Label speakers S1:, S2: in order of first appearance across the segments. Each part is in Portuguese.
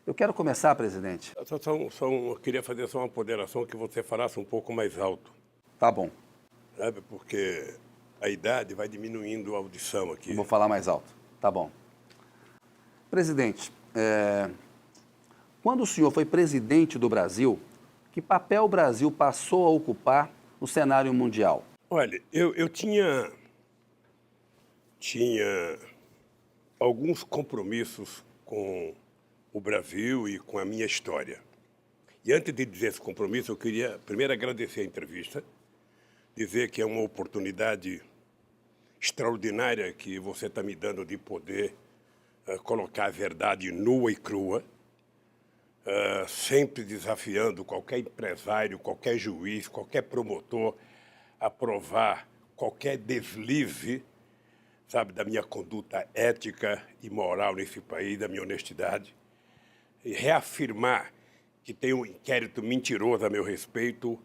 S1: Eu quero começar, presidente.
S2: Eu queria fazer só uma ponderação que você falasse um pouco mais alto,
S1: Tá bom,
S2: sabe? Porque a idade vai diminuindo a audição
S1: eu
S2: aqui.
S1: vou falar mais alto. Tá bom. Presidente, quando o senhor foi presidente do Brasil, que papel o Brasil passou a ocupar no cenário mundial?
S2: Olha, eu tinha alguns compromissos com o Brasil e com a minha história. E antes de dizer esse compromisso, eu queria primeiro agradecer a entrevista, dizer que é uma oportunidade extraordinária que você está me dando de poder colocar a verdade nua e crua, sempre desafiando qualquer empresário, qualquer juiz, qualquer promotor a provar qualquer deslize, sabe, da minha conduta ética e moral nesse país, da minha honestidade, e reafirmar que tem um inquérito mentiroso a meu respeito,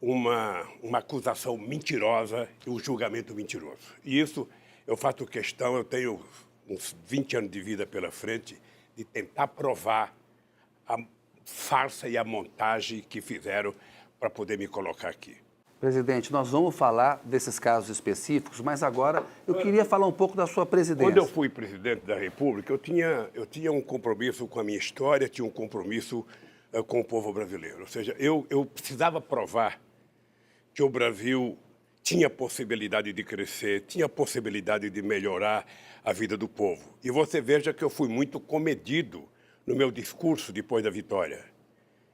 S2: uma acusação mentirosa e um julgamento mentiroso. E isso eu faço questão, eu tenho uns 20 anos de vida pela frente, de tentar provar a farsa e a montagem que fizeram para poder me colocar aqui.
S1: Presidente, nós vamos falar desses casos específicos, mas agora eu queria falar um pouco da sua presidência.
S2: Quando eu fui presidente da República, eu tinha um compromisso com a minha história, tinha um compromisso com o povo brasileiro. Ou seja, eu precisava provar que o Brasil tinha possibilidade de crescer, tinha possibilidade de melhorar a vida do povo. E você veja que eu fui muito comedido no meu discurso depois da vitória.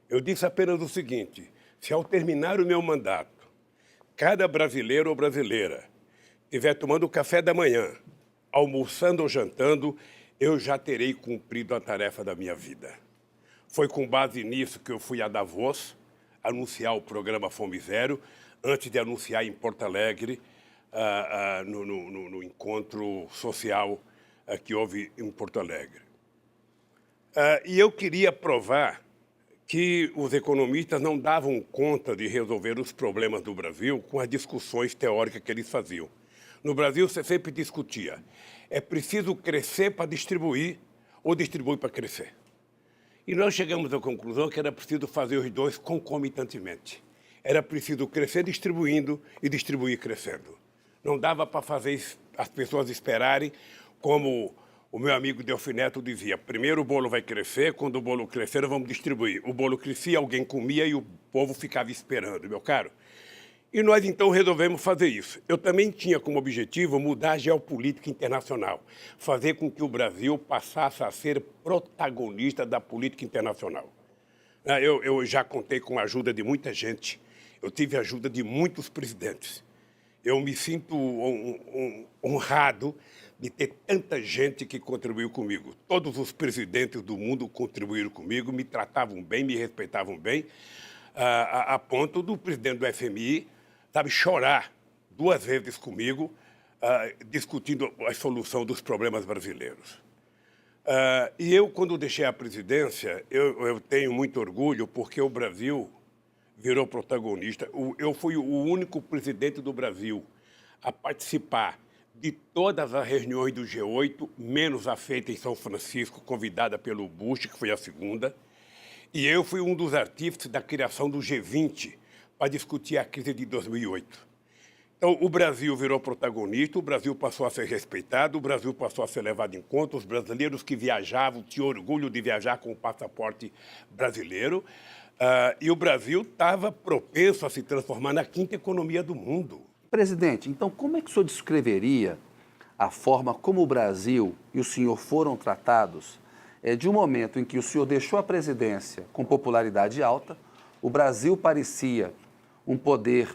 S2: Eu disse apenas o seguinte: se ao terminar o meu mandato, cada brasileiro ou brasileira estiver tomando café da manhã, almoçando ou jantando, eu já terei cumprido a tarefa da minha vida. Foi com base nisso que eu fui a Davos anunciar o programa Fome Zero, antes de anunciar em Porto Alegre, no encontro social que houve em Porto Alegre. E eu queria provar que os economistas não davam conta de resolver os problemas do Brasil com as discussões teóricas que eles faziam. No Brasil, você sempre discutia, é preciso crescer para distribuir ou distribuir para crescer. E nós chegamos à conclusão que era preciso fazer os dois concomitantemente. Era preciso crescer distribuindo e distribuir crescendo. Não dava para fazer as pessoas esperarem, como o meu amigo Delfim Neto dizia: primeiro o bolo vai crescer, quando o bolo crescer vamos distribuir. O bolo crescia, alguém comia e o povo ficava esperando, meu caro. E nós então resolvemos fazer isso. Eu também tinha como objetivo mudar a geopolítica internacional, fazer com que o Brasil passasse a ser protagonista da política internacional. Eu já contei com a ajuda de muita gente, eu tive a ajuda de muitos presidentes. Eu me sinto honrado de ter tanta gente que contribuiu comigo. Todos os presidentes do mundo contribuíram comigo, me tratavam bem, me respeitavam bem, a ponto do presidente do FMI, sabe, chorar 2 vezes comigo, discutindo a solução dos problemas brasileiros. E eu, quando deixei a presidência, eu tenho muito orgulho, porque o Brasil virou protagonista. Eu fui o único presidente do Brasil a participar de todas as reuniões do G8, menos a feita em São Francisco, convidada pelo Bush, que foi a segunda. E eu fui um dos artífices da criação do G20 para discutir a crise de 2008. Então, o Brasil virou protagonista, o Brasil passou a ser respeitado, o Brasil passou a ser levado em conta, os brasileiros que viajavam tinham orgulho de viajar com o passaporte brasileiro, e o Brasil estava propenso a se transformar na 5ª economia do mundo.
S1: Presidente, então como é que o senhor descreveria a forma como o Brasil e o senhor foram tratados de um momento em que o senhor deixou a presidência com popularidade alta, o Brasil parecia um poder,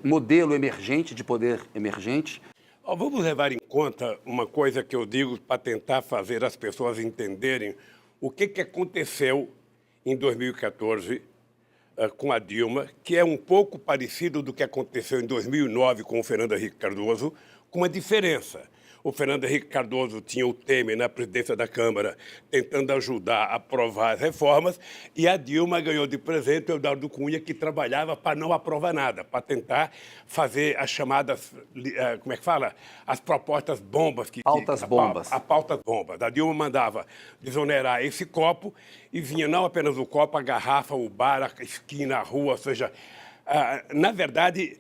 S1: modelo emergente, de poder emergente?
S2: Vamos levar em conta uma coisa que eu digo para tentar fazer as pessoas entenderem o que aconteceu em 2014 com a Dilma, que é um pouco parecido do que aconteceu em 2009 com o Fernando Henrique Cardoso, com uma diferença. O Fernando Henrique Cardoso tinha o Temer na presidência da Câmara, tentando ajudar a aprovar as reformas, e a Dilma ganhou de presente o Eduardo Cunha, que trabalhava para não aprovar nada, para tentar fazer as chamadas, como é que fala? As propostas bombas.
S1: Pautas bombas.
S2: A pautas bombas. A Dilma mandava desonerar esse copo e vinha não apenas o copo, a garrafa, o bar, a esquina, a rua, ou seja, na verdade,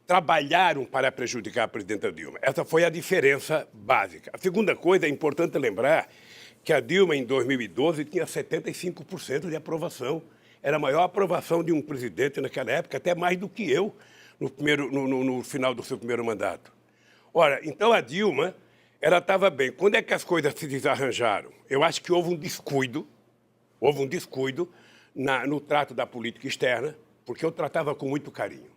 S2: trabalharam para prejudicar a presidenta Dilma. Essa foi a diferença básica. A segunda coisa, é importante lembrar que a Dilma, em 2012, tinha 75% de aprovação. Era a maior aprovação de um presidente naquela época, até mais do que eu, no final do seu primeiro mandato. Ora, então a Dilma, ela estava bem. Quando é que as coisas se desarranjaram? Eu acho que houve um descuido no trato da política externa, porque eu tratava com muito carinho.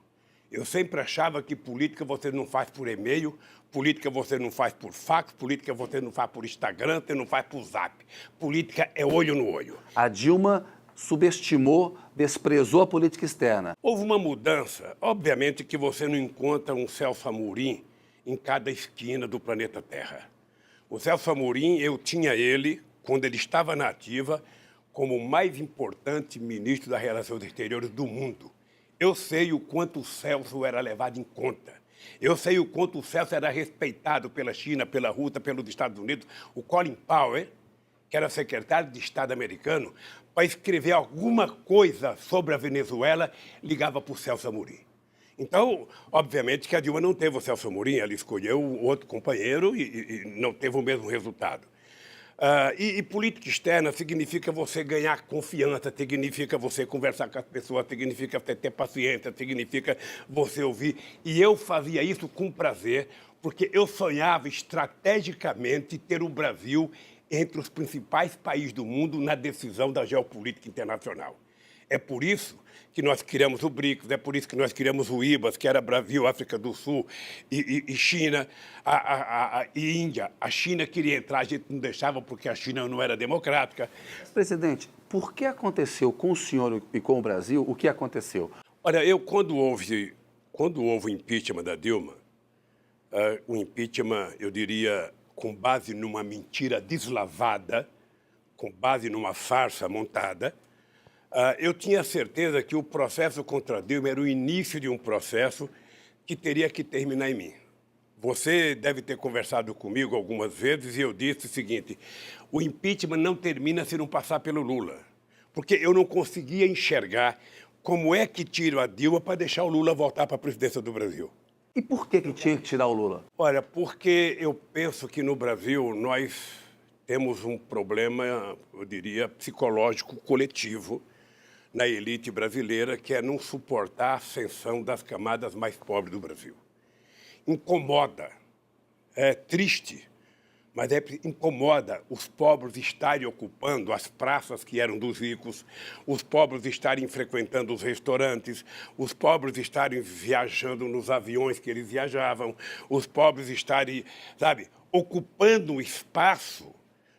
S2: Eu sempre achava que política você não faz por e-mail, política você não faz por fax, política você não faz por Instagram, você não faz por Zap. Política é olho no olho.
S1: A Dilma subestimou, desprezou a política externa.
S2: Houve uma mudança. Obviamente que você não encontra um Celso Amorim em cada esquina do planeta Terra. O Celso Amorim, eu tinha ele, quando ele estava na ativa, como o mais importante ministro das Relações Exteriores do mundo. Eu sei o quanto o Celso era levado em conta. Eu sei o quanto o Celso era respeitado pela China, pela Rússia, pelos Estados Unidos. O Colin Powell, que era secretário de Estado americano, para escrever alguma coisa sobre a Venezuela, ligava para o Celso Amorim. Então, obviamente que a Dilma não teve o Celso Amorim, ela escolheu outro companheiro e não teve o mesmo resultado. E política externa significa você ganhar confiança, significa você conversar com as pessoas, significa você ter paciência, significa você ouvir. E eu fazia isso com prazer, porque eu sonhava estrategicamente ter o Brasil entre os principais países do mundo na decisão da geopolítica internacional. É por isso que nós criamos o BRICS, é por isso que nós criamos o IBAS, que era Brasil, África do Sul e China e Índia. A China queria entrar, a gente não deixava porque a China não era democrática.
S1: Presidente, por que aconteceu com o senhor e com o Brasil o que aconteceu?
S2: Olha, quando houve o impeachment da Dilma, o impeachment, eu diria, com base numa mentira deslavada, com base numa farsa montada, eu tinha certeza que o processo contra Dilma era o início de um processo que teria que terminar em mim. Você deve ter conversado comigo algumas vezes e eu disse o seguinte: o impeachment não termina se não passar pelo Lula, porque eu não conseguia enxergar como é que tiro a Dilma para deixar o Lula voltar para a presidência do Brasil.
S1: E por que tinha que tirar o Lula?
S2: Olha, porque eu penso que no Brasil nós temos um problema, eu diria, psicológico coletivo na elite brasileira, que é não suportar a ascensão das camadas mais pobres do Brasil. Incomoda, é triste, mas incomoda os pobres estarem ocupando as praças que eram dos ricos, os pobres estarem frequentando os restaurantes, os pobres estarem viajando nos aviões que eles viajavam, os pobres estarem, ocupando um espaço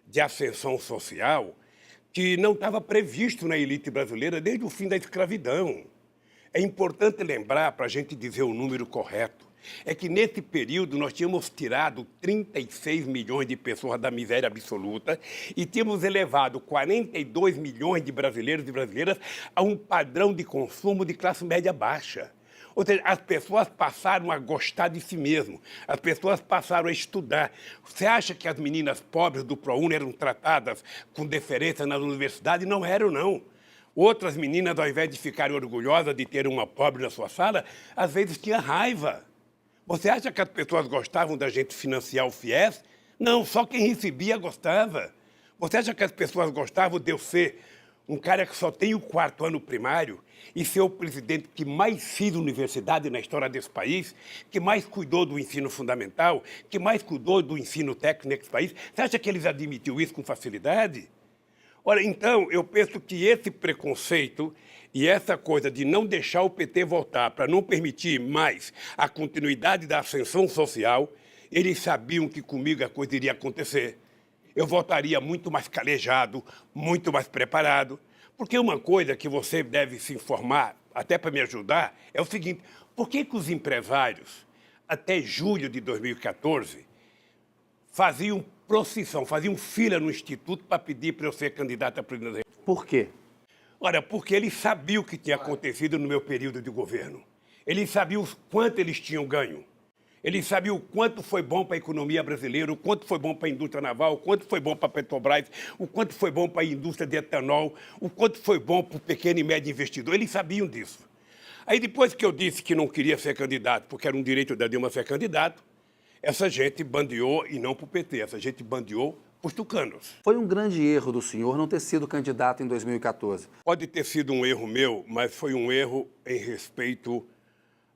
S2: de ascensão social que não estava previsto na elite brasileira desde o fim da escravidão. É importante lembrar, para a gente dizer o número correto, é que nesse período nós tínhamos tirado 36 milhões de pessoas da miséria absoluta e tínhamos elevado 42 milhões de brasileiros e brasileiras a um padrão de consumo de classe média baixa. Ou seja, as pessoas passaram a gostar de si mesmo, as pessoas passaram a estudar. Você acha que as meninas pobres do ProUni eram tratadas com deferência nas universidades? Não eram, não. Outras meninas, ao invés de ficarem orgulhosas de ter uma pobre na sua sala, às vezes tinham raiva. Você acha que as pessoas gostavam da gente financiar o FIES? Não, só quem recebia gostava. Você acha que as pessoas gostavam de eu ser um cara que só tem o 4º ano primário e ser o presidente que mais fez universidade na história desse país, que mais cuidou do ensino fundamental, que mais cuidou do ensino técnico nesse país? Você acha que eles admitiram isso com facilidade? Ora, então, eu penso que esse preconceito e essa coisa de não deixar o PT voltar para não permitir mais a continuidade da ascensão social, eles sabiam que comigo a coisa iria acontecer. Eu voltaria muito mais calejado, muito mais preparado, porque uma coisa que você deve se informar, até para me ajudar, é o seguinte: por que os empresários, até julho de 2014, faziam procissão, faziam fila no Instituto para pedir para eu ser candidato a presidente da República.
S1: Por quê?
S2: Olha, porque eles sabiam o que tinha acontecido no meu período de governo. Eles sabiam o quanto eles tinham ganho. Eles sabiam o quanto foi bom para a economia brasileira, o quanto foi bom para a indústria naval, o quanto foi bom para a Petrobras, o quanto foi bom para a indústria de etanol, o quanto foi bom para o pequeno e médio investidor. Eles sabiam disso. Aí depois que eu disse que não queria ser candidato, porque era um direito da Dilma ser candidato, essa gente bandeou, e não para o PT, essa gente bandeou para os tucanos.
S1: Foi um grande erro do senhor não ter sido candidato em 2014.
S2: Pode ter sido um erro meu, mas foi um erro em respeito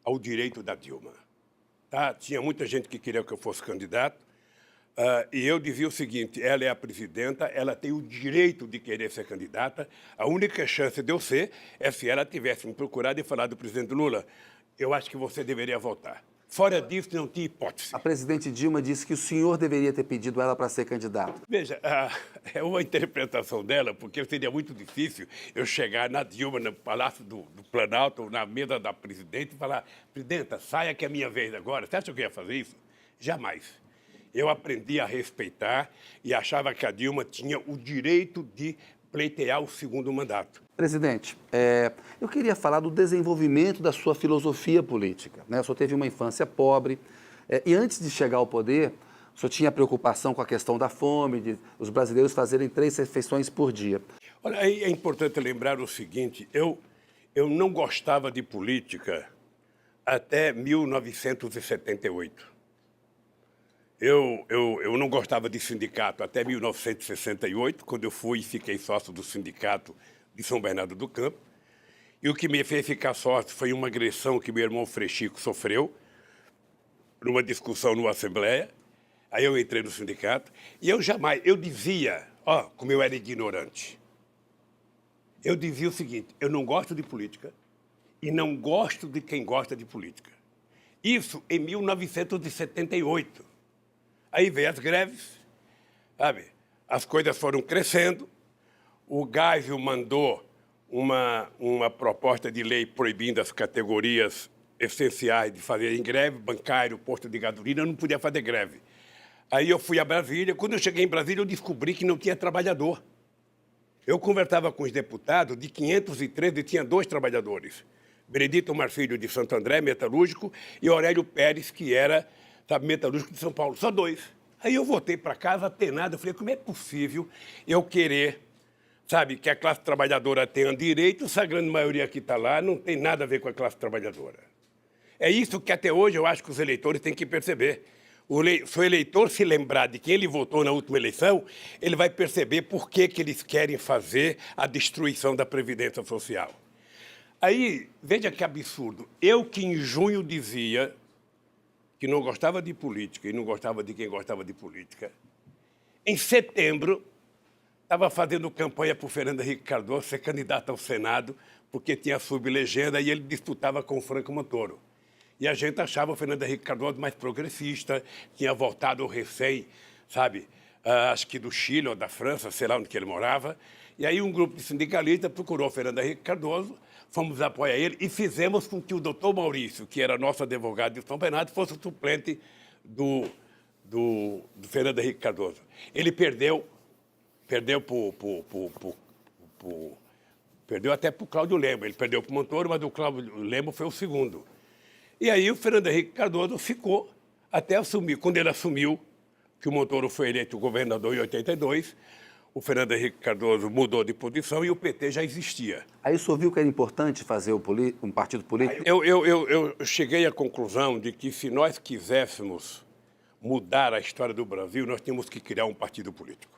S2: ao direito da Dilma. Tá? Tinha muita gente que queria que eu fosse candidato, e eu dizia o seguinte: ela é a presidenta, ela tem o direito de querer ser candidata, a única chance de eu ser é se ela tivesse me procurado e falado do presidente Lula, eu acho que você deveria votar. Fora disso, não tinha hipótese.
S1: A presidente Dilma disse que o senhor deveria ter pedido ela para ser candidato.
S2: Veja, é uma interpretação dela, porque seria muito difícil eu chegar na Dilma, no Palácio do Planalto, ou na mesa da presidente, e falar: presidenta, saia que é minha vez agora. Você acha que eu ia fazer isso? Jamais. Eu aprendi a respeitar e achava que a Dilma tinha o direito de pleitear o segundo mandato.
S1: Presidente, eu queria falar do desenvolvimento da sua filosofia política, né? O senhor teve uma infância pobre, e antes de chegar ao poder, o senhor tinha preocupação com a questão da fome, de os brasileiros fazerem 3 refeições por dia.
S2: Olha, aí é importante lembrar o seguinte: eu não gostava de política até 1978. Eu não gostava de sindicato até 1968, quando eu fui e fiquei sócio do sindicato de São Bernardo do Campo. E o que me fez ficar sócio foi uma agressão que meu irmão Frechico sofreu numa discussão numa assembleia. Aí eu entrei no sindicato e eu dizia, como eu era ignorante, eu dizia o seguinte: eu não gosto de política e não gosto de quem gosta de política. Isso em 1978. Aí veio as greves, sabe? As coisas foram crescendo. O Geisel mandou uma proposta de lei proibindo as categorias essenciais de fazerem greve, bancário, posto de gasolina, eu não podia fazer greve. Aí eu fui a Brasília. Quando eu cheguei em Brasília, eu descobri que não tinha trabalhador. Eu conversava com os deputados, de 513 tinha 2 trabalhadores. Benedito Marfilho, de Santo André, metalúrgico, e Aurélio Pérez, que era metalúrgico de São Paulo, só 2. Aí eu voltei para casa apenado, eu falei: como é possível eu querer, que a classe trabalhadora tenha direito, se a grande maioria que está lá não tem nada a ver com a classe trabalhadora. É isso que até hoje eu acho que os eleitores têm que perceber. Se o eleitor se lembrar de quem ele votou na última eleição, ele vai perceber por que eles querem fazer a destruição da Previdência Social. Aí, veja que absurdo. Eu que em junho dizia que não gostava de política e não gostava de quem gostava de política, em setembro estava fazendo campanha para o Fernando Henrique Cardoso ser candidato ao Senado, porque tinha sublegenda e ele disputava com o Franco Montoro. E a gente achava o Fernando Henrique Cardoso mais progressista, tinha voltado recém, acho que do Chile ou da França, sei lá onde que ele morava. E aí um grupo de sindicalistas procurou o Fernando Henrique Cardoso, fomos apoiar ele e fizemos com que o doutor Maurício, que era nosso advogado de São Bernardo, fosse o suplente do Fernando Henrique Cardoso. Ele perdeu até para o Cláudio Lemos. Ele perdeu para o Montoro, mas o Cláudio Lemos foi o segundo. E aí o Fernando Henrique Cardoso ficou até assumir. Quando ele assumiu, que o Montoro foi eleito governador em 82, o Fernando Henrique Cardoso mudou de posição e o PT já existia.
S1: Aí o senhor viu que era importante fazer um partido político?
S2: Eu cheguei à conclusão de que se nós quiséssemos mudar a história do Brasil, nós tínhamos que criar um partido político.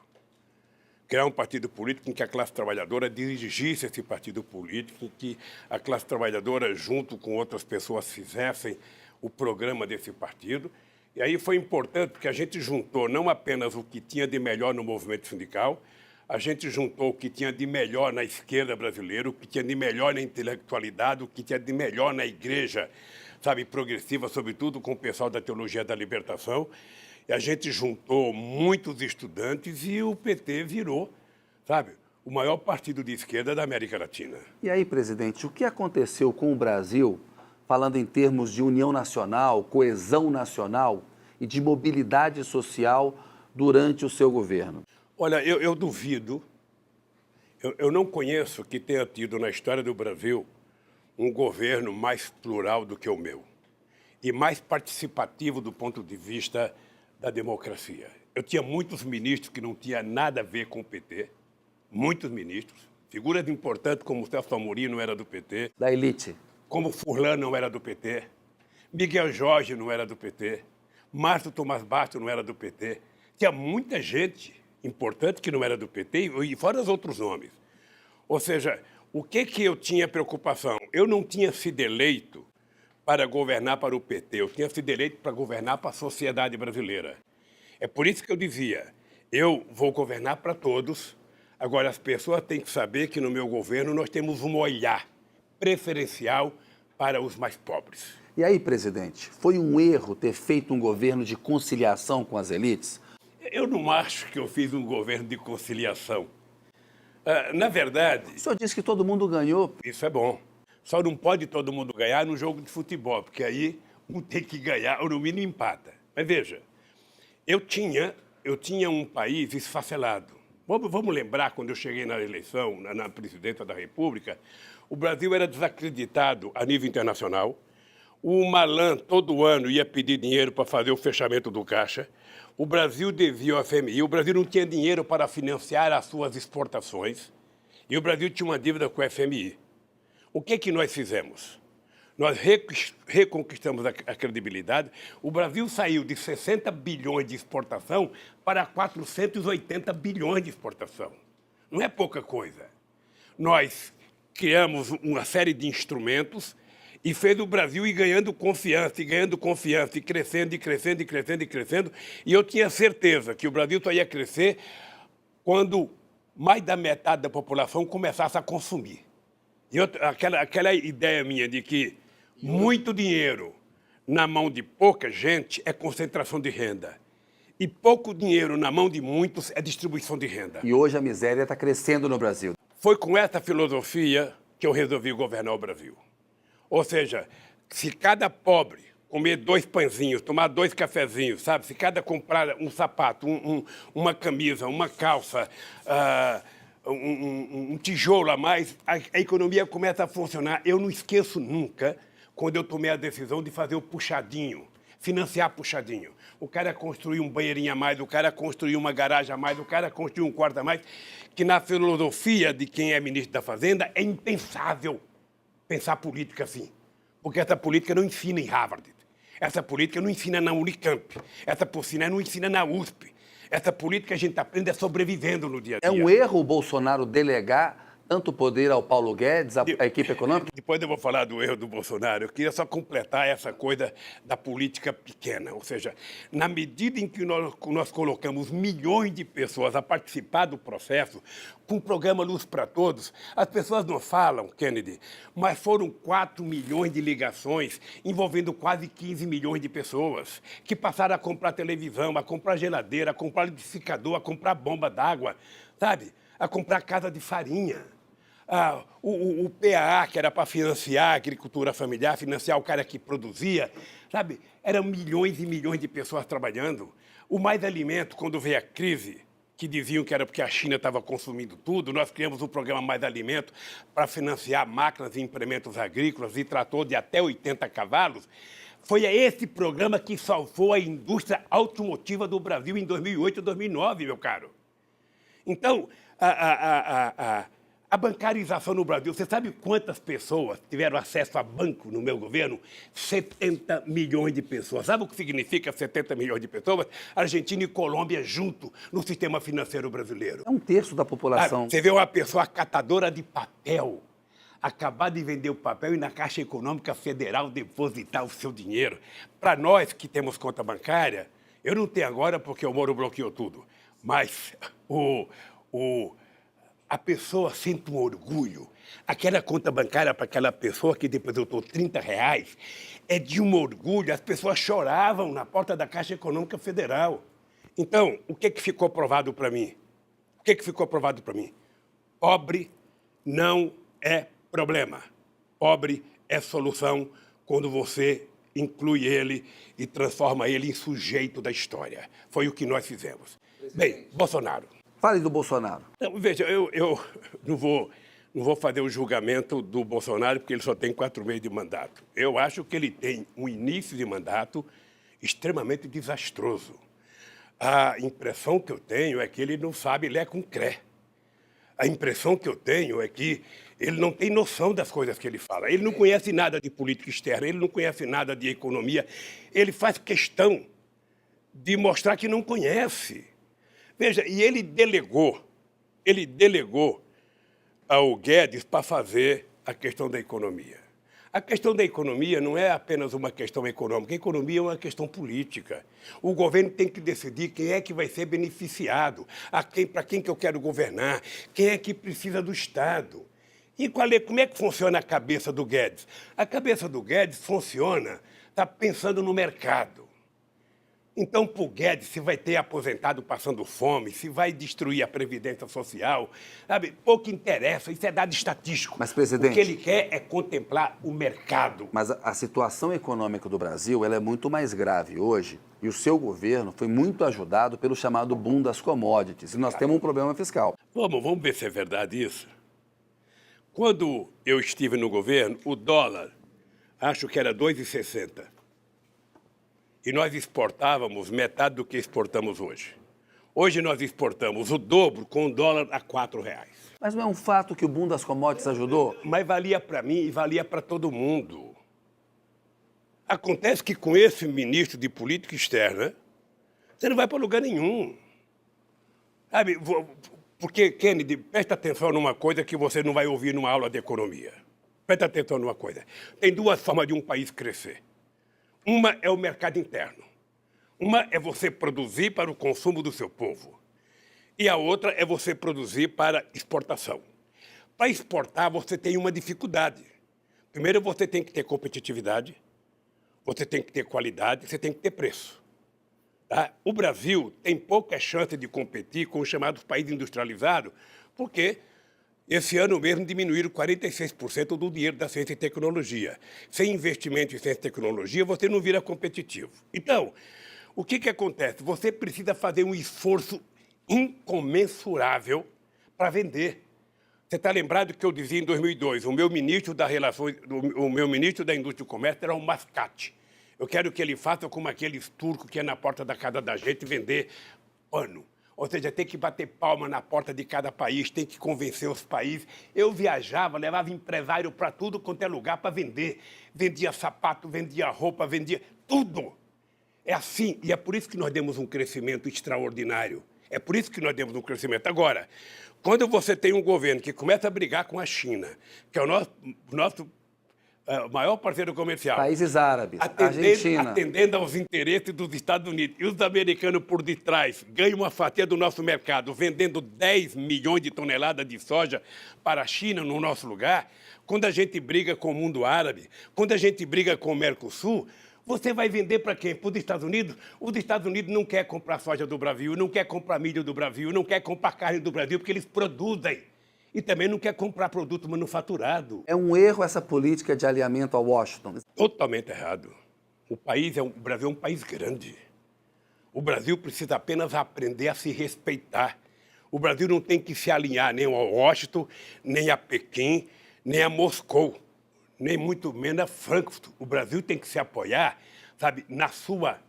S2: Criar um partido político em que a classe trabalhadora dirigisse esse partido político, em que a classe trabalhadora, junto com outras pessoas, fizessem o programa desse partido. E aí foi importante porque a gente juntou não apenas o que tinha de melhor no movimento sindical, a gente juntou o que tinha de melhor na esquerda brasileira, o que tinha de melhor na intelectualidade, o que tinha de melhor na igreja, progressiva, sobretudo com o pessoal da Teologia da Libertação. E a gente juntou muitos estudantes e o PT virou, o maior partido de esquerda da América Latina.
S1: E aí, presidente, o que aconteceu com o Brasil, falando em termos de união nacional, coesão nacional e de mobilidade social, durante o seu governo?
S2: Olha, eu duvido, eu não conheço que tenha tido na história do Brasil um governo mais plural do que o meu e mais participativo do ponto de vista da democracia. Eu tinha muitos ministros que não tinham nada a ver com o PT, muitos ministros, figuras importantes como Celso Amorim não era do PT,
S1: Da elite.
S2: como Furlan não era do PT, Miguel Jorge não era do PT, Márcio Tomás Bastos não era do PT. Tinha muita gente importante que não era do PT e fora os outros nomes. Ou seja, o que eu tinha preocupação? Eu não tinha sido eleito para governar para o PT, eu tinha sido eleito para governar para a sociedade brasileira. É por isso que eu dizia, eu vou governar para todos, agora as pessoas têm que saber que no meu governo nós temos um olhar preferencial para os mais pobres.
S1: E aí, presidente, foi um erro ter feito um governo de conciliação com as elites?
S2: Eu não acho que eu fiz um governo de conciliação. Na verdade,
S1: O senhor disse que todo mundo ganhou.
S2: isso é bom. Só não pode todo mundo ganhar no jogo de futebol, porque aí um tem que ganhar ou no mínimo empata. Mas veja, eu tinha um país esfacelado. Vamos lembrar, quando eu cheguei na eleição, na presidência da República, o Brasil era desacreditado a nível internacional. O Malan, todo ano, ia pedir dinheiro para fazer o fechamento do caixa. O Brasil devia ao FMI. O Brasil não tinha dinheiro para financiar as suas exportações. E o Brasil tinha uma dívida com o FMI. O que nós fizemos? Nós reconquistamos a credibilidade. O Brasil saiu de 60 bilhões de exportação para 480 bilhões de exportação. Não é pouca coisa. Nós criamos uma série de instrumentos e fez o Brasil ir ganhando confiança, e crescendo, e crescendo, e crescendo, e crescendo. E eu tinha certeza que o Brasil só ia crescer quando mais da metade da população começasse a consumir. E aquela ideia minha de que muito dinheiro na mão de pouca gente é concentração de renda. E pouco dinheiro na mão de muitos é distribuição de renda.
S1: E hoje a miséria está crescendo no Brasil.
S2: Foi com essa filosofia que eu resolvi governar o Brasil. Ou seja, se cada pobre comer 2 pãezinhos, tomar 2 cafezinhos, sabe? Se cada comprar um sapato, uma camisa, uma calça, um tijolo a mais, a economia começa a funcionar. Eu não esqueço nunca quando eu tomei a decisão de fazer o puxadinho, financiar puxadinho. O cara construiu um banheirinho a mais, o cara construiu uma garagem a mais, o cara construiu um quarto a mais, que na filosofia de quem é ministro da Fazenda é impensável pensar política assim. Porque essa política não ensina em Harvard. Essa política não ensina na Unicamp. Essa política não ensina na USP. Essa política a gente aprende sobrevivendo no dia a dia.
S1: É um erro o Bolsonaro delegar tanto poder ao Paulo Guedes, à equipe econômica?
S2: Depois eu vou falar do erro do Bolsonaro. Eu queria só completar essa coisa da política pequena. Ou seja, na medida em que nós colocamos milhões de pessoas a participar do processo, com o programa Luz para Todos, as pessoas não falam, Kennedy, mas foram 4 milhões de ligações envolvendo quase 15 milhões de pessoas que passaram a comprar televisão, a comprar geladeira, a comprar liquidificador, a comprar bomba d'água, sabe? A comprar casa de farinha. O PAA, que era para financiar a agricultura familiar, financiar o cara que produzia, sabe? Eram milhões e milhões de pessoas trabalhando. O Mais Alimento, quando veio a crise, que diziam que era porque a China estava consumindo tudo, nós criamos o programa Mais Alimento para financiar máquinas e implementos agrícolas e trator de até 80 cavalos. Foi esse programa que salvou a indústria automotiva do Brasil em 2008 e 2009, meu caro. Então, a bancarização no Brasil, você sabe quantas pessoas tiveram acesso a banco no meu governo? 70 milhões de pessoas. Sabe o que significa 70 milhões de pessoas? Argentina e Colômbia junto no sistema financeiro brasileiro.
S1: É 1/3 da população.
S2: Você vê uma pessoa catadora de papel acabar de vender o papel e na Caixa Econômica Federal depositar o seu dinheiro. Para nós que temos conta bancária, eu não tenho agora porque o Moro bloqueou tudo, mas a pessoa sente um orgulho. Aquela conta bancária para aquela pessoa que depositou R$30 é de um orgulho. As pessoas choravam na porta da Caixa Econômica Federal. Então, o que ficou provado para mim? O que ficou provado para mim? Pobre não é problema. Pobre é solução quando você inclui ele e transforma ele em sujeito da história. Foi o que nós fizemos. Bem, Bolsonaro.
S1: Fale do Bolsonaro.
S2: Então, veja, eu não vou fazer o julgamento do Bolsonaro porque ele só tem 4 meses de mandato. Eu acho que ele tem um início de mandato extremamente desastroso. A impressão que eu tenho é que ele não sabe ler com cré. A impressão que eu tenho é que ele não tem noção das coisas que ele fala. Ele não conhece nada de política externa, ele não conhece nada de economia. Ele faz questão de mostrar que não conhece. Veja, e ele delegou ao Guedes para fazer a questão da economia. A questão da economia não é apenas uma questão econômica, a economia é uma questão política. O governo tem que decidir quem é que vai ser beneficiado, para quem que eu quero governar, quem é que precisa do Estado. E como é que funciona a cabeça do Guedes? A cabeça do Guedes funciona, está pensando no mercado. Então, para o Guedes, se vai ter aposentado passando fome, se vai destruir a Previdência Social, sabe? Pouco interessa, isso é dado estatístico.
S1: Mas, presidente...
S2: O que ele quer é contemplar o mercado.
S1: Mas a situação econômica do Brasil ela é muito mais grave hoje e o seu governo foi muito ajudado pelo chamado boom das commodities. E nós temos um problema fiscal.
S2: Vamos ver se é verdade isso. Quando eu estive no governo, o dólar, acho que era 2,60. E nós exportávamos metade do que exportamos hoje. Hoje nós exportamos o dobro com o dólar a R$4.
S1: Mas não é um fato que o boom das commodities ajudou?
S2: Mas valia para mim e valia para todo mundo. Acontece que com esse ministro de política externa, você não vai para lugar nenhum. Sabe, porque, Kennedy, presta atenção numa coisa que você não vai ouvir numa aula de economia. Presta atenção numa coisa. Tem 2 formas de um país crescer. Uma é o mercado interno. Uma é você produzir para o consumo do seu povo. E a outra é você produzir para exportação. Para exportar, você tem uma dificuldade. Primeiro, você tem que ter competitividade, você tem que ter qualidade, você tem que ter preço. Tá? O Brasil tem pouca chance de competir com os chamados países industrializados, porque esse ano mesmo diminuíram 46% do dinheiro da ciência e tecnologia. Sem investimento em ciência e tecnologia, você não vira competitivo. Então, o que acontece? Você precisa fazer um esforço incomensurável para vender. Você está lembrado que eu dizia em 2002, o meu ministro da Indústria e Comércio era um mascate. Eu quero que ele faça como aqueles turcos que é na porta da casa da gente vender pano. Ou seja, tem que bater palma na porta de cada país, tem que convencer os países. Eu viajava, levava empresário para tudo quanto é lugar para vender. Vendia sapato, vendia roupa, vendia tudo. É assim, e é por isso que nós demos um crescimento extraordinário. É por isso que nós demos um crescimento. Agora, quando você tem um governo que começa a brigar com a China, que é o nosso maior parceiro comercial.
S1: Países árabes, Argentina.
S2: Atendendo aos interesses dos Estados Unidos. E os americanos por detrás ganham uma fatia do nosso mercado, vendendo 10 milhões de toneladas de soja para a China no nosso lugar. Quando a gente briga com o mundo árabe, quando a gente briga com o Mercosul, você vai vender para quem? Para os Estados Unidos? Os Estados Unidos não quer comprar soja do Brasil, não quer comprar milho do Brasil, não quer comprar carne do Brasil, porque eles produzem. E também não quer comprar produto manufaturado.
S1: É um erro essa política de alinhamento a Washington?
S2: Totalmente errado. O Brasil é um país grande. O Brasil precisa apenas aprender a se respeitar. O Brasil não tem que se alinhar nem a Washington, nem a Pequim, nem a Moscou, nem muito menos a Frankfurt. O Brasil tem que se apoiar, sabe, na sua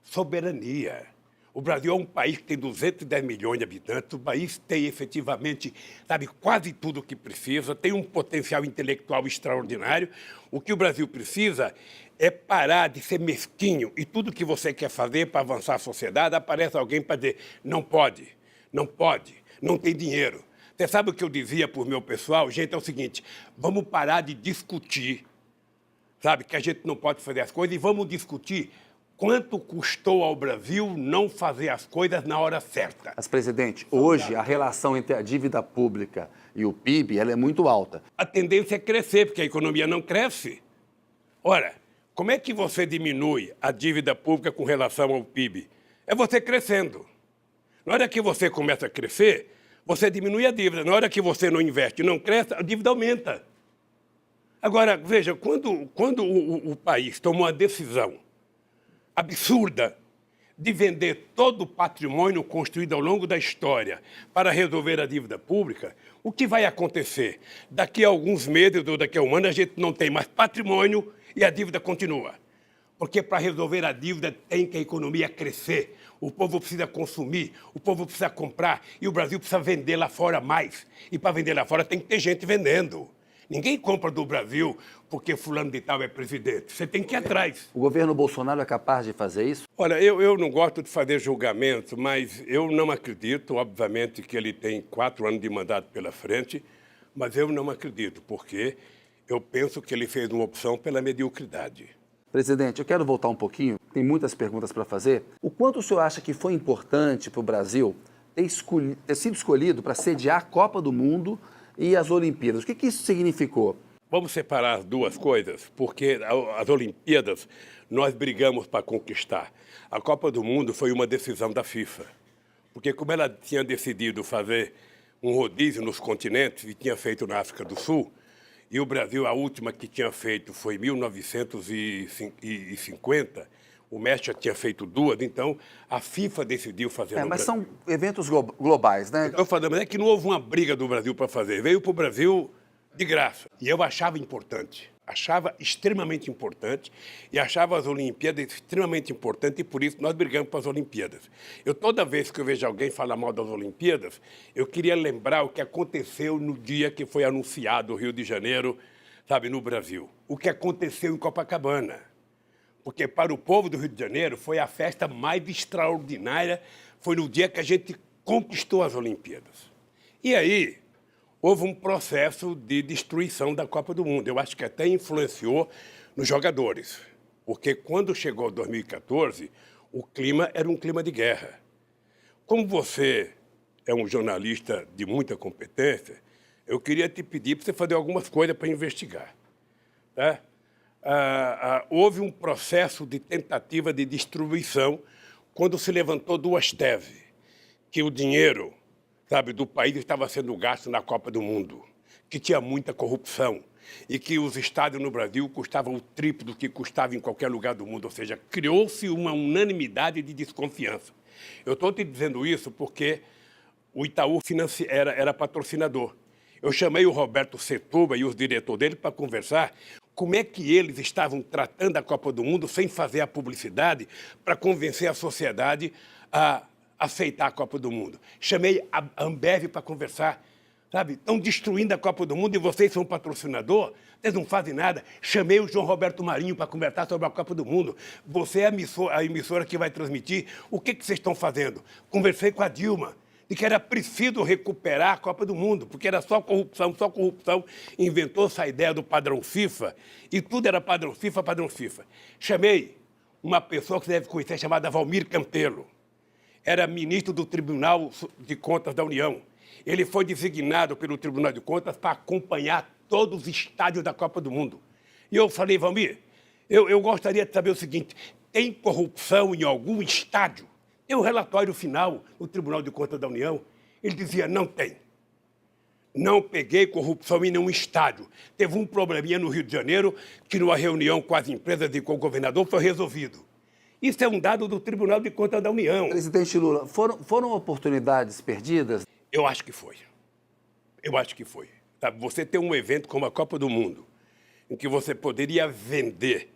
S2: soberania. O Brasil é um país que tem 210 milhões de habitantes, o país tem efetivamente, sabe, quase tudo o que precisa, tem um potencial intelectual extraordinário. O que o Brasil precisa é parar de ser mesquinho e tudo que você quer fazer para avançar a sociedade, aparece alguém para dizer, não pode, não tem dinheiro. Você sabe o que eu dizia para o meu pessoal? Gente, é o seguinte, vamos parar de discutir, sabe, que a gente não pode fazer as coisas e vamos discutir quanto custou ao Brasil não fazer as coisas na hora certa.
S1: Mas, presidente, hoje a relação entre a dívida pública e o PIB ela é muito alta.
S2: A tendência é crescer, porque a economia não cresce. Ora, como é que você diminui a dívida pública com relação ao PIB? É você crescendo. Na hora que você começa a crescer, você diminui a dívida. Na hora que você não investe e não cresce, a dívida aumenta. Agora, veja, quando o país toma uma decisão absurda de vender todo o patrimônio construído ao longo da história para resolver a dívida pública, o que vai acontecer? Daqui a alguns meses ou daqui a um ano, a gente não tem mais patrimônio e a dívida continua. Porque para resolver a dívida tem que a economia crescer, o povo precisa consumir, o povo precisa comprar e o Brasil precisa vender lá fora mais. E para vender lá fora tem que ter gente vendendo. Ninguém compra do Brasil porque fulano de tal é presidente. Você tem que ir atrás.
S1: O governo Bolsonaro é capaz de fazer isso?
S2: Olha, eu não gosto de fazer julgamento, mas eu não acredito, obviamente, que ele tem 4 anos de mandato pela frente, mas eu não acredito, porque eu penso que ele fez uma opção pela mediocridade.
S1: Presidente, eu quero voltar um pouquinho, tem muitas perguntas para fazer. O quanto o senhor acha que foi importante para o Brasil ter sido escolhido para sediar a Copa do Mundo e as Olimpíadas? O que isso significou?
S2: Vamos separar as duas coisas, porque as Olimpíadas nós brigamos para conquistar. A Copa do Mundo foi uma decisão da FIFA, porque como ela tinha decidido fazer um rodízio nos continentes e tinha feito na África do Sul, e o Brasil, a última que tinha feito foi em 1950, o México já tinha feito 2, então a FIFA decidiu fazer no
S1: Mas
S2: Brasil.
S1: são eventos globais, né?
S2: Estou falando, mas é que não houve uma briga do Brasil para fazer, veio para o Brasil de graça. E eu achava importante, achava extremamente importante e achava as Olimpíadas extremamente importantes e por isso nós brigamos para as Olimpíadas. Toda vez que eu vejo alguém falar mal das Olimpíadas, eu queria lembrar o que aconteceu no dia que foi anunciado o Rio de Janeiro, sabe, no Brasil. O que aconteceu em Copacabana. Porque para o povo do Rio de Janeiro foi a festa mais extraordinária, foi no dia que a gente conquistou as Olimpíadas. E aí houve um processo de destruição da Copa do Mundo. Eu acho que até influenciou nos jogadores, porque quando chegou 2014, o clima era um clima de guerra. Como você é um jornalista de muita competência, eu queria te pedir para você fazer algumas coisas para investigar. Tá? Houve um processo de tentativa de destruição quando se levantou 2 teses, que o dinheiro, sabe, do país estava sendo gasto na Copa do Mundo, que tinha muita corrupção e que os estádios no Brasil custavam o triplo do que custava em qualquer lugar do mundo, ou seja, criou-se uma unanimidade de desconfiança. Eu estou te dizendo isso porque o Itaú era patrocinador. Eu chamei o Roberto Setúbal e os diretores dele para conversar como é que eles estavam tratando a Copa do Mundo sem fazer a publicidade para convencer a sociedade a aceitar a Copa do Mundo. Chamei a Ambev para conversar, sabe? Estão destruindo a Copa do Mundo e vocês são patrocinador, vocês não fazem nada. Chamei o João Roberto Marinho para conversar sobre a Copa do Mundo. Você é a emissora que vai transmitir. O que vocês estão fazendo? Conversei com a Dilma, de que era preciso recuperar a Copa do Mundo, porque era só corrupção, só corrupção. Inventou-se a ideia do padrão FIFA, e tudo era padrão FIFA, padrão FIFA. Chamei uma pessoa que você deve conhecer, chamada Valmir Campelo. Era ministro do Tribunal de Contas da União. Ele foi designado pelo Tribunal de Contas para acompanhar todos os estádios da Copa do Mundo. E eu falei, Valmir, eu gostaria de saber o seguinte, tem corrupção em algum estádio? Tem um relatório final do Tribunal de Contas da União. Ele dizia, não tem. Não peguei corrupção em nenhum estádio. Teve um probleminha no Rio de Janeiro, que numa reunião com as empresas e com o governador foi resolvido. Isso é um dado do Tribunal de Contas da União.
S1: Presidente Lula, foram oportunidades perdidas?
S2: Eu acho que foi. Eu acho que foi. Sabe, você tem um evento como a Copa do Mundo, em que você poderia vender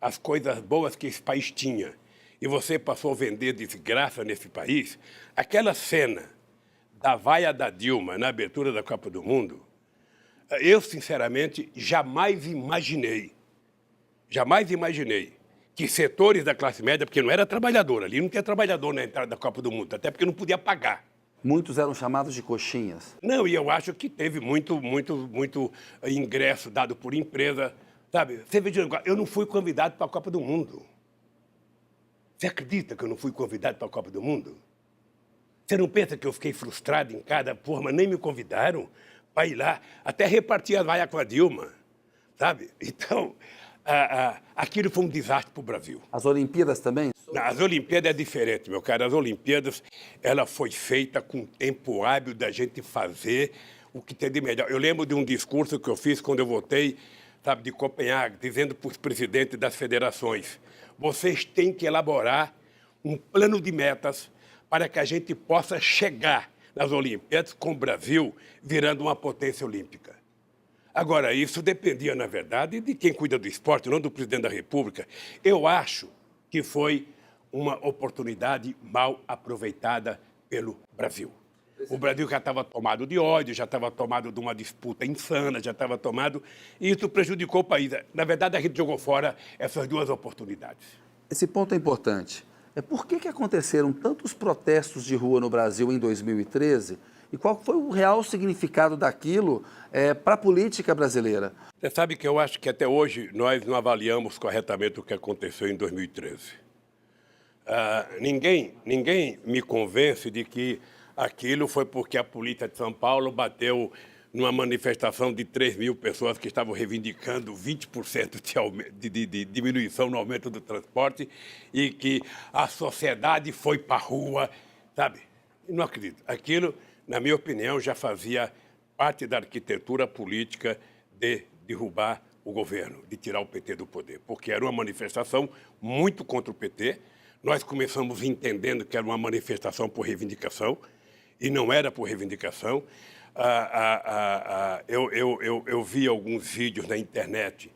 S2: as coisas boas que esse país tinha, e você passou a vender desgraça nesse país, aquela cena da vaia da Dilma na abertura da Copa do Mundo, eu, sinceramente, jamais imaginei que setores da classe média, porque não era trabalhador, ali não tinha trabalhador na entrada da Copa do Mundo, até porque não podia pagar.
S1: Muitos eram chamados de coxinhas.
S2: Não, e eu acho que teve muito ingresso dado por empresa, sabe? Você veja, eu não fui convidado para a Copa do Mundo. Você acredita que eu não fui convidado para a Copa do Mundo? Você não pensa que eu fiquei frustrado em cada forma, nem me convidaram para ir lá, até repartir a vaia com a Dilma, sabe? Então, aquilo foi um desastre para o Brasil.
S1: As Olimpíadas também?
S2: As Olimpíadas é diferente, meu cara. As Olimpíadas, ela foi feita com tempo hábil da gente fazer o que tem de melhor. Eu lembro de um discurso que eu fiz quando eu voltei, sabe, de Copenhague, dizendo para os presidentes das federações, vocês têm que elaborar um plano de metas para que a gente possa chegar nas Olimpíadas com o Brasil virando uma potência olímpica. Agora, isso dependia, na verdade, de quem cuida do esporte, não do presidente da República. Eu acho que foi uma oportunidade mal aproveitada pelo Brasil. O Brasil já estava tomado de ódio, já estava tomado de uma disputa insana, já estava tomado, e isso prejudicou o país. Na verdade, a gente jogou fora essas duas oportunidades.
S1: Esse ponto é importante. Por que aconteceram tantos protestos de rua no Brasil em 2013 e qual foi o real significado daquilo para a política brasileira?
S2: Você sabe que eu acho que até hoje nós não avaliamos corretamente o que aconteceu em 2013. Ninguém me convence de que aquilo foi porque a polícia de São Paulo bateu numa manifestação de 3 mil pessoas que estavam reivindicando 20% de diminuição no aumento do transporte e que a sociedade foi para a rua, sabe? Não acredito. Aquilo, na minha opinião, já fazia parte da arquitetura política de derrubar o governo, de tirar o PT do poder, porque era uma manifestação muito contra o PT. Nós começamos entendendo que era uma manifestação por reivindicação e não era por reivindicação. Eu vi alguns vídeos na internet,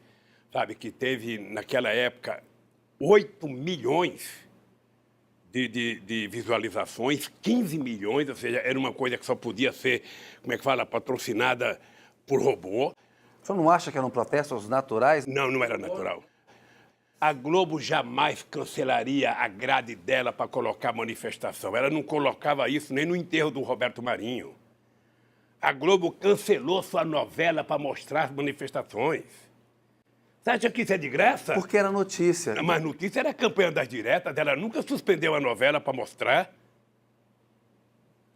S2: sabe, que teve, naquela época, 8 milhões de visualizações, 15 milhões, ou seja, era uma coisa que só podia ser, como é que fala, patrocinada por robô.
S1: O senhor não acha que eram protestos naturais?
S2: Não, não era natural. A Globo jamais cancelaria a grade dela para colocar manifestação. Ela não colocava isso nem no enterro do Roberto Marinho. A Globo cancelou sua novela para mostrar as manifestações. Você acha que isso é de graça?
S1: Porque era notícia.
S2: Mas notícia era a campanha das diretas, ela nunca suspendeu a novela para mostrar.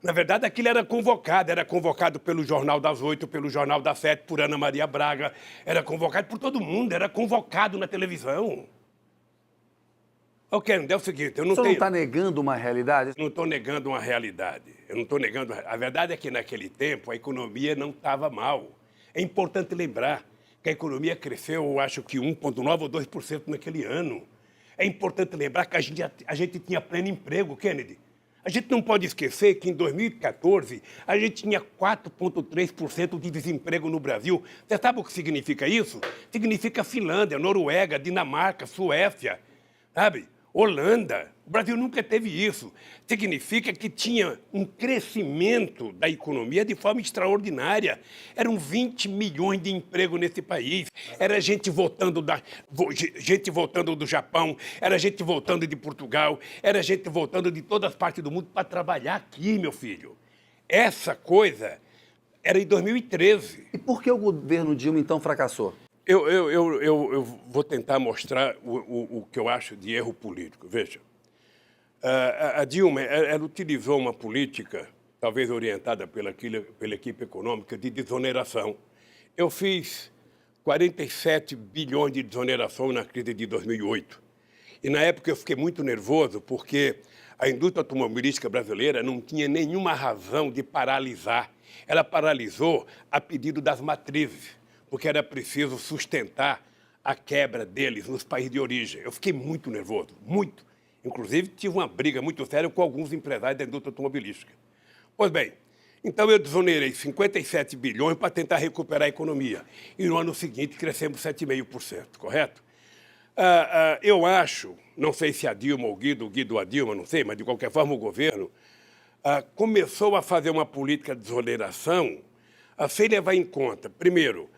S2: Na verdade, aquilo era convocado pelo Jornal das 8, pelo Jornal das 7, por Ana Maria Braga, era convocado por todo mundo, era convocado na televisão. Ok, é o seguinte, eu não
S1: tenho... O senhor
S2: não
S1: está negando uma realidade?
S2: Não estou negando uma realidade. Eu não estou negando... A verdade é que, naquele tempo, a economia não estava mal. É importante lembrar que a economia cresceu, eu acho que 1,9% ou 2% naquele ano. É importante lembrar que a gente tinha pleno emprego, Kennedy. A gente não pode esquecer que, em 2014, a gente tinha 4,3% de desemprego no Brasil. Você sabe o que significa isso? Significa Finlândia, Noruega, Dinamarca, Suécia, sabe? Holanda. O Brasil nunca teve isso. Significa que tinha um crescimento da economia de forma extraordinária. Eram 20 milhões de empregos nesse país. Era gente voltando do Japão, era gente voltando de Portugal, era gente voltando de todas as partes do mundo para trabalhar aqui, meu filho. Essa coisa era em 2013.
S1: E por que o governo Dilma, então, fracassou?
S2: Eu vou tentar mostrar o que eu acho de erro político. Veja, a Dilma, ela utilizou uma política, talvez orientada pela equipe econômica, de desoneração. Eu fiz 47 bilhões de desoneração na crise de 2008. E, na época, eu fiquei muito nervoso porque a indústria automobilística brasileira não tinha nenhuma razão de paralisar. Ela paralisou a pedido das matrizes, porque era preciso sustentar a quebra deles nos países de origem. Eu fiquei muito nervoso, muito. Inclusive, tive uma briga muito séria com alguns empresários da indústria automobilística. Pois bem, então eu desonerei 57 bilhões para tentar recuperar a economia. E no ano seguinte crescemos 7,5%, correto? Eu acho, não sei se a Dilma ou o Guido a Dilma, não sei, mas de qualquer forma o governo começou a fazer uma política de desoneração sem levar em conta, primeiro,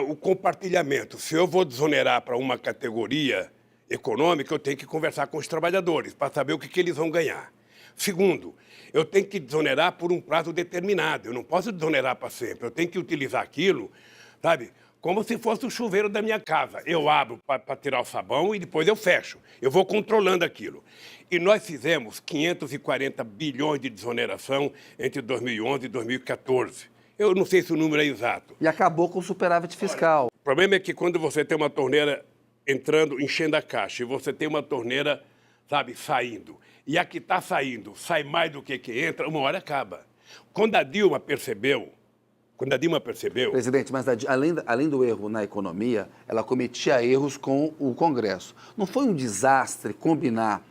S2: o compartilhamento. Se eu vou desonerar para uma categoria econômica, eu tenho que conversar com os trabalhadores para saber o que eles vão ganhar. Segundo, eu tenho que desonerar por um prazo determinado. Eu não posso desonerar para sempre. Eu tenho que utilizar aquilo, sabe, como se fosse o chuveiro da minha casa. Eu abro para tirar o sabão e depois eu fecho. Eu vou controlando aquilo. E nós fizemos 540 bilhões de desoneração entre 2011 e 2014. Eu não sei se o número é exato.
S1: E acabou com o superávit fiscal.
S2: O problema é que quando você tem uma torneira enchendo a caixa, e você tem uma torneira, sabe, saindo, e a que está saindo sai mais do que entra, uma hora acaba. Quando a Dilma percebeu...
S1: Presidente, mas além do erro na economia, ela cometia erros com o Congresso. Não foi um desastre combinar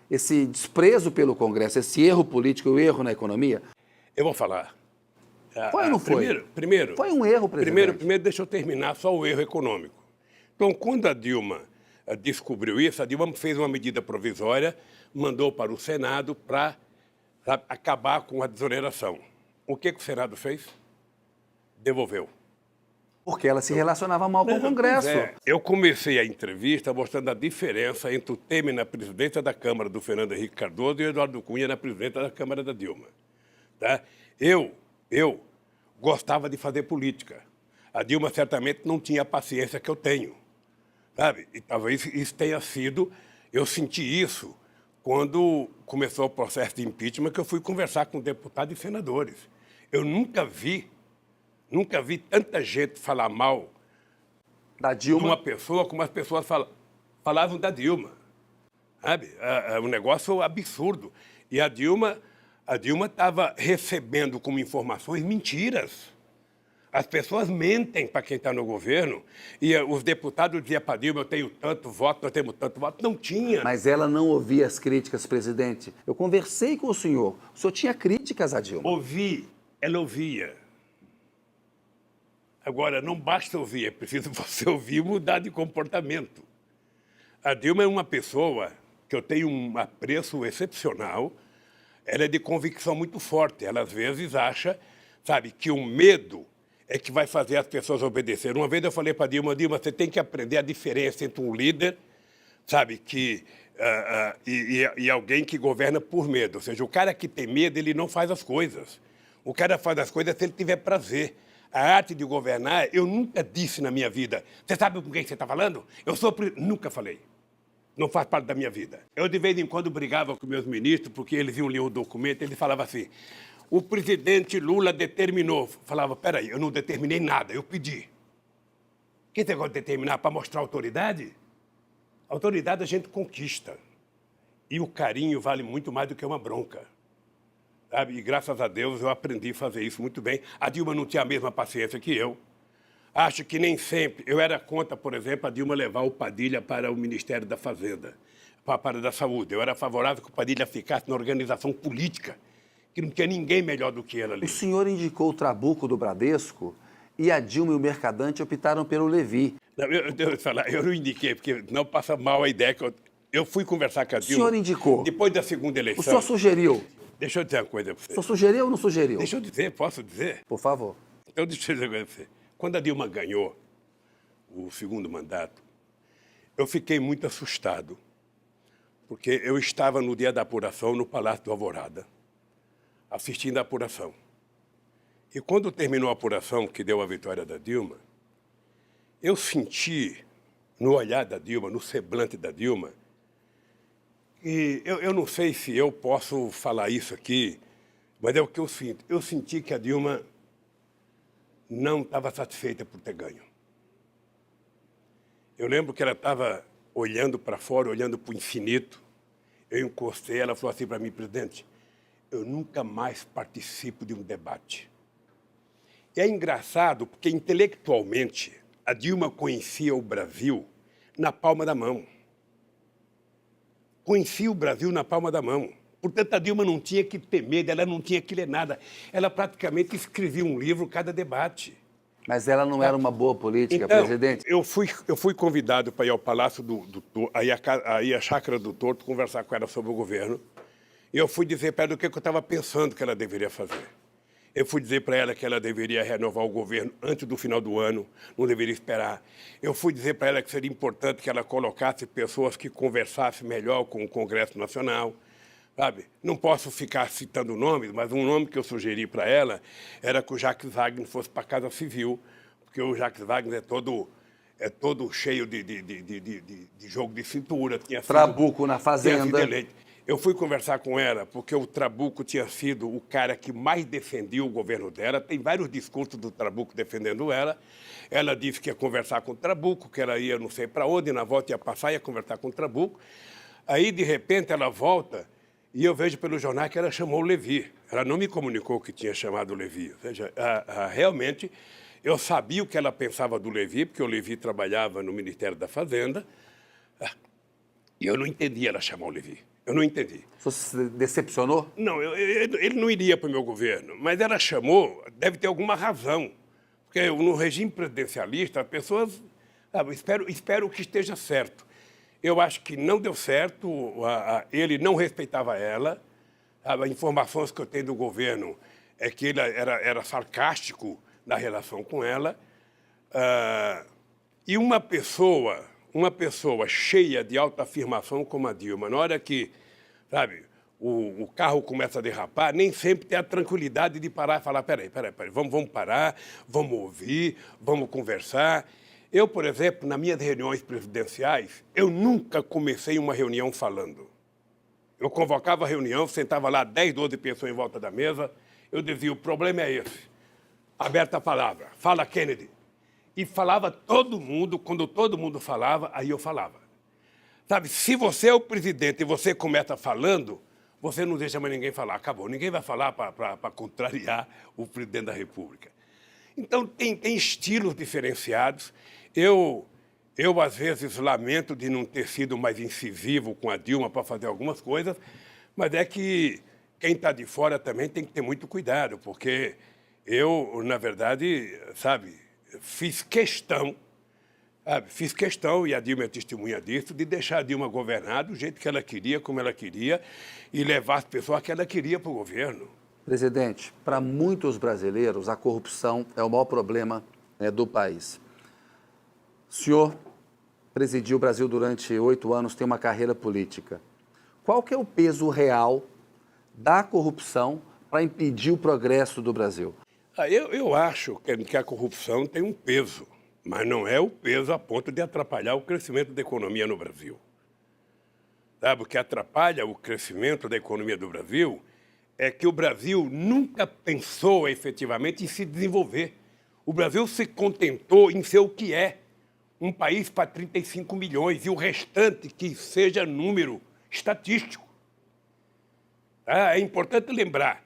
S1: esse desprezo pelo Congresso, esse erro político, o erro na economia?
S2: Eu vou falar.
S1: Foi ou não foi?
S2: Primeiro,
S1: foi um erro, presidente.
S2: Primeiro, deixa eu terminar só o erro econômico. Então, quando a Dilma descobriu isso, a Dilma fez uma medida provisória, mandou para o Senado para acabar com a desoneração. O que o Senado fez? Devolveu.
S1: Porque ela se relacionava mal com o Congresso.
S2: Eu comecei a entrevista mostrando a diferença entre o Temer na presidência da Câmara do Fernando Henrique Cardoso e o Eduardo Cunha na presidência da Câmara da Dilma. Tá? Eu gostava de fazer política. A Dilma certamente não tinha a paciência que eu tenho. Sabe? E talvez isso tenha sido... Eu senti isso quando começou o processo de impeachment, que eu fui conversar com deputados e senadores. Eu nunca vi tanta gente falar mal
S1: da Dilma,
S2: de uma pessoa como as pessoas falavam da Dilma. Sabe? Um negócio absurdo. E a Dilma estava recebendo como informações mentiras. As pessoas mentem para quem está no governo. E os deputados diziam para a Dilma, eu tenho tanto voto, nós temos tanto voto. Não tinha.
S1: Mas ela não ouvia as críticas, presidente. Eu conversei com o senhor tinha críticas à Dilma.
S2: Ela ouvia. Agora, não basta ouvir, é preciso você ouvir e mudar de comportamento. A Dilma é uma pessoa que eu tenho um apreço excepcional. Ela é de convicção muito forte. Ela, às vezes, acha, sabe, que o medo é que vai fazer as pessoas obedecerem. Uma vez eu falei para a Dilma, você tem que aprender a diferença entre um líder, sabe, e alguém que governa por medo. Ou seja, o cara que tem medo, ele não faz as coisas. O cara faz as coisas se ele tiver prazer. A arte de governar, eu nunca disse na minha vida. Você sabe com quem você está falando? Nunca falei. Não faz parte da minha vida. Eu, de vez em quando, brigava com meus ministros, porque eles iam ler o documento, eles falavam assim, o presidente Lula determinou. Falava, peraí, eu não determinei nada, eu pedi. Que negócio de determinar para mostrar autoridade? Autoridade a gente conquista. E o carinho vale muito mais do que uma bronca. Sabe? E graças a Deus eu aprendi a fazer isso muito bem. A Dilma não tinha a mesma paciência que eu. Acho que nem sempre... Eu era contra, por exemplo, a Dilma levar o Padilha para o Ministério da Fazenda, para a área da Saúde. Eu era favorável que o Padilha ficasse na organização política, que não tinha ninguém melhor do que ela ali.
S1: O senhor indicou o Trabuco do Bradesco e a Dilma e o Mercadante optaram pelo Levi.
S2: Não, eu não indiquei, porque não passa mal a ideia que eu fui conversar com a Dilma.
S1: O senhor indicou.
S2: Depois da segunda eleição...
S1: O senhor sugeriu.
S2: Deixa eu dizer uma coisa para você.
S1: O senhor sugeriu ou não sugeriu?
S2: Deixa eu dizer, posso dizer?
S1: Por favor.
S2: Então, deixa eu dizer uma coisa para você. Quando a Dilma ganhou o segundo mandato, eu fiquei muito assustado, porque eu estava no dia da apuração no Palácio do Alvorada, assistindo a apuração. E quando terminou a apuração, que deu a vitória da Dilma, eu senti no olhar da Dilma, no semblante da Dilma, e eu não sei se eu posso falar isso aqui, mas é o que eu sinto. Eu senti que a Dilma não estava satisfeita por ter ganho. Eu lembro que ela estava olhando para fora, olhando para o infinito. Eu encostei, ela falou assim para mim, presidente, eu nunca mais participo de um debate. E é engraçado, porque intelectualmente a Dilma conhecia o Brasil na palma da mão. Conhecia o Brasil na palma da mão. Portanto, a Dilma não tinha que ter medo, ela não tinha que ler nada. Ela praticamente escrevia um livro cada debate.
S1: Mas ela não era uma boa política,
S2: então,
S1: presidente?
S2: Eu fui convidado para ir ao Palácio do Torto, aí a Chácara do Torto, conversar com ela sobre o governo. E eu fui dizer para ela o que eu estava pensando que ela deveria fazer. Eu fui dizer para ela que ela deveria renovar o governo antes do final do ano, não deveria esperar. Eu fui dizer para ela que seria importante que ela colocasse pessoas que conversassem melhor com o Congresso Nacional. Sabe? Não posso ficar citando nomes, mas um nome que eu sugeri para ela era que o Jacques Wagner fosse para a Casa Civil, porque o Jacques Wagner é todo cheio de jogo de cintura.
S1: Trabuco na Fazenda.
S2: Eu fui conversar com ela porque o Trabuco tinha sido o cara que mais defendia o governo dela. Tem vários discursos do Trabuco defendendo ela. Ela disse que ia conversar com o Trabuco, que ela ia não sei para onde, na volta ia passar e ia conversar com o Trabuco. Aí, de repente, ela volta e eu vejo pelo jornal que ela chamou o Levi. Ela não me comunicou que tinha chamado o Levi. Ou seja, realmente, eu sabia o que ela pensava do Levi, porque o Levi trabalhava no Ministério da Fazenda, e eu não entendia ela chamar o Levi. Eu não entendi.
S1: Você se decepcionou?
S2: Não, ele não iria para o meu governo, mas ela chamou, deve ter alguma razão. Porque no regime presidencialista, as pessoas... Sabe, espero que esteja certo. Eu acho que não deu certo, ele não respeitava ela. As informações que eu tenho do governo é que ele era sarcástico na relação com ela. E uma pessoa cheia de autoafirmação como a Dilma, na hora que, sabe, o carro começa a derrapar, nem sempre tem a tranquilidade de parar e falar, peraí, vamos parar, vamos ouvir, vamos conversar. Eu, por exemplo, nas minhas reuniões presidenciais, eu nunca comecei uma reunião falando. Eu convocava a reunião, sentava lá 10, 12 pessoas em volta da mesa, eu dizia, o problema é esse. Aberta a palavra, fala Kennedy. E falava todo mundo, quando todo mundo falava, aí eu falava. Sabe, se você é o presidente e você começa falando, você não deixa mais ninguém falar, acabou. Ninguém vai falar para contrariar o presidente da República. Então, tem estilos diferenciados. Eu, às vezes, lamento de não ter sido mais incisivo com a Dilma para fazer algumas coisas, mas é que quem está de fora também tem que ter muito cuidado, porque eu, na verdade, sabe, fiz questão, e a Dilma é testemunha disso, de deixar a Dilma governar do jeito que ela queria, como ela queria, e levar as pessoas que ela queria para o governo.
S1: Presidente, para muitos brasileiros, a corrupção é o maior problema, né, do país. O senhor presidiu o Brasil durante 8 anos, tem uma carreira política. Qual que é o peso real da corrupção para impedir o progresso do Brasil?
S2: Eu acho que a corrupção tem um peso, mas não é o peso a ponto de atrapalhar o crescimento da economia no Brasil. Sabe, o que atrapalha o crescimento da economia do Brasil é que o Brasil nunca pensou efetivamente em se desenvolver. O Brasil se contentou em ser o que é, um país para 35 milhões e o restante que seja número estatístico. É importante lembrar,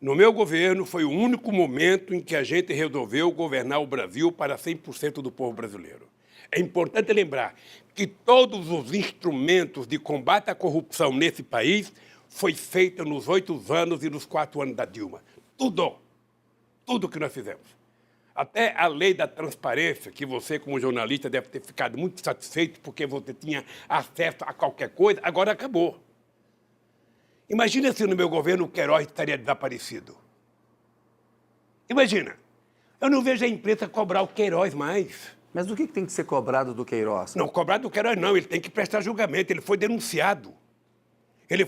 S2: no meu governo foi o único momento em que a gente resolveu governar o Brasil para 100% do povo brasileiro. É importante lembrar que todos os instrumentos de combate à corrupção nesse país foi feito nos 8 anos e nos 4 anos da Dilma. Tudo que nós fizemos. Até a lei da transparência, que você, como jornalista, deve ter ficado muito satisfeito porque você tinha acesso a qualquer coisa, agora acabou. Imagina se no meu governo o Queiroz estaria desaparecido. Imagina. Eu não vejo a imprensa cobrar o Queiroz mais.
S1: Mas o que tem que ser cobrado do Queiroz?
S2: Não, cobrado do Queiroz não, ele tem que prestar julgamento, ele foi denunciado. Ele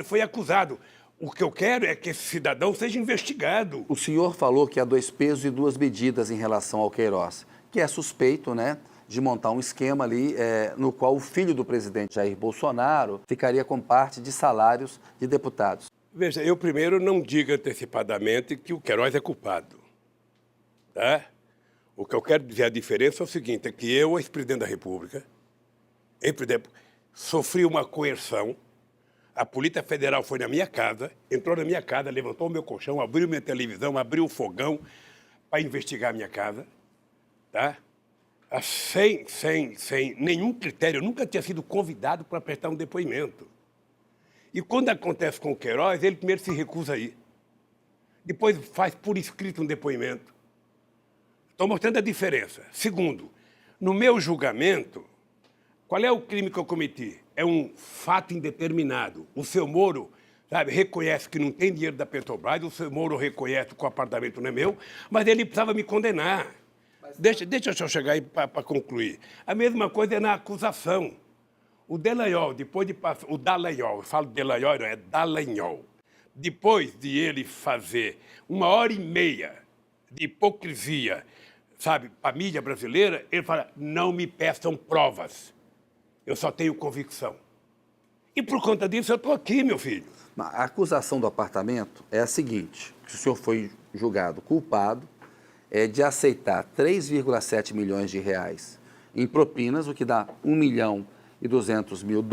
S2: foi acusado. O que eu quero é que esse cidadão seja investigado.
S1: O senhor falou que há 2 pesos e 2 medidas em relação ao Queiroz, que é suspeito, né, de montar um esquema ali no qual o filho do presidente Jair Bolsonaro ficaria com parte de salários de deputados.
S2: Veja, eu primeiro não digo antecipadamente que o Queiroz é culpado. Tá? O que eu quero dizer, a diferença é o seguinte, é que eu, ex-presidente da República, sofri uma coerção. A Polícia Federal foi na minha casa, entrou na minha casa, levantou o meu colchão, abriu minha televisão, abriu o fogão para investigar a minha casa, tá? Sem nenhum critério. Eu nunca tinha sido convidado para prestar um depoimento. E quando acontece com o Queiroz, ele primeiro se recusa a ir. Depois faz por escrito um depoimento. Estou mostrando a diferença. Segundo, no meu julgamento, qual é o crime que eu cometi? É um fato indeterminado. O seu Moro, sabe, reconhece que não tem dinheiro da Petrobras, o seu Moro reconhece que o apartamento não é meu, mas ele precisava me condenar. Deixa eu só chegar aí para concluir. A mesma coisa é na acusação. O Dallagnol, o Dallagnol, eu falo Dallagnol, não é Dallagnol. Depois de ele fazer 1h30 de hipocrisia, sabe, para a mídia brasileira, ele fala, não me peçam provas. Eu só tenho convicção. E por conta disso eu estou aqui, meu filho.
S1: A acusação do apartamento é a seguinte, que o senhor foi julgado culpado de aceitar 3,7 milhões de reais em propinas, o que dá $1.2 mil,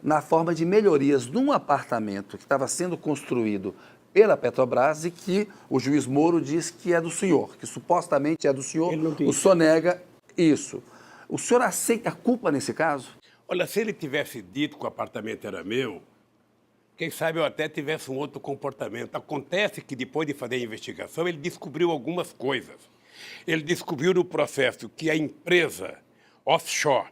S1: na forma de melhorias de um apartamento que estava sendo construído pela Petrobras e que o juiz Moro diz que é do senhor, que supostamente é do senhor, o senhor nega isso. O senhor aceita a culpa nesse caso?
S2: Olha, se ele tivesse dito que o apartamento era meu, quem sabe eu até tivesse um outro comportamento. Acontece que depois de fazer a investigação, ele descobriu algumas coisas. Ele descobriu no processo que a empresa offshore,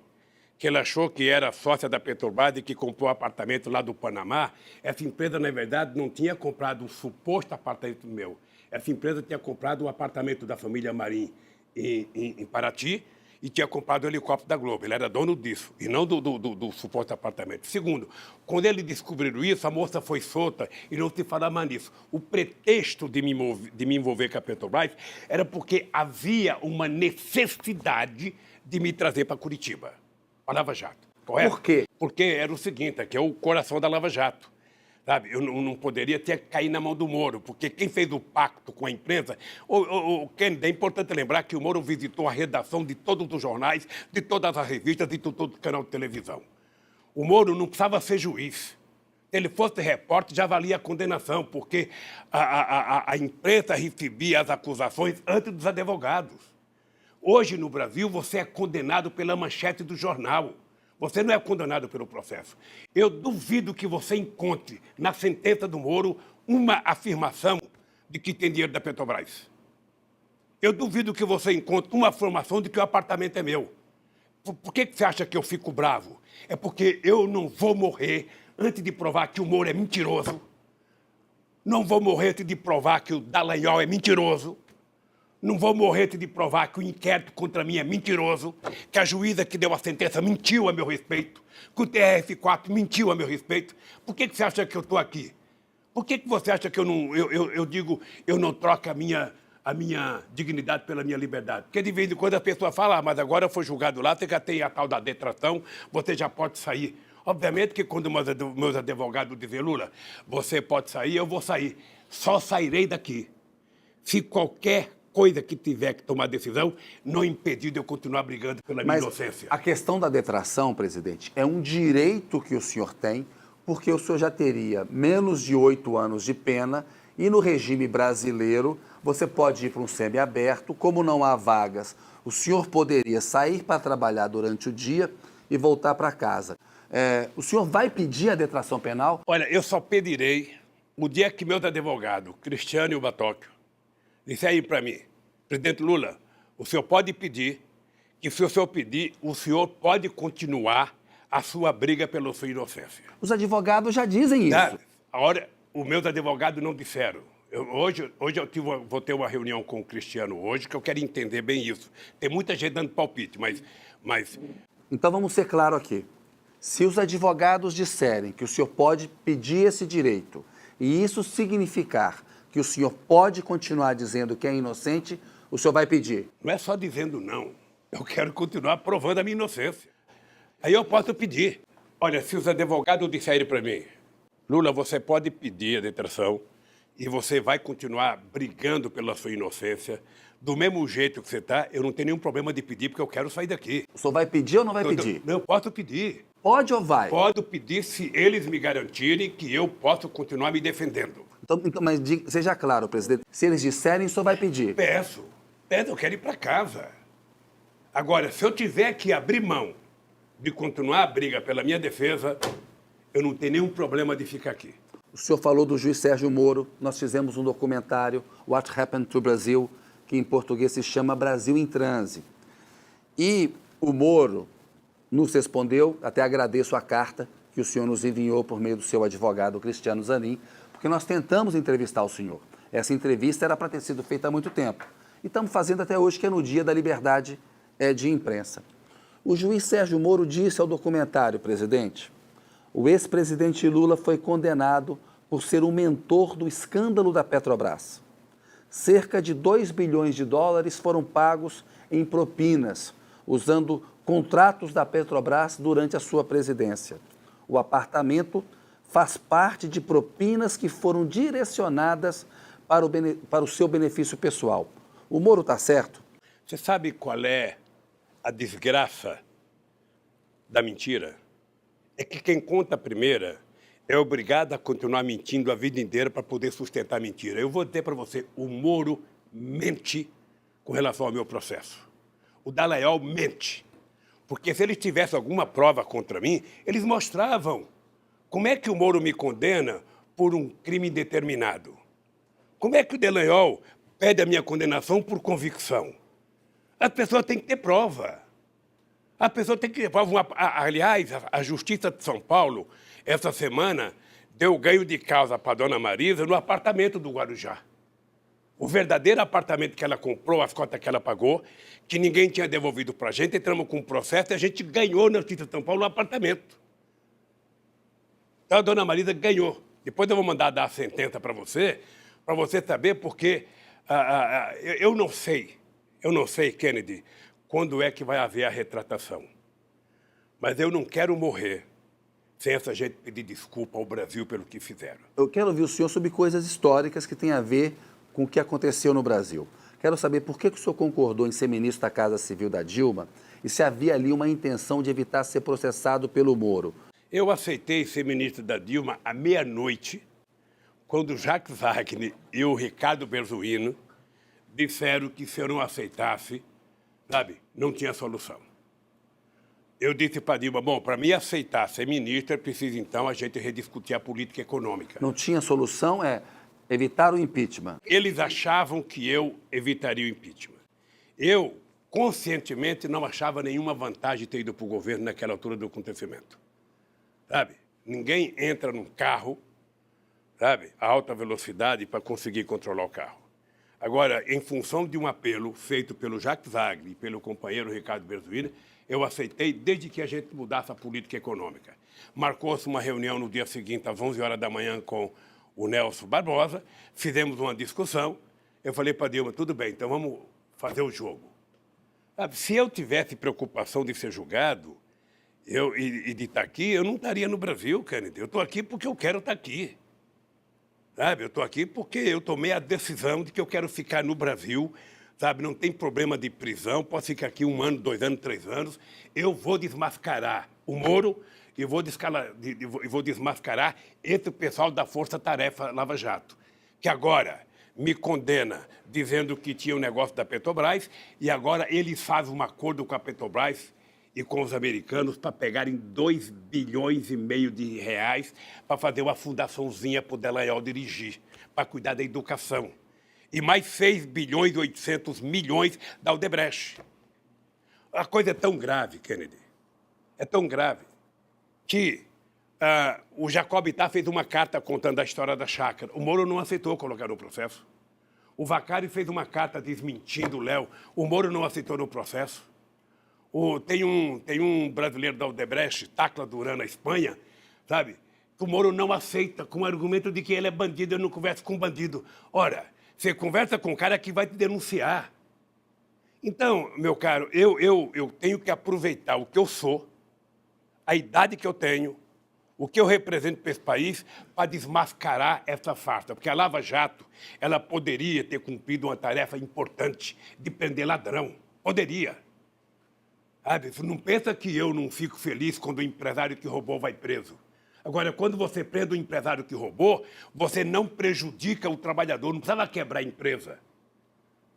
S2: que ele achou que era sócia da Petrobras e que comprou o apartamento lá do Panamá, essa empresa, na verdade, não tinha comprado um suposto apartamento meu. Essa empresa tinha comprado um apartamento da família Marim em Paraty e tinha comprado o helicóptero da Globo. Ele era dono disso, e não do suposto apartamento. Segundo, quando ele descobriu isso, a moça foi solta e não se fala mais nisso. O pretexto de me envolver com a Petrobras era porque havia uma necessidade de me trazer para Curitiba, para a Lava Jato. Correto?
S1: Por quê?
S2: Porque era o seguinte, que é o coração da Lava Jato. Sabe? Eu não poderia ter caído na mão do Moro, porque quem fez o pacto com a empresa... O Kennedy, é importante lembrar que o Moro visitou a redação de todos os jornais, de todas as revistas, de todo o canal de televisão. O Moro não precisava ser juiz. Se ele fosse repórter, já valia a condenação, porque a imprensa recebia as acusações antes dos advogados. Hoje, no Brasil, você é condenado pela manchete do jornal. Você não é condenado pelo processo. Eu duvido que você encontre na sentença do Moro uma afirmação de que tem dinheiro da Petrobras. Eu duvido que você encontre uma afirmação de que o apartamento é meu. Por que você acha que eu fico bravo? É porque eu não vou morrer antes de provar que o Moro é mentiroso. Não vou morrer antes de provar que o Dallagnol é mentiroso. Não vou morrer antes de provar que o inquérito contra mim é mentiroso, que a juíza que deu a sentença mentiu a meu respeito, que o TRF4 mentiu a meu respeito. Por que você acha que eu estou aqui? Por que você acha que eu não troco a minha dignidade pela minha liberdade? Porque de vez em quando a pessoa fala, mas agora eu fui julgado lá, você já tem a tal da detração, você já pode sair. Obviamente que quando meus advogados dizem, Lula, você pode sair, eu vou sair. Só sairei daqui se qualquer coisa que tiver que tomar decisão, não impedir de eu continuar brigando pela minha inocência.
S1: A questão da detração, presidente, é um direito que o senhor tem, porque o senhor já teria menos de 8 anos de pena e no regime brasileiro você pode ir para um semiaberto, como não há vagas, o senhor poderia sair para trabalhar durante o dia e voltar para casa. O senhor vai pedir a detração penal?
S2: Olha, eu só pedirei o dia que meus advogados, Cristiano e o Batóquio, disseram para mim, presidente Lula, o senhor pode pedir, que se o senhor pedir, o senhor pode continuar a sua briga pela sua inocência.
S1: Os advogados já dizem isso.
S2: Os meus advogados não disseram. Hoje vou ter uma reunião com o Cristiano hoje, que eu quero entender bem isso. Tem muita gente dando palpite, mas...
S1: Então vamos ser claros aqui. Se os advogados disserem que o senhor pode pedir esse direito, e isso significar que o senhor pode continuar dizendo que é inocente, o senhor vai pedir?
S2: Não é só dizendo não. Eu quero continuar provando a minha inocência. Aí eu posso pedir. Olha, se os advogados disserem para mim, Lula, você pode pedir a detração e você vai continuar brigando pela sua inocência, do mesmo jeito que você está, eu não tenho nenhum problema de pedir, porque eu quero sair daqui.
S1: O senhor vai pedir ou não vai pedir?
S2: Eu posso pedir.
S1: Pode ou vai?
S2: Posso pedir se eles me garantirem que eu posso continuar me defendendo.
S1: Então, mas seja claro, presidente, se eles disserem, o senhor vai pedir?
S2: Peço, eu quero ir para casa. Agora, se eu tiver que abrir mão de continuar a briga pela minha defesa, eu não tenho nenhum problema de ficar aqui.
S1: O senhor falou do juiz Sérgio Moro, nós fizemos um documentário, What Happened to Brazil, que em português se chama Brasil em Transe. E o Moro nos respondeu, até agradeço a carta que o senhor nos enviou por meio do seu advogado Cristiano Zanin, porque nós tentamos entrevistar o senhor. Essa entrevista era para ter sido feita há muito tempo. E estamos fazendo até hoje, que é no dia da liberdade de imprensa. O juiz Sérgio Moro disse ao documentário, presidente, o ex-presidente Lula foi condenado por ser um mentor do escândalo da Petrobras. Cerca de 2 bilhões de dólares foram pagos em propinas, usando contratos da Petrobras durante a sua presidência. O apartamento faz parte de propinas que foram direcionadas para o seu benefício pessoal. O Moro está certo?
S2: Você sabe qual é a desgraça da mentira? É que quem conta a primeira é obrigado a continuar mentindo a vida inteira para poder sustentar a mentira. Eu vou dizer para você, o Moro mente com relação ao meu processo. O Dallagnol mente. Porque se eles tivessem alguma prova contra mim, eles mostravam. Como é que o Moro me condena por um crime indeterminado? Como é que o Dallagnol pede a minha condenação por convicção? A pessoa tem que ter prova. A pessoa tem que ter prova. Aliás, a Justiça de São Paulo, essa semana, deu ganho de causa para a dona Marisa no apartamento do Guarujá. O verdadeiro apartamento que ela comprou, as cotas que ela pagou, que ninguém tinha devolvido para a gente, entramos com um processo e a gente ganhou na Justiça de São Paulo um apartamento. Então a dona Marisa ganhou. Depois eu vou mandar dar a sentença para você saber, porque eu não sei, Kennedy, quando é que vai haver a retratação. Mas eu não quero morrer sem essa gente pedir desculpa ao Brasil pelo que fizeram.
S1: Eu quero ouvir o senhor sobre coisas históricas que têm a ver com o que aconteceu no Brasil. Quero saber por que o senhor concordou em ser ministro da Casa Civil da Dilma e se havia ali uma intenção de evitar ser processado pelo Moro.
S2: Eu aceitei ser ministro da Dilma à meia-noite, quando Jacques Wagner e o Ricardo Berzoino disseram que se eu não aceitasse, sabe, não tinha solução. Eu disse para Dilma, bom, para mim aceitar ser ministro, é preciso então a gente rediscutir a política econômica.
S1: Não tinha solução, evitar o impeachment.
S2: Eles achavam que eu evitaria o impeachment. Eu, conscientemente, não achava nenhuma vantagem ter ido para o governo naquela altura do acontecimento. Sabe? Ninguém entra num carro, sabe, a alta velocidade para conseguir controlar o carro. Agora, em função de um apelo feito pelo Jacques Wagner e pelo companheiro Ricardo Berzoino, eu aceitei desde que a gente mudasse a política econômica. Marcou-se uma reunião no dia seguinte, às 11 horas da manhã, com o Nelson Barbosa, fizemos uma discussão, eu falei para Dilma, tudo bem, então vamos fazer o jogo. Sabe, se eu tivesse preocupação de ser julgado e de estar aqui, eu não estaria no Brasil, Kennedy. Eu estou aqui porque eu quero estar aqui. Sabe, eu estou aqui porque eu tomei a decisão de que eu quero ficar no Brasil, sabe, não tem problema de prisão, posso ficar aqui 1 ano, 2 anos, 3 anos, eu vou desmascarar o Moro e vou desmascarar esse pessoal da Força Tarefa Lava Jato, que agora me condena dizendo que tinha um negócio da Petrobras e agora eles fazem um acordo com a Petrobras e com os americanos para pegarem 2,5 bilhões de reais para fazer uma fundaçãozinha para o Dallagnol dirigir, para cuidar da educação. E mais 6 bilhões e 800 milhões da Odebrecht. A coisa é tão grave, Kennedy, é tão grave, que o Jacob Itá fez uma carta contando a história da chácara. O Moro não aceitou colocar no processo. O Vacari fez uma carta desmentindo o Léo. O Moro não aceitou no processo. Tem um brasileiro da Odebrecht, Tacla Duran, na Espanha, sabe? Que o Moro não aceita, com o argumento de que ele é bandido, eu não converso com bandido. Ora, você conversa com um cara que vai te denunciar. Então, meu caro, eu tenho que aproveitar o que eu sou, a idade que eu tenho, o que eu represento para esse país, para desmascarar essa farsa. Porque a Lava Jato, ela poderia ter cumprido uma tarefa importante de prender ladrão. Poderia. Sabe? Você não pensa que eu não fico feliz quando o empresário que roubou vai preso. Agora, quando você prende o empresário que roubou, você não prejudica o trabalhador, não precisava quebrar a empresa.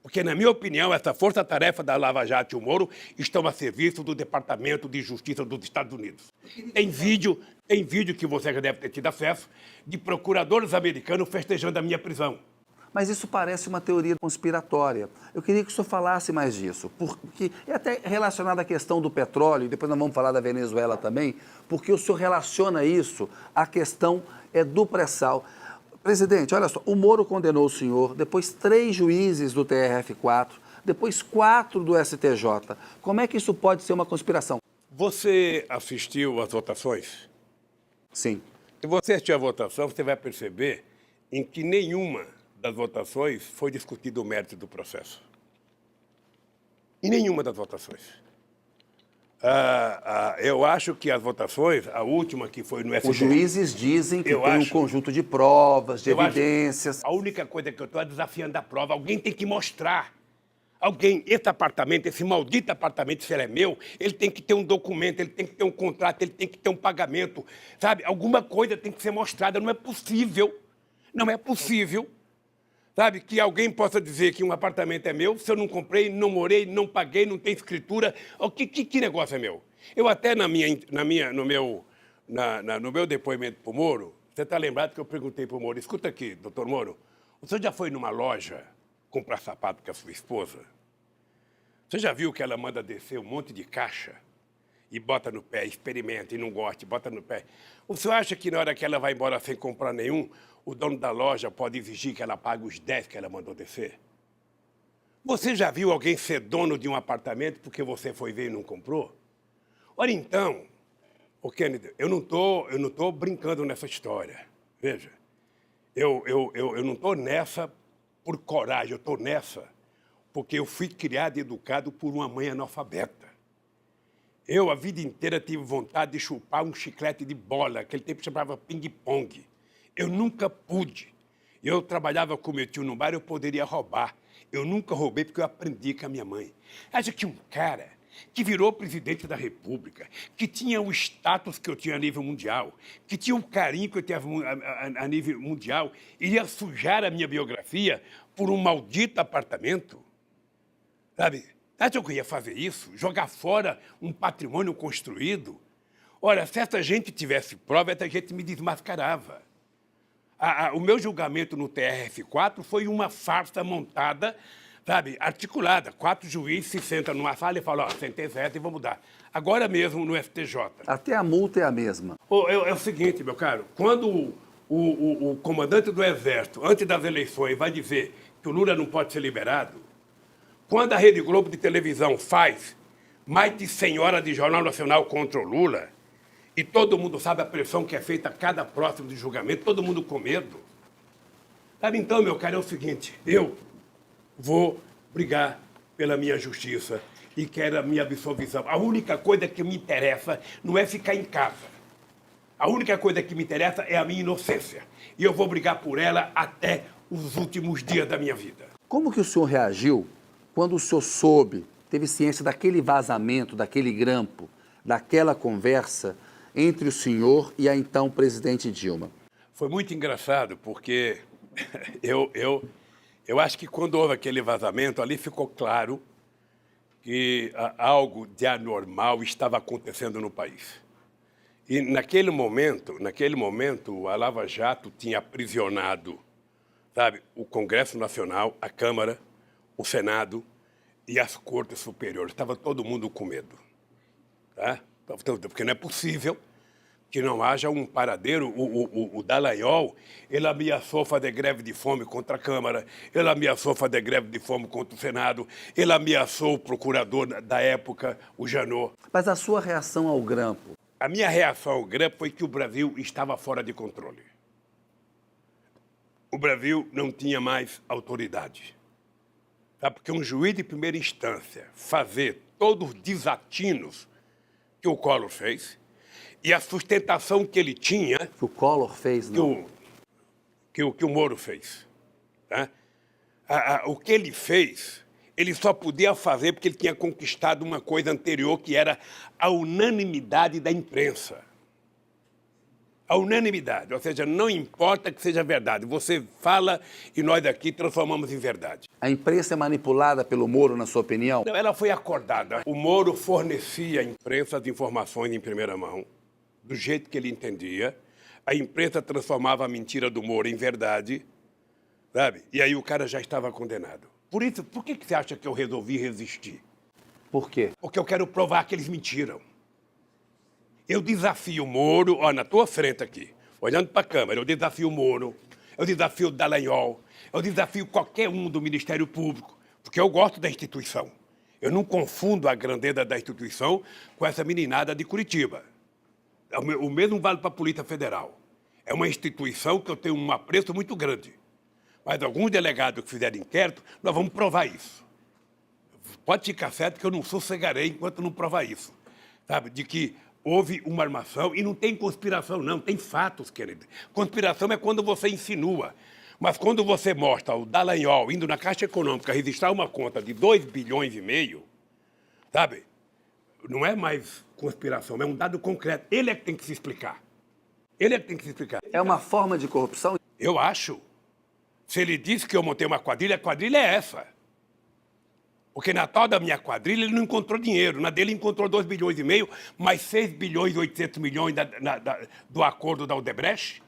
S2: Porque, na minha opinião, essa força-tarefa da Lava Jato e o Moro estão a serviço do Departamento de Justiça dos Estados Unidos. Tem vídeo que você já deve ter tido acesso, de procuradores americanos festejando a minha prisão.
S1: Mas isso parece uma teoria conspiratória. Eu queria que o senhor falasse mais disso, porque é até relacionado à questão do petróleo, e depois nós vamos falar da Venezuela também, porque o senhor relaciona isso à questão do pré-sal. Presidente, olha só, o Moro condenou o senhor, depois 3 juízes do TRF4, depois 4 do STJ. Como é que isso pode ser uma conspiração?
S2: Você assistiu às votações?
S1: Sim.
S2: Se você assistiu à votação, você vai perceber em que nenhuma das votações foi discutido o mérito do processo. Em nenhuma das votações. Eu acho que as votações, a última que foi no STF...
S1: Os juízes dizem que tem um conjunto de provas, de evidências.
S2: A única coisa que eu estou desafiando a prova, alguém tem que mostrar. Esse apartamento, esse maldito apartamento, se ele é meu, ele tem que ter um documento, ele tem que ter um contrato, ele tem que ter um pagamento, sabe? Alguma coisa tem que ser mostrada, não é possível, Sabe, que alguém possa dizer que um apartamento é meu, se eu não comprei, não morei, não paguei, não tem escritura. Que negócio é meu? Eu até no meu depoimento para o Moro, você está lembrado que eu perguntei para o Moro, escuta aqui, doutor Moro, o senhor já foi numa loja comprar sapato com a sua esposa? Você já viu que ela manda descer um monte de caixa e bota no pé, experimenta e não gosta, bota no pé? O senhor acha que na hora que ela vai embora sem comprar nenhum, o dono da loja pode exigir que ela pague os 10 que ela mandou descer? Você já viu alguém ser dono de um apartamento porque você foi ver e não comprou? Ora então, ô Kennedy, eu não tô brincando nessa história. Veja, eu não estou nessa por coragem, eu estou nessa porque eu fui criado e educado por uma mãe analfabeta. Eu, a vida inteira, tive vontade de chupar um chiclete de bola, aquele tempo chamava ping-pong. Eu nunca pude. Eu trabalhava com meu tio no bar, eu poderia roubar. Eu nunca roubei porque eu aprendi com a minha mãe. Acha que um cara que virou presidente da República, que tinha o status que eu tinha a nível mundial, que tinha o carinho que eu tinha a nível mundial, iria sujar a minha biografia por um maldito apartamento? Sabe? Acha que eu ia fazer isso? Jogar fora um patrimônio construído? Ora, se essa gente tivesse prova, essa gente me desmascarava. O meu julgamento no TRF4 foi uma farsa montada, sabe, articulada. 4 juízes se sentam numa sala e falam, sentença é essa e vou mudar. Agora mesmo no STJ.
S1: Até a multa é a mesma.
S2: É o seguinte, meu caro, quando o comandante do Exército, antes das eleições, vai dizer que o Lula não pode ser liberado, quando a Rede Globo de televisão faz mais de 100 horas de Jornal Nacional contra o Lula, e todo mundo sabe a pressão que é feita a cada próximo de julgamento, todo mundo com medo. Sabe, então, meu caro, é o seguinte, eu vou brigar pela minha justiça e quero a minha absolvição. A única coisa que me interessa não é ficar em casa. A única coisa que me interessa é a minha inocência. E eu vou brigar por ela até os últimos dias da minha vida.
S1: Como que o senhor reagiu quando o senhor soube, teve ciência daquele vazamento, daquele grampo, daquela conversa entre o senhor e a então presidente Dilma?
S2: Foi muito engraçado, porque eu acho que quando houve aquele vazamento, ali ficou claro que algo de anormal estava acontecendo no país. E naquele momento, a Lava Jato tinha aprisionado, sabe, o Congresso Nacional, a Câmara, o Senado e as Cortes Superiores. Estava todo mundo com medo. Tá? Porque não é possível que não haja um paradeiro. O Dallagnol, ele ameaçou fazer greve de fome contra a Câmara, ele ameaçou fazer greve de fome contra o Senado, ele ameaçou o procurador da época, o Janot.
S1: Mas a sua reação ao grampo?
S2: A minha reação ao grampo foi que o Brasil estava fora de controle. O Brasil não tinha mais autoridade. Tá? Porque um juiz de primeira instância fazer todos os desatinos que o Collor fez e a sustentação que ele tinha...
S1: Que o Collor fez, não?
S2: Que o Moro fez. Tá? O que ele fez, ele só podia fazer porque ele tinha conquistado uma coisa anterior, que era a unanimidade da imprensa. A unanimidade, ou seja, não importa que seja verdade, você fala e nós aqui transformamos em verdade.
S1: A imprensa é manipulada pelo Moro, na sua opinião?
S2: Não, ela foi acordada. O Moro fornecia à imprensa as informações em primeira mão, do jeito que ele entendia. A imprensa transformava a mentira do Moro em verdade, sabe? E aí o cara já estava condenado. Por isso, por que você acha que eu resolvi resistir?
S1: Por quê?
S2: Porque eu quero provar que eles mentiram. Eu desafio o Moro, ó, na tua frente aqui, olhando para a câmera, eu desafio o Moro, eu desafio o Dallagnol, eu desafio qualquer um do Ministério Público, porque eu gosto da instituição. Eu não confundo a grandeza da instituição com essa meninada de Curitiba. O mesmo vale para a Polícia Federal. É uma instituição que eu tenho um apreço muito grande. Mas alguns delegados que fizeram inquérito, nós vamos provar isso. Pode ficar certo que eu não sossegarei enquanto não provar isso. Sabe, de que houve uma armação e não tem conspiração, não, tem fatos, querido. Conspiração é quando você insinua. Mas quando você mostra o Dallagnol indo na Caixa Econômica registrar uma conta de 2,5 bilhões, sabe? Não é mais conspiração, é um dado concreto. Ele é que tem que se explicar. Ele é que tem que se explicar.
S1: É uma forma de corrupção?
S2: Eu acho. Se ele disse que eu montei uma quadrilha, a quadrilha é essa. Porque na tal da minha quadrilha ele não encontrou dinheiro. Na dele encontrou 2,5 bilhões, mais 6 bilhões e 800 milhões do acordo da Odebrecht.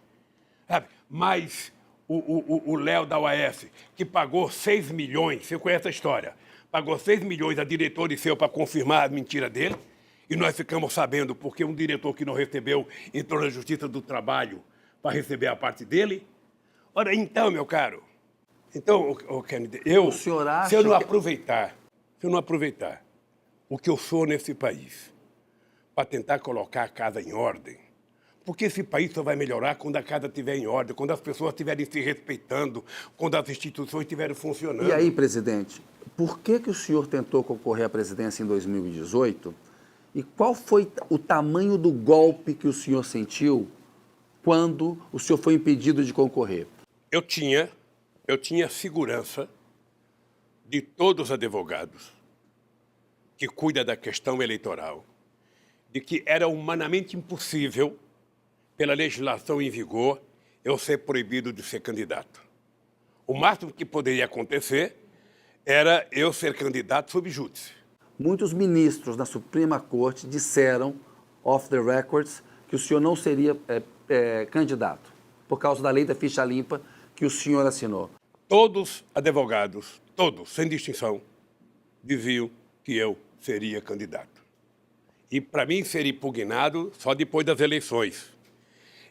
S2: Sabe? Mais o Léo da UAS, que pagou 6 milhões, você conhece a história, pagou 6 milhões a diretor seu para confirmar a mentira dele. E nós ficamos sabendo porque um diretor que não recebeu entrou na Justiça do Trabalho para receber a parte dele. Ora, então, meu caro, então, Kennedy,
S1: O senhor acha
S2: se eu não
S1: que-
S2: aproveitar o que eu sou nesse país para tentar colocar a casa em ordem, porque esse país só vai melhorar quando a casa estiver em ordem, quando as pessoas estiverem se respeitando, quando as instituições estiverem funcionando.
S1: E aí, presidente, por que o senhor tentou concorrer à presidência em 2018? E qual foi o tamanho do golpe que o senhor sentiu quando o senhor foi impedido de concorrer?
S2: Eu tinha segurança de todos os advogados que cuidam da questão eleitoral, de que era humanamente impossível, pela legislação em vigor, eu ser proibido de ser candidato. O máximo que poderia acontecer era eu ser candidato sob júdice.
S1: Muitos ministros da Suprema Corte disseram, off the records, que o senhor não seria candidato, por causa da lei da ficha limpa que o senhor assinou.
S2: Todos advogados, todos, sem distinção, diziam que eu seria candidato. E para mim seria impugnado só depois das eleições.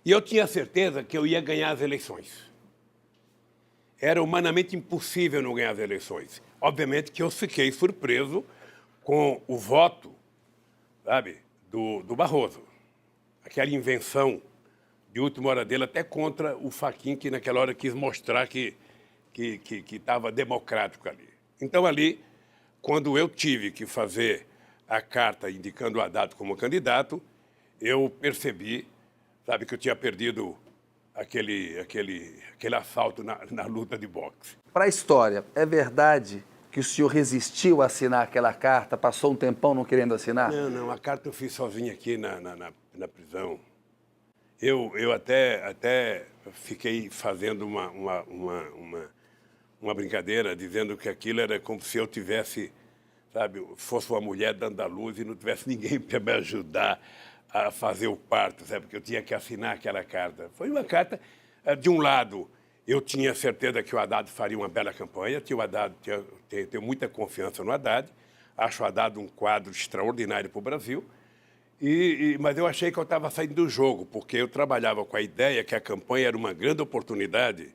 S2: E eu tinha certeza que eu ia ganhar as eleições. Era humanamente impossível não ganhar as eleições. Obviamente que eu fiquei surpreso com o voto, sabe, do Barroso. Aquela invenção de última hora dele, até contra o Fachin, que naquela hora quis mostrar que estava democrático ali. Então, ali, quando eu tive que fazer a carta indicando o Haddad como candidato, eu percebi, sabe, que eu tinha perdido aquele assalto na luta de boxe.
S1: Para a história, é verdade que o senhor resistiu a assinar aquela carta, passou um tempão não querendo assinar?
S2: Não, a carta eu fiz sozinho aqui na prisão. Eu até fiquei fazendo uma brincadeira, dizendo que aquilo era como se eu tivesse, sabe, fosse uma mulher dando à luz e não tivesse ninguém para me ajudar a fazer o parto, sabe, porque eu tinha que assinar aquela carta. Foi uma carta, de um lado, eu tinha certeza que o Haddad faria uma bela campanha, tenho muita confiança no Haddad, acho o Haddad um quadro extraordinário para o Brasil, mas eu achei que eu estava saindo do jogo, porque eu trabalhava com a ideia que a campanha era uma grande oportunidade,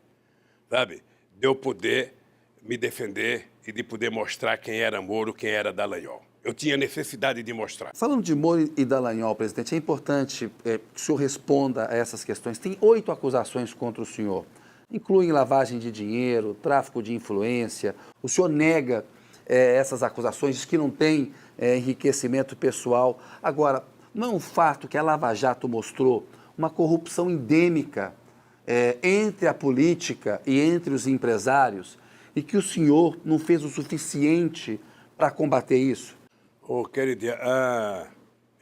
S2: sabe, de eu poder me defender e de poder mostrar quem era Moro, quem era Dallagnol. Eu tinha necessidade de mostrar.
S1: Falando de Moro e Dallagnol, presidente, é importante que o senhor responda a essas questões. Tem 8 acusações contra o senhor. Incluem lavagem de dinheiro, tráfico de influência. O senhor nega essas acusações, diz que não tem enriquecimento pessoal. Agora, não é um fato que a Lava Jato mostrou uma corrupção endêmica entre a política e entre os empresários e que o senhor não fez o suficiente para combater isso?
S2: Kennedy,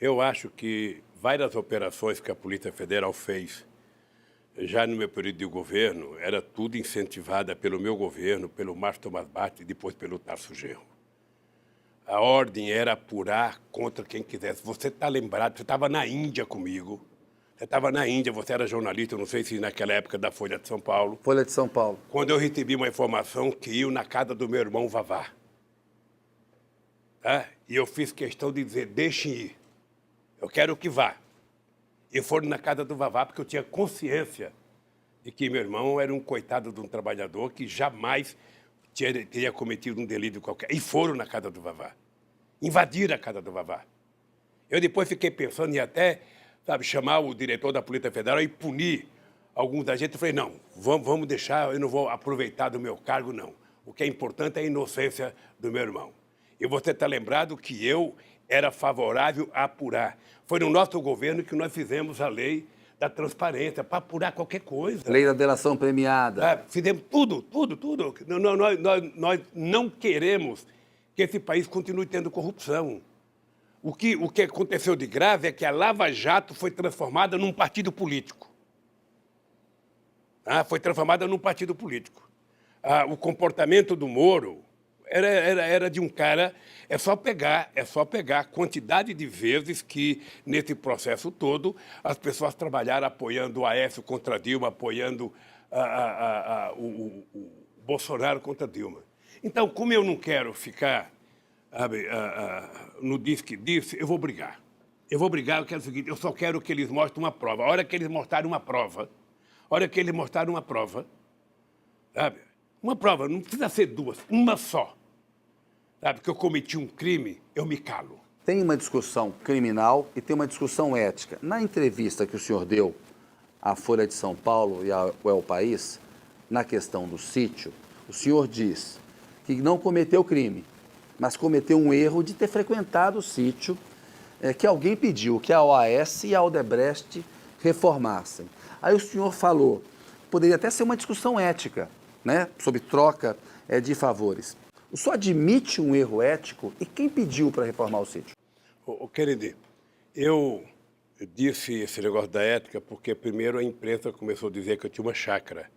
S2: eu acho que várias operações que a Polícia Federal fez já no meu período de governo, era tudo incentivada pelo meu governo, pelo Márcio Tomás Bastos e depois pelo Tarso Genro. A ordem era apurar contra quem quisesse. Você está lembrado, você estava na Índia comigo. Você estava na Índia, você era jornalista, eu não sei se naquela época da Folha de São Paulo.
S1: Folha de São Paulo.
S2: Quando eu recebi uma informação que iam na casa do meu irmão Vavá. Tá? E eu fiz questão de dizer, deixem ir. Eu quero que vá. E foram na casa do Vavá porque eu tinha consciência de que meu irmão era um coitado de um trabalhador que jamais teria cometido um delito qualquer. E foram na casa do Vavá. Invadiram a casa do Vavá. Eu depois fiquei pensando em até, sabe, chamar o diretor da Polícia Federal e punir alguns agentes. Eu falei, não, vamos deixar, eu não vou aproveitar do meu cargo, não. O que é importante é a inocência do meu irmão. E você está lembrado que eu era favorável a apurar. Foi no nosso governo que nós fizemos a lei da transparência, para apurar qualquer coisa.
S1: Lei da delação premiada.
S2: Fizemos tudo. Nós não queremos que esse país continue tendo corrupção. O que aconteceu de grave é que a Lava Jato foi transformada num partido político. Foi transformada num partido político. o comportamento do Moro era de um cara... É só pegar a quantidade de vezes que, nesse processo todo, as pessoas trabalharam apoiando o Aécio contra Dilma, apoiando o Bolsonaro contra Dilma. Então, como eu não quero ficar no disse, eu vou brigar. Eu quero o seguinte, eu só quero que eles mostrem uma prova. A hora que eles mostrarem uma prova, sabe? Uma prova, não precisa ser duas, uma só. Sabe, que eu cometi um crime, eu me calo.
S1: Tem uma discussão criminal e tem uma discussão ética. Na entrevista que o senhor deu à Folha de São Paulo e ao El País, na questão do sítio, o senhor diz que não cometeu crime, mas cometeu um erro de ter frequentado o sítio que alguém pediu que a OAS e a Odebrecht reformassem. Aí o senhor falou, poderia até ser uma discussão ética, né, sobre troca de favores. O senhor admite um erro ético e quem pediu para reformar o sítio?
S2: Kennedy, eu disse esse negócio da ética porque primeiro a imprensa começou a dizer que eu tinha uma chácara.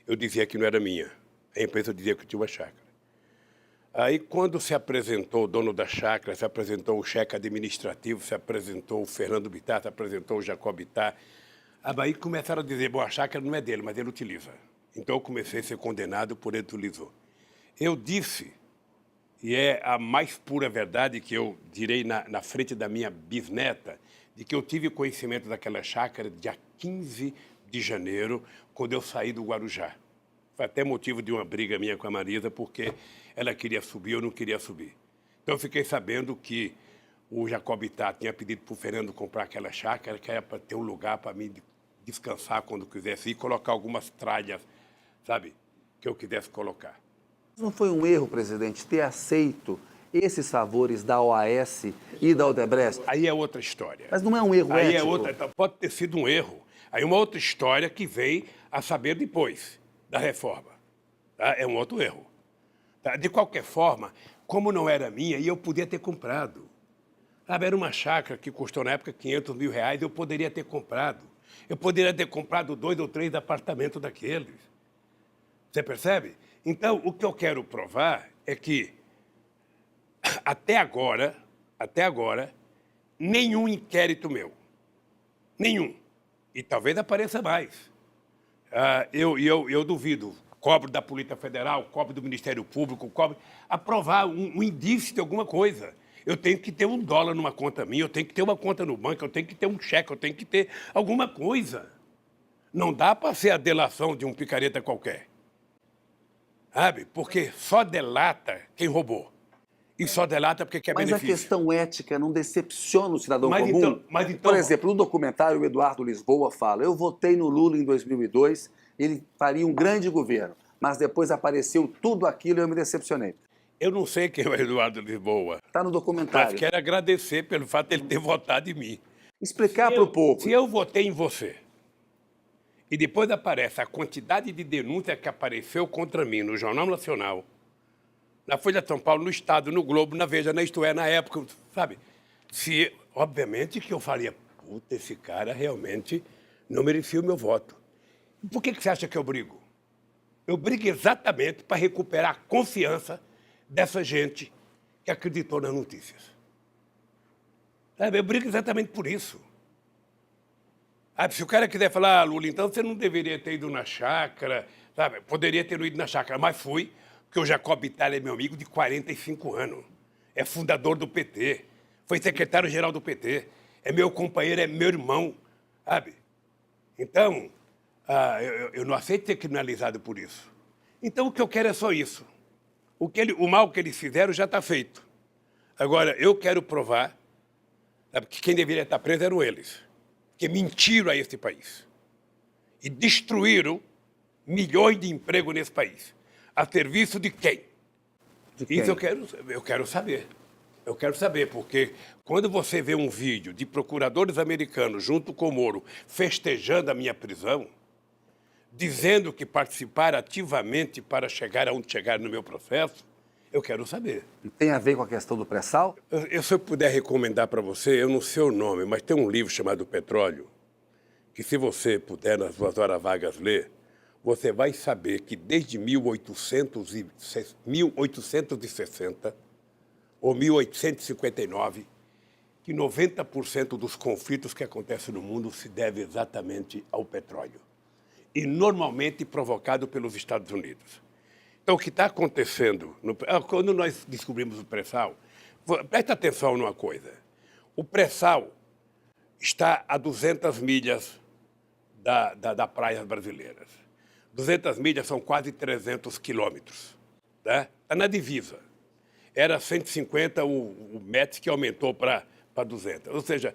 S2: Eu dizia que não era minha. A imprensa dizia que eu tinha uma chácara. Aí, quando se apresentou o dono da chácara, se apresentou o chefe administrativo, se apresentou o Fernando Bittar, se apresentou o Jacob Bittar, aí começaram a dizer, bom, a chácara não é dele, mas ele utiliza. Então, eu comecei a ser condenado por ele utilizou. Eu disse, e é a mais pura verdade que eu direi na frente da minha bisneta, de que eu tive conhecimento daquela chácara dia 15 de janeiro, quando eu saí do Guarujá. Foi até motivo de uma briga minha com a Marisa, porque ela queria subir, eu não queria subir. Então, eu fiquei sabendo que o Jacob Bittar tinha pedido para o Fernando comprar aquela chácara, que era para ter um lugar para mim descansar quando quisesse ir, colocar algumas tralhas, sabe, que eu quisesse colocar.
S1: Não foi um erro, presidente, ter aceito esses favores da OAS e da Odebrecht?
S2: Aí é outra história.
S1: Mas não é um erro
S2: Aí
S1: ético?
S2: é outra, pode ter sido um erro. Aí uma outra história que veio a saber depois da reforma. Tá? É um outro erro. Tá? De qualquer forma, como não era minha, e eu podia ter comprado. Sabe, era uma chácara que custou na época R$500 mil, eu poderia ter comprado. Eu poderia ter comprado 2 ou 3 apartamentos daqueles. Você percebe? Então, o que eu quero provar é que, até agora, nenhum inquérito meu, nenhum, e talvez apareça mais, eu duvido, cobro da Polícia Federal, cobro do Ministério Público, cobro, aprovar um indício de alguma coisa. Eu tenho que ter $1 numa conta minha, eu tenho que ter uma conta no banco, eu tenho que ter um cheque, eu tenho que ter alguma coisa. Não dá para ser a delação de um picareta qualquer. Sabe? Porque só delata quem roubou. E só delata porque quer benefício.
S1: Mas a questão ética não decepciona o cidadão comum?
S2: Então,
S1: Por exemplo, no documentário, o Eduardo Lisboa fala, eu votei no Lula em 2002, ele faria um grande governo, mas depois apareceu tudo aquilo e eu me decepcionei.
S2: Eu não sei quem é o Eduardo Lisboa.
S1: Está no documentário.
S2: Mas quero agradecer pelo fato de ele ter votado em mim.
S1: Explicar para o povo.
S2: Se eu votei em você, e depois aparece a quantidade de denúncia que apareceu contra mim no Jornal Nacional, na Folha de São Paulo, no Estado, no Globo, na Veja, na Isto É, na época, sabe? Obviamente que eu faria, puta, esse cara realmente não merecia o meu voto. Por que você acha que eu brigo? Eu brigo exatamente para recuperar a confiança dessa gente que acreditou nas notícias. Sabe? Eu brigo exatamente por isso. Se o cara quiser falar, Lula, então você não deveria ter ido na chácara, sabe? Poderia ter ido na chácara, mas fui, porque o Jacob Bittar é meu amigo de 45 anos. É fundador do PT, foi secretário-geral do PT, é meu companheiro, é meu irmão, sabe? Então, eu não aceito ser criminalizado por isso. Então, o que eu quero é só isso. O mal que eles fizeram já está feito. Agora, eu quero provar, sabe, que quem deveria estar preso eram eles. Que mentiram a este país e destruíram milhões de empregos nesse país. A serviço de quem?
S1: De quem?
S2: Isso eu quero saber. Eu quero saber, porque quando você vê um vídeo de procuradores americanos junto com o Moro festejando a minha prisão, dizendo que participaram ativamente para chegar aonde chegaram no meu processo, eu quero saber.
S1: Tem a ver com a questão do pré-sal?
S2: Se eu puder recomendar para você, eu não sei o nome, mas tem um livro chamado Petróleo, que se você puder, nas suas horas vagas, ler, você vai saber que desde 1860 ou 1859, que 90% dos conflitos que acontecem no mundo se deve exatamente ao petróleo. E normalmente provocado pelos Estados Unidos. Então, o que está acontecendo, quando nós descobrimos o pré-sal, presta atenção numa coisa. O pré-sal está a 200 milhas da praias brasileiras. 200 milhas são quase 300 quilômetros. Né? Está na divisa. Era 150 o METS que aumentou para 200. Ou seja,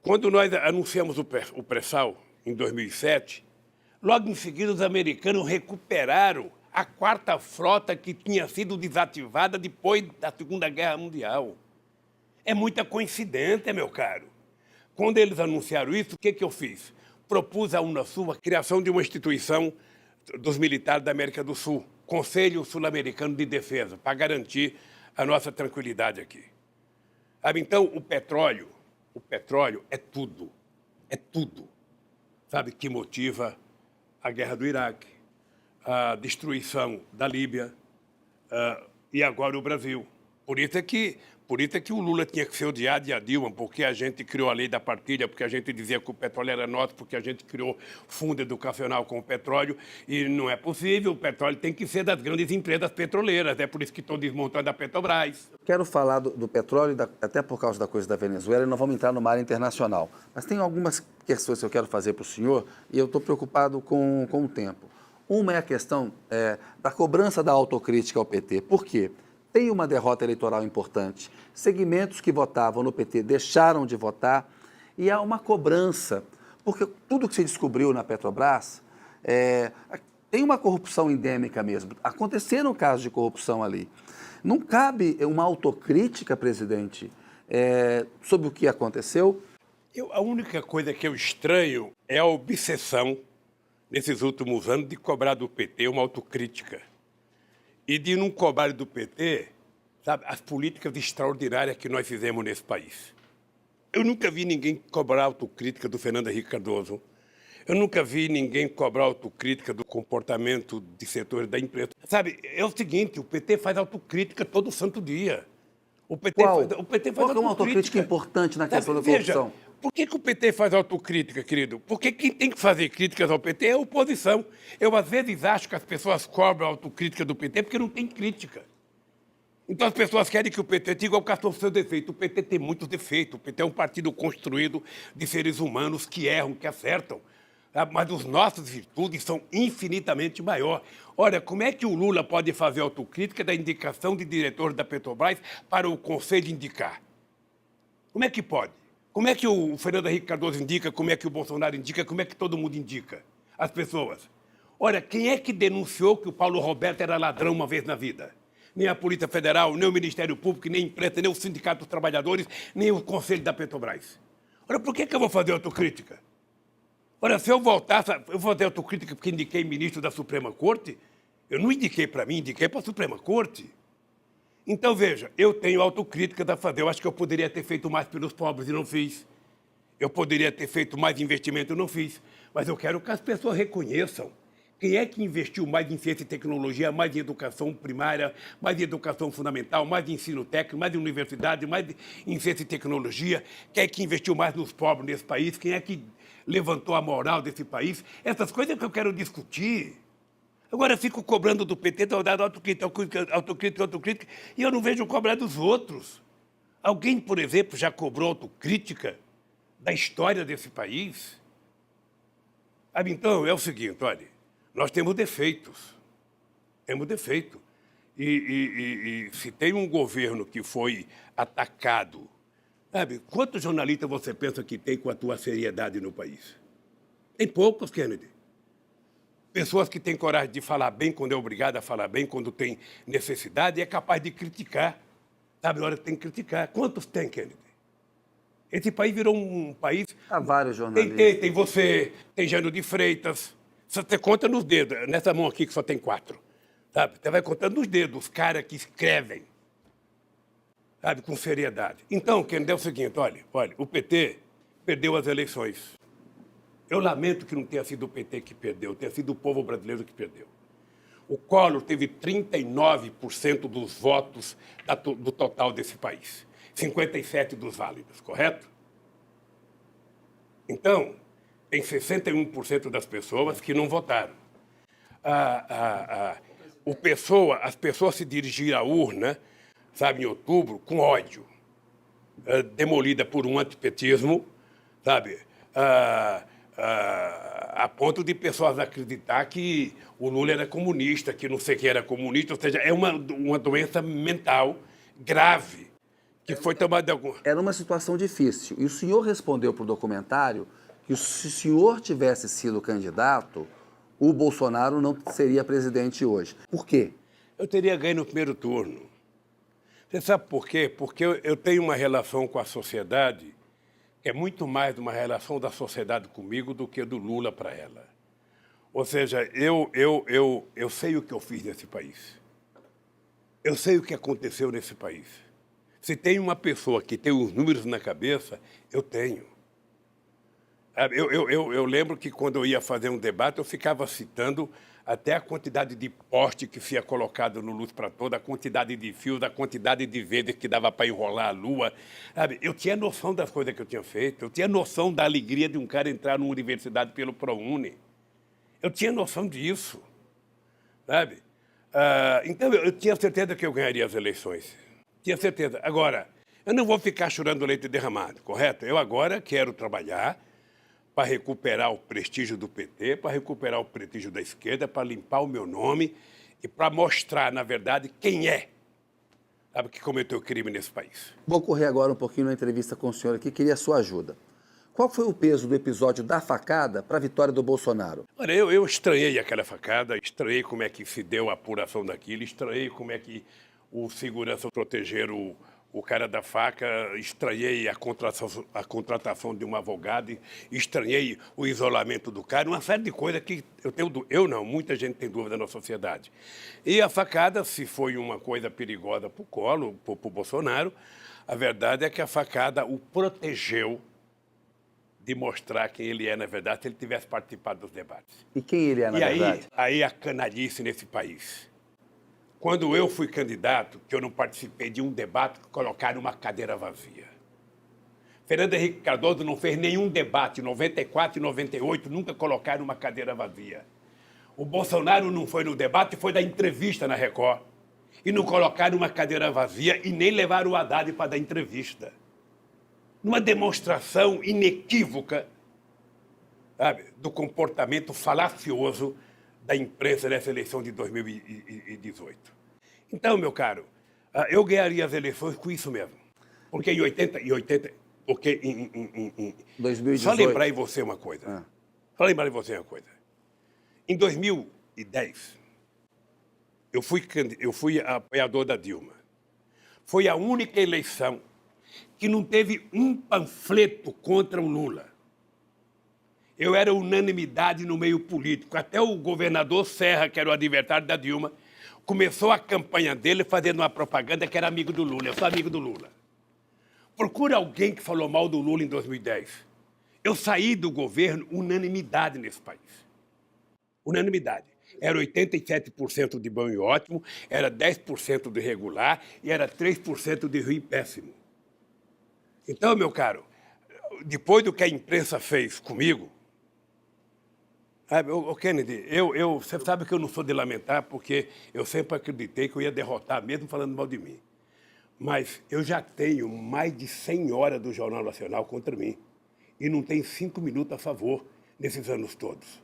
S2: quando nós anunciamos o pré-sal, em 2007, logo em seguida os americanos recuperaram a quarta frota que tinha sido desativada depois da Segunda Guerra Mundial. É muita coincidência, meu caro. Quando eles anunciaram isso, o que eu fiz? Propus à Unasul a criação de uma instituição dos militares da América do Sul, Conselho Sul-Americano de Defesa, para garantir a nossa tranquilidade aqui. Então, o petróleo é tudo, sabe, que motiva a guerra do Iraque, a destruição da Líbia e agora o Brasil. Por isso é que o Lula tinha que ser odiado e a Dilma, porque a gente criou a lei da partilha, porque a gente dizia que o petróleo era nosso, porque a gente criou fundo educacional com o petróleo, e não é possível, o petróleo tem que ser das grandes empresas petroleiras, é por isso que estão desmontando a Petrobras.
S1: Quero falar do petróleo, até por causa da coisa da Venezuela, e nós vamos entrar no mar internacional. Mas tem algumas questões que eu quero fazer para o senhor, e eu estou preocupado com o tempo. Uma é a questão da cobrança da autocrítica ao PT. Por quê? Tem uma derrota eleitoral importante. Segmentos que votavam no PT deixaram de votar e há uma cobrança, porque tudo que se descobriu na Petrobras tem uma corrupção endêmica mesmo. Aconteceram casos de corrupção ali. Não cabe uma autocrítica, presidente, sobre o que aconteceu?
S2: A única coisa que eu estranho é a obsessão, nesses últimos anos, de cobrar do PT uma autocrítica. E de não cobrar do PT, sabe, as políticas extraordinárias que nós fizemos nesse país. Eu nunca vi ninguém cobrar autocrítica do Fernando Henrique Cardoso. Eu nunca vi ninguém cobrar autocrítica do comportamento de setores da imprensa. Sabe, é o seguinte, o PT faz autocrítica todo santo dia. O PT faz
S1: Qual é uma autocrítica importante na questão da corrupção?
S2: Veja, por que o PT faz autocrítica, querido? Porque quem tem que fazer críticas ao PT é a oposição. Eu, às vezes, acho que as pessoas cobram a autocrítica do PT porque não tem crítica. Então, as pessoas querem que o PT diga qual é o seu defeito. O PT tem muitos defeitos. O PT é um partido construído de seres humanos que erram, que acertam. Mas as nossas virtudes são infinitamente maiores. Olha, como é que o Lula pode fazer autocrítica da indicação de diretor da Petrobras para o Conselho indicar? Como é que pode? Como é que o Fernando Henrique Cardoso indica, como é que o Bolsonaro indica, como é que todo mundo indica as pessoas? Olha, quem é que denunciou que o Paulo Roberto era ladrão uma vez na vida? Nem a Polícia Federal, nem o Ministério Público, nem a imprensa, nem o Sindicato dos Trabalhadores, nem o Conselho da Petrobras. Olha, por que eu vou fazer autocrítica? Olha, se eu voltar, eu vou fazer autocrítica porque indiquei ministro da Suprema Corte? Eu não indiquei para mim, indiquei para a Suprema Corte. Então, veja, eu tenho autocrítica a fazer. Eu acho que eu poderia ter feito mais pelos pobres e não fiz. Eu poderia ter feito mais investimento e não fiz. Mas eu quero que as pessoas reconheçam quem é que investiu mais em ciência e tecnologia, mais em educação primária, mais em educação fundamental, mais em ensino técnico, mais em universidade, mais em ciência e tecnologia, quem é que investiu mais nos pobres nesse país, quem é que levantou a moral desse país. Essas coisas que eu quero discutir. Agora eu fico cobrando do PT, autocrítica, e eu não vejo cobrar dos outros. Alguém, por exemplo, já cobrou autocrítica da história desse país? Então, é o seguinte, olha, nós temos defeitos. Temos defeito. E se tem um governo que foi atacado, sabe, quantos jornalistas você pensa que tem com a tua seriedade no país? Tem poucos, Kennedy. Pessoas que têm coragem de falar bem quando é obrigado a falar bem, quando tem necessidade, e é capaz de criticar. Sabe, na hora que tem que criticar. Quantos tem, Kennedy? Esse país virou um país...
S1: Há vários jornalistas.
S2: Tem você, tem Jânio de Freitas. Você conta nos dedos, nessa mão aqui que só tem 4. Sabe? Você vai contando nos dedos os caras que escrevem, sabe, com seriedade. Então, Kennedy, é o seguinte, olha, o PT perdeu as eleições. Eu lamento que não tenha sido o PT que perdeu, tenha sido o povo brasileiro que perdeu. O Collor teve 39% dos votos do total desse país, 57% dos válidos, correto? Então, tem 61% das pessoas que não votaram. As pessoas se dirigiram à urna, sabe, em outubro, com ódio, demolida por um antipetismo, sabe, a ponto de pessoas acreditar que o Lula era comunista, que não sei quem era comunista, ou seja, é uma doença mental grave que foi tomada de algum...
S1: Era uma situação difícil. E o senhor respondeu para o documentário que se o senhor tivesse sido candidato, o Bolsonaro não seria presidente hoje. Por quê?
S2: Eu teria ganho no primeiro turno. Você sabe por quê? Porque eu tenho uma relação com a sociedade que é muito mais uma relação da sociedade comigo do que do Lula para ela. Ou seja, eu sei o que eu fiz nesse país. Eu sei o que aconteceu nesse país. Se tem uma pessoa que tem os números na cabeça, eu tenho. Eu lembro que quando eu ia fazer um debate, eu ficava citando até a quantidade de poste que se ia colocado no Luz para Toda, a quantidade de fios, a quantidade de vezes que dava para enrolar a lua. Sabe? Eu tinha noção das coisas que eu tinha feito, eu tinha noção da alegria de um cara entrar numa universidade pelo ProUni. Eu tinha noção disso. Sabe? Então, eu tinha certeza que eu ganharia as eleições. Tinha certeza. Agora, eu não vou ficar chorando leite derramado, correto? Eu agora quero trabalhar para recuperar o prestígio do PT, para recuperar o prestígio da esquerda, para limpar o meu nome e para mostrar, na verdade, quem é, sabe, que cometeu crime nesse país.
S1: Vou correr agora um pouquinho na entrevista com o senhor aqui, queria a sua ajuda. Qual foi o peso do episódio da facada para a vitória do Bolsonaro?
S2: Olha, eu estranhei aquela facada, estranhei como é que se deu a apuração daquilo, estranhei como é que o segurança protegeram o cara da faca, estranhei a contratação de um advogado, estranhei o isolamento do cara, uma série de coisas que muita gente tem dúvida na sociedade. E a facada, se foi uma coisa perigosa para o Collor, para o Bolsonaro, a verdade é que a facada o protegeu de mostrar quem ele é, na verdade, se ele tivesse participado dos debates.
S1: E quem ele é, na verdade?
S2: Aí a canalice nesse país. Quando eu fui candidato, que eu não participei de um debate, colocaram uma cadeira vazia. Fernando Henrique Cardoso não fez nenhum debate, em 94 e 98, nunca colocaram uma cadeira vazia. O Bolsonaro não foi no debate, foi dar entrevista na Record. E não colocaram uma cadeira vazia e nem levaram o Haddad para dar entrevista. Numa demonstração inequívoca, sabe, do comportamento falacioso da imprensa nessa eleição de 2018. Então, meu caro, eu ganharia as eleições com isso mesmo. Porque em 2018... Só lembrar em você uma coisa. Em 2010, eu fui apoiador da Dilma. Foi a única eleição que não teve um panfleto contra o Lula. Eu era unanimidade no meio político. Até o governador Serra, que era o adversário da Dilma, começou a campanha dele fazendo uma propaganda que era amigo do Lula. Eu sou amigo do Lula. Procura alguém que falou mal do Lula em 2010. Eu saí do governo unanimidade nesse país. Unanimidade. Era 87% de bom e ótimo, era 10% de regular e era 3% de ruim e péssimo. Então, meu caro, depois do que a imprensa fez comigo, sabe, Kennedy, você sabe que eu não sou de lamentar, porque eu sempre acreditei que eu ia derrotar, mesmo falando mal de mim. Mas eu já tenho mais de 100 horas do Jornal Nacional contra mim. E não tem 5 minutos a favor nesses anos todos.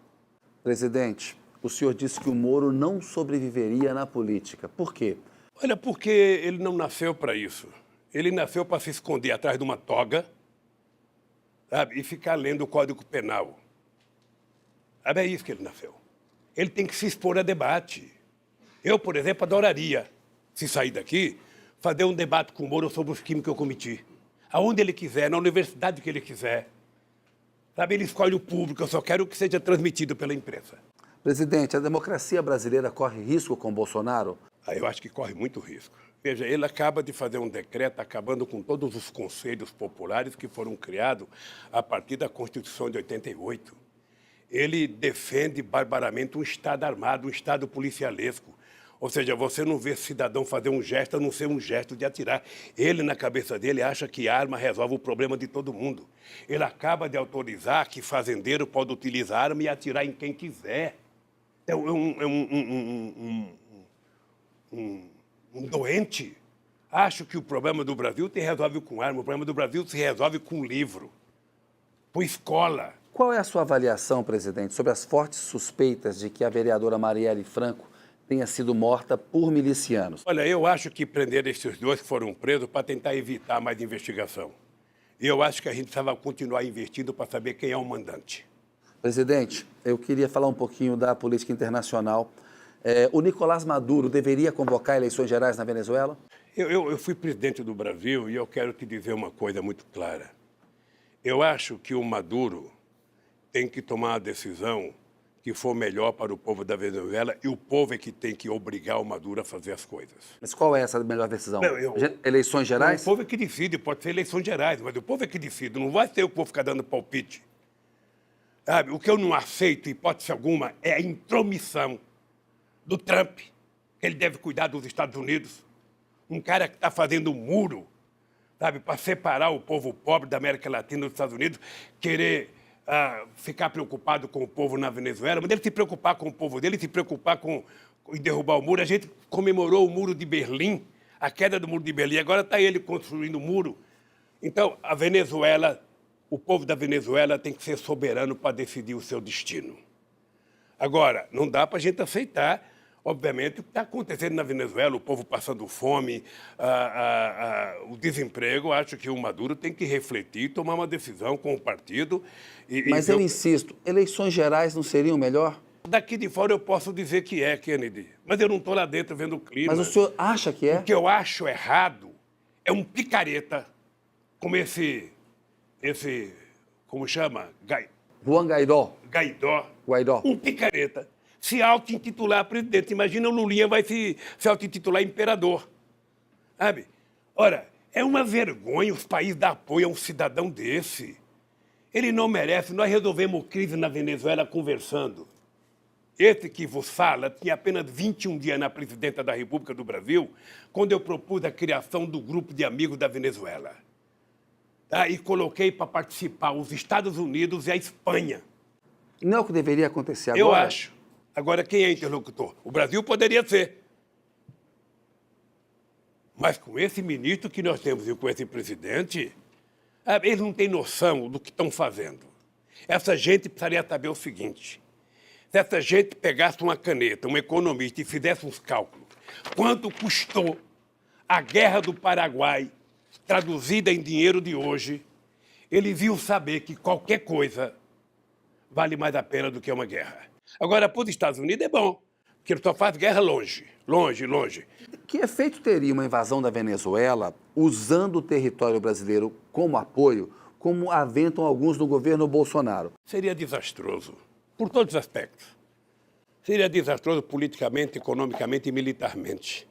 S1: Presidente, o senhor disse que o Moro não sobreviveria na política. Por quê?
S2: Olha, porque ele não nasceu para isso. Ele nasceu para se esconder atrás de uma toga, sabe, e ficar lendo o Código Penal. Sabe, é isso que ele nasceu. Ele tem que se expor a debate. Eu, por exemplo, adoraria, se sair daqui, fazer um debate com o Moro sobre os crimes que eu cometi. Aonde ele quiser, na universidade que ele quiser. Sabe, ele escolhe o público, eu só quero que seja transmitido pela imprensa.
S1: Presidente, a democracia brasileira corre risco com Bolsonaro?
S2: Eu acho que corre muito risco. Veja, ele acaba de fazer um decreto acabando com todos os conselhos populares que foram criados a partir da Constituição de 88. ele defende barbaramente um Estado armado, um Estado policialesco. Ou seja, você não vê cidadão fazer um gesto a não ser um gesto de atirar. Ele, na cabeça dele, acha que arma resolve o problema de todo mundo. Ele acaba de autorizar que fazendeiro pode utilizar arma e atirar em quem quiser. É um doente. Acho que o problema do Brasil se resolve com arma, o problema do Brasil se resolve com livro, com escola.
S1: Qual é a sua avaliação, presidente, sobre as fortes suspeitas de que a vereadora Marielle Franco tenha sido morta por milicianos?
S2: Olha, eu acho que prenderam esses dois que foram presos para tentar evitar mais investigação. E eu acho que a gente precisava continuar investindo para saber quem é o mandante.
S1: Presidente, eu queria falar um pouquinho da política internacional. O Nicolás Maduro deveria convocar eleições gerais na Venezuela?
S2: Eu fui presidente do Brasil e eu quero te dizer uma coisa muito clara. Eu acho que o Maduro tem que tomar a decisão que for melhor para o povo da Venezuela e o povo é que tem que obrigar o Maduro a fazer as coisas.
S1: Mas qual é essa melhor decisão?
S2: Não,
S1: Eleições gerais?
S2: O povo é que decide, pode ser eleições gerais, mas o povo é que decide, não vai ser eu que vou ficar dando palpite. Sabe? O que eu não aceito, hipótese alguma, é a intromissão do Trump, que ele deve cuidar dos Estados Unidos. Um cara que está fazendo um muro, sabe, para separar o povo pobre da América Latina dos Estados Unidos, querer ficar preocupado com o povo na Venezuela, mas ele se preocupar com o povo dele, se preocupar em derrubar o muro. A gente comemorou o muro de Berlim, a queda do muro de Berlim, agora está ele construindo o muro. Então, a Venezuela, o povo da Venezuela tem que ser soberano para decidir o seu destino. Agora, não dá para a gente aceitar, obviamente, o que está acontecendo na Venezuela, o povo passando fome, o desemprego. Acho que o Maduro tem que refletir, tomar uma decisão com o partido.
S1: Mas eu insisto, eleições gerais não seriam melhor?
S2: Daqui de fora eu posso dizer que é, Kennedy, mas eu não estou lá dentro vendo o clima.
S1: Mas o senhor acha que é?
S2: O que eu acho errado é um picareta como esse como chama?
S1: Juan Guaidó.
S2: Guaidó. Um picareta. Se auto-intitular presidente. Imagina o Lulinha vai se auto-intitular imperador. Sabe? Ora, é uma vergonha os países dar apoio a um cidadão desse. Ele não merece. Nós resolvemos crise na Venezuela conversando. Esse que vos fala tinha apenas 21 dias na presidência da República do Brasil, quando eu propus a criação do grupo de amigos da Venezuela. Tá? E coloquei para participar os Estados Unidos e a Espanha.
S1: Não é o que deveria acontecer agora?
S2: Eu acho. Agora, quem é interlocutor? O Brasil poderia ser. Mas com esse ministro que nós temos e com esse presidente, eles não têm noção do que estão fazendo. Essa gente precisaria saber o seguinte: se essa gente pegasse uma caneta, um economista, e fizesse uns cálculos, quanto custou a Guerra do Paraguai, traduzida em dinheiro de hoje, eles iam saber que qualquer coisa vale mais a pena do que uma guerra. Agora, para os Estados Unidos é bom, porque ele só faz guerra longe, longe, longe.
S1: Que efeito teria uma invasão da Venezuela usando o território brasileiro como apoio, como aventam alguns no governo Bolsonaro?
S2: Seria desastroso, por todos os aspectos. Seria desastroso politicamente, economicamente e militarmente.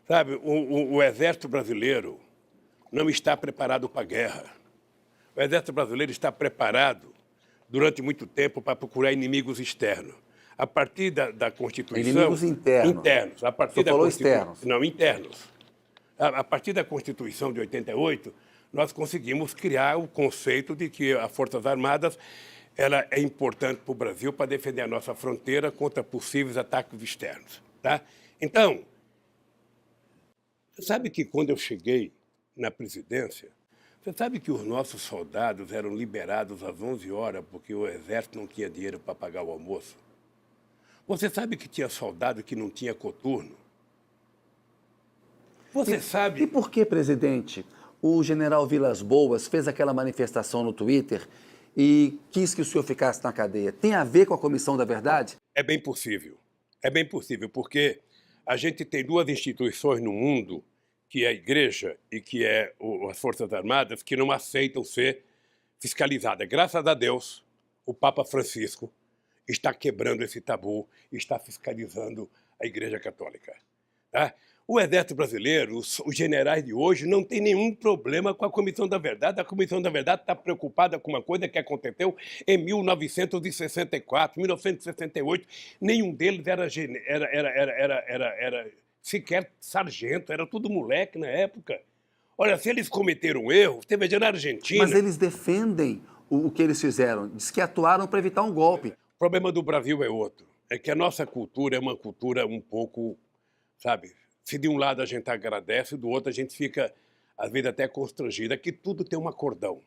S2: Sabe, o exército brasileiro não está preparado para a guerra. O exército brasileiro está preparado durante muito tempo para procurar inimigos externos. A partir da Constituição...
S1: Inimigos internos.
S2: Internos. A partir
S1: Você falou externos.
S2: Não, internos. A partir da Constituição de 88, nós conseguimos criar o conceito de que as Forças Armadas ela é importante para o Brasil para defender a nossa fronteira contra possíveis ataques externos. Tá? Então, você sabe que quando eu cheguei na presidência, você sabe que os nossos soldados eram liberados às 11 horas porque o exército não tinha dinheiro para pagar o almoço? Você sabe que tinha soldado que não tinha coturno? Você sabe...
S1: E por que, presidente, o general Vilas Boas fez aquela manifestação no Twitter e quis que o senhor ficasse na cadeia? Tem a ver com a Comissão da Verdade?
S2: É bem possível. É bem possível, porque a gente tem duas instituições no mundo, que é a Igreja e que é as Forças Armadas, que não aceitam ser fiscalizadas. Graças a Deus, o Papa Francisco está quebrando esse tabu e está fiscalizando a Igreja Católica. Tá? O Exército Brasileiro, os generais de hoje, não têm nenhum problema com a Comissão da Verdade. A Comissão da Verdade está preocupada com uma coisa que aconteceu em 1964, 1968. Nenhum deles era sequer sargento, era tudo moleque na época. Olha, se eles cometeram um erro, você veja na Argentina...
S1: Mas eles defendem o que eles fizeram. Diz que atuaram para evitar um golpe.
S2: O problema do Brasil é outro. É que a nossa cultura é uma cultura um pouco, sabe... Se de um lado a gente agradece, do outro a gente fica, às vezes, até constrangido. Aqui tudo tem um acordão.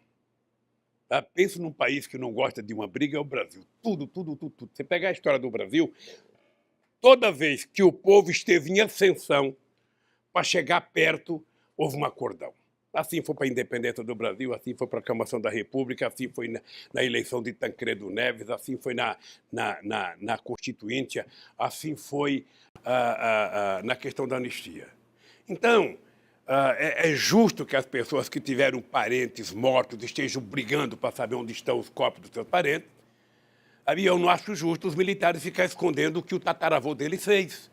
S2: Tá? Pensa num país que não gosta de uma briga, é o Brasil. Tudo. Você pegar a história do Brasil, toda vez que o povo esteve em ascensão, para chegar perto, houve um acordão. Assim foi para a independência do Brasil, assim foi para a aclamação da República, assim foi na eleição de Tancredo Neves, assim foi na Constituinte, assim foi na questão da anistia. Então, é justo que as pessoas que tiveram parentes mortos estejam brigando para saber onde estão os corpos dos seus parentes. E eu não acho justo os militares ficarem escondendo o que o tataravô deles fez.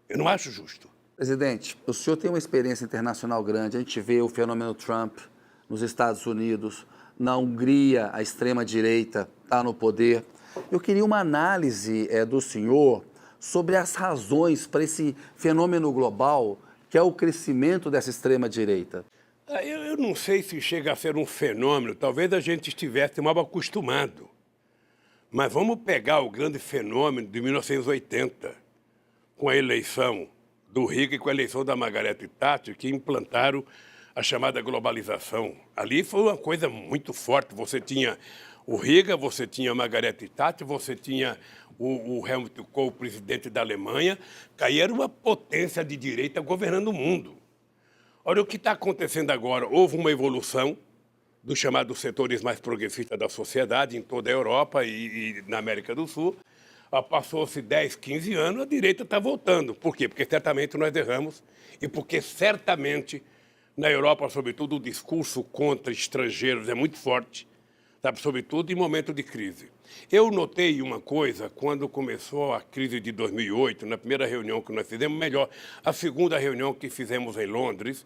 S2: Eu não acho justo.
S1: Presidente, o senhor tem uma experiência internacional grande. A gente vê o fenômeno Trump nos Estados Unidos, na Hungria, a extrema-direita está no poder. Eu queria uma análise do senhor sobre as razões para esse fenômeno global, que é o crescimento dessa extrema-direita.
S2: Eu não sei se chega a ser um fenômeno, talvez a gente estivesse mal acostumado. Mas vamos pegar o grande fenômeno de 1980, com a eleição do Riga e com a eleição da Margaret Thatcher, que implantaram a chamada globalização. Ali foi uma coisa muito forte. Você tinha o Riga, você tinha a Margaret Thatcher, você tinha o Helmut Kohl, presidente da Alemanha, que aí era uma potência de direita governando o mundo. Olha o que está acontecendo agora. Houve uma evolução dos chamados setores mais progressistas da sociedade em toda a Europa e na América do Sul. Passou-se 10, 15 anos, a direita está voltando. Por quê? Porque certamente nós erramos e porque certamente na Europa, sobretudo, o discurso contra estrangeiros é muito forte, sabe? Sobretudo em momento de crise. Eu notei uma coisa quando começou a crise de 2008, na primeira reunião que nós fizemos, melhor, a segunda reunião que fizemos em Londres,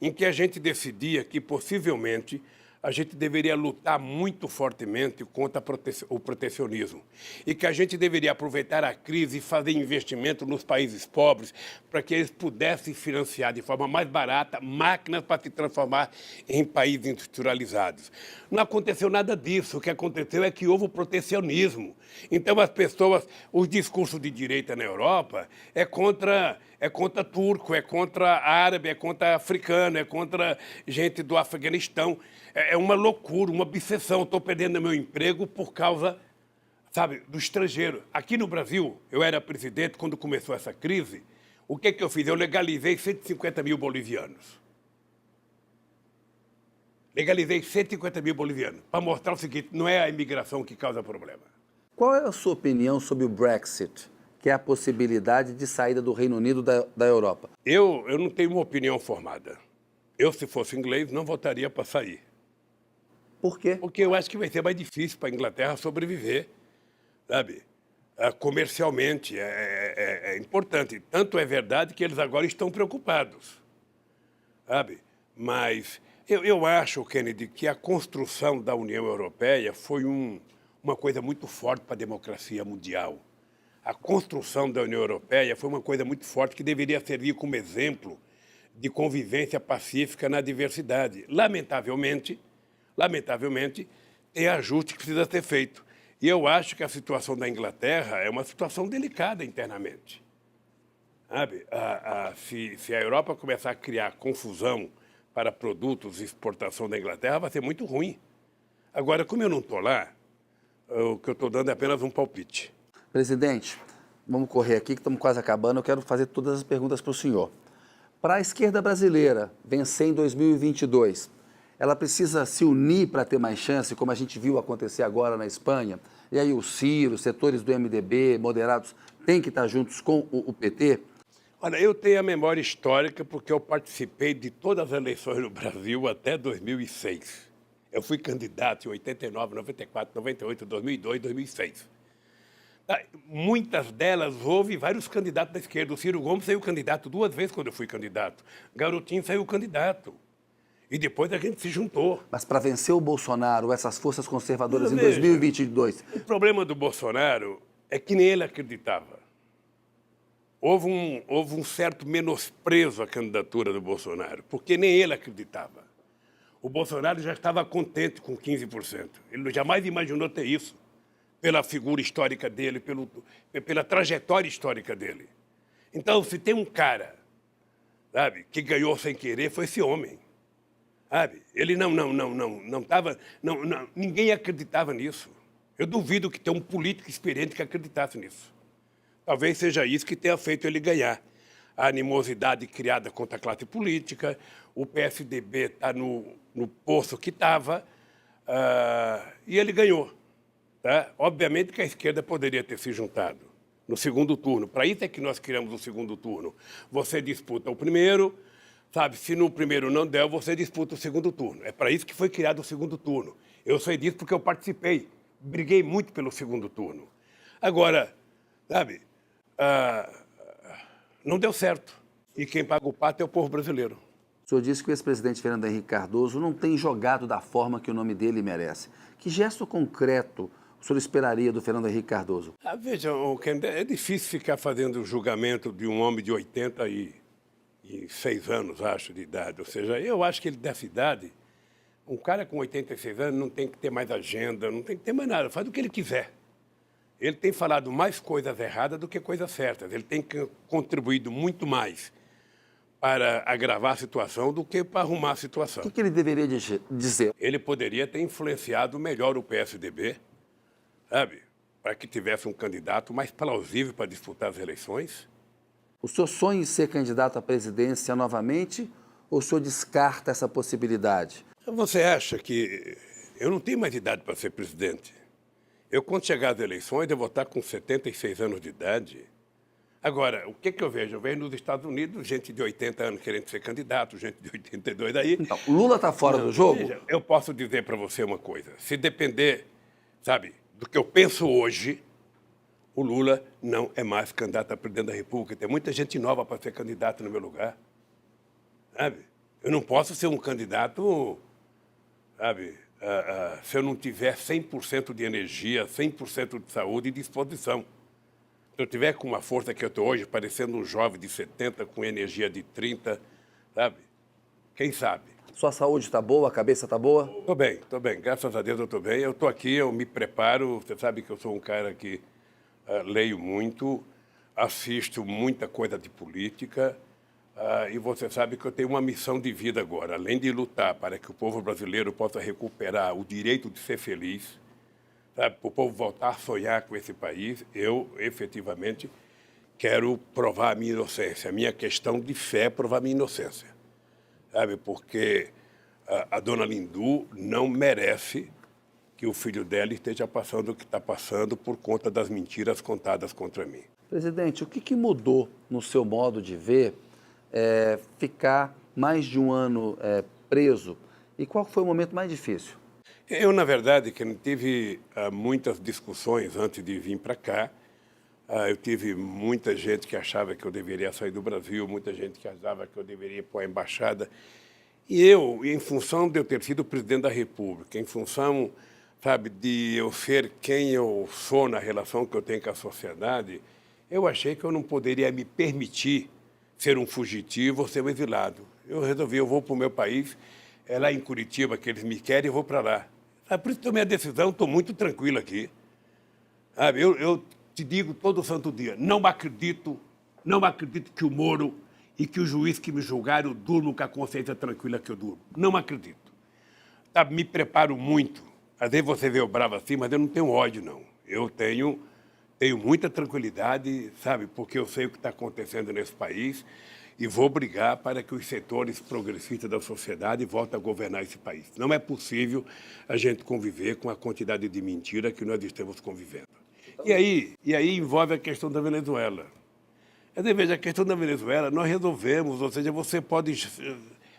S2: em que a gente decidia que possivelmente a gente deveria lutar muito fortemente contra o protecionismo e que a gente deveria aproveitar a crise e fazer investimento nos países pobres para que eles pudessem financiar de forma mais barata máquinas para se transformar em países industrializados. Não aconteceu nada disso. O que aconteceu é que houve o protecionismo. Então, as pessoas, os discursos de direita na Europa é contra turco, é contra árabe, é contra africano, é contra gente do Afeganistão. É uma loucura, uma obsessão. Estou perdendo meu emprego por causa, sabe, do estrangeiro. Aqui no Brasil, eu era presidente quando começou essa crise. O que eu fiz? Eu legalizei 150 mil bolivianos. Legalizei 150 mil bolivianos, para mostrar o seguinte, não é a imigração que causa problema.
S1: Qual é a sua opinião sobre o Brexit, que é a possibilidade de saída do Reino Unido da Europa?
S2: Eu não tenho uma opinião formada. Eu, se fosse inglês, não votaria para sair.
S1: Por quê?
S2: Porque eu acho que vai ser mais difícil para a Inglaterra sobreviver, sabe? Comercialmente é importante. Tanto é verdade que eles agora estão preocupados, sabe? Mas eu acho, Kennedy, que a construção da União Europeia foi uma coisa muito forte para a democracia mundial. A construção da União Europeia foi uma coisa muito forte que deveria servir como exemplo de convivência pacífica na diversidade. Lamentavelmente, tem ajuste que precisa ser feito. E eu acho que a situação da Inglaterra é uma situação delicada internamente. Sabe? Se a Europa começar a criar confusão para produtos de exportação da Inglaterra, vai ser muito ruim. Agora, como eu não estou lá, o que eu estou dando é apenas um palpite.
S1: Presidente, vamos correr aqui que estamos quase acabando. Eu quero fazer todas as perguntas para o senhor. Para a esquerda brasileira vencer em 2022, ela precisa se unir para ter mais chance, como a gente viu acontecer agora na Espanha? E aí o Ciro, os setores do MDB, moderados, têm que estar juntos com o PT?
S2: Olha, eu tenho a memória histórica porque eu participei de todas as eleições no Brasil até 2006. Eu fui candidato em 89, 94, 98, 2002, 2006. Muitas delas houve vários candidatos da esquerda. O Ciro Gomes saiu candidato 2 vezes quando eu fui candidato. Garotinho saiu candidato. E depois a gente se juntou.
S1: Mas para vencer o Bolsonaro, essas forças conservadoras em
S2: Veja,
S1: 2022...
S2: O problema do Bolsonaro é que nem ele acreditava. Houve um certo menosprezo à candidatura do Bolsonaro, porque nem ele acreditava. O Bolsonaro já estava contente com 15%. Ele jamais imaginou ter isso, pela figura histórica dele, pela trajetória histórica dele. Então, se tem um cara, sabe, que ganhou sem querer, foi esse homem. Sabe? Ele ninguém acreditava nisso. Eu duvido que tenha um político experiente que acreditasse nisso. Talvez seja isso que tenha feito ele ganhar. A animosidade criada contra a classe política, o PSDB está no poço que estava, e ele ganhou. Tá? Obviamente que a esquerda poderia ter se juntado no segundo turno. Para isso é que nós criamos o segundo turno. Você disputa o primeiro, sabe? Se no primeiro não der, você disputa o segundo turno. É para isso que foi criado o segundo turno. Eu sei disso porque eu participei, briguei muito pelo segundo turno. Agora, sabe, não deu certo. E quem paga o pato é o povo brasileiro.
S1: O senhor disse que o ex-presidente Fernando Henrique Cardoso não tem jogado da forma que o nome dele merece. Que gesto concreto o senhor esperaria do Fernando Henrique Cardoso?
S2: Veja, é difícil ficar fazendo julgamento de um homem de 86 anos, acho, de idade. Ou seja, eu acho que ele dessa idade, um cara com 86 anos não tem que ter mais agenda, não tem que ter mais nada, faz o que ele quiser. Ele tem falado mais coisas erradas do que coisas certas. Ele tem contribuído muito mais para agravar a situação do que para arrumar a situação.
S1: O que ele deveria dizer?
S2: Ele poderia ter influenciado melhor o PSDB, sabe, para que tivesse um candidato mais plausível para disputar as eleições.
S1: O senhor sonha em ser candidato à presidência novamente ou o senhor descarta essa possibilidade?
S2: Você acha que eu não tenho mais idade para ser presidente? Eu, quando chegar às eleições, eu vou estar com 76 anos de idade. Agora, o que eu vejo? Eu vejo nos Estados Unidos gente de 80 anos querendo ser candidato, gente de 82 aí.
S1: Então, Lula está fora do jogo?
S2: Veja, eu posso dizer para você uma coisa. Se depender, sabe, do que eu penso hoje, o Lula não é mais candidato a presidente da República. Tem muita gente nova para ser candidato no meu lugar. Sabe? Eu não posso ser um candidato, sabe, se eu não tiver 100% de energia, 100% de saúde e disposição. Se eu tiver com uma força que eu estou hoje, parecendo um jovem de 70 com energia de 30, sabe? Quem sabe?
S1: Sua saúde está boa, a cabeça está boa?
S2: Estou bem. Graças a Deus eu estou bem. Eu estou aqui, eu me preparo. Você sabe que eu sou um cara que leio muito, assisto muita coisa de política, e você sabe que eu tenho uma missão de vida agora. Além de lutar para que o povo brasileiro possa recuperar o direito de ser feliz, sabe, para o povo voltar a sonhar com esse país, eu efetivamente quero provar a minha inocência. A minha questão de fé é provar a minha inocência. Sabe, porque a dona Lindu não merece que o filho dela esteja passando o que está passando por conta das mentiras contadas contra mim.
S1: Presidente, o que mudou no seu modo de ver ficar mais de um ano preso? E qual foi o momento mais difícil?
S2: Eu, na verdade, que não tive muitas discussões antes de vir para cá. Eu tive muita gente que achava que eu deveria sair do Brasil, muita gente que achava que eu deveria ir para a embaixada. E eu, em função de eu ter sido presidente da República, em função, sabe, de eu ser quem eu sou na relação que eu tenho com a sociedade, eu achei que eu não poderia me permitir ser um fugitivo ou ser um exilado. Eu resolvi, eu vou para o meu país, é lá em Curitiba que eles me querem, eu vou para lá. Por isso tomei a decisão, estou muito tranquilo aqui. Sabe, eu te digo todo santo dia, não acredito que o Moro e que o juiz que me julgaram durmam com a consciência tranquila que eu durmo. Não acredito. Sabe, me preparo muito. Às vezes você vê eu bravo assim, mas eu não tenho ódio, não. Eu tenho muita tranquilidade, sabe, porque eu sei o que está acontecendo nesse país e vou brigar para que os setores progressistas da sociedade voltem a governar esse país. Não é possível a gente conviver com a quantidade de mentira que nós estamos convivendo. E aí envolve a questão da Venezuela. Quer dizer, veja, a questão da Venezuela nós resolvemos, ou seja, você pode...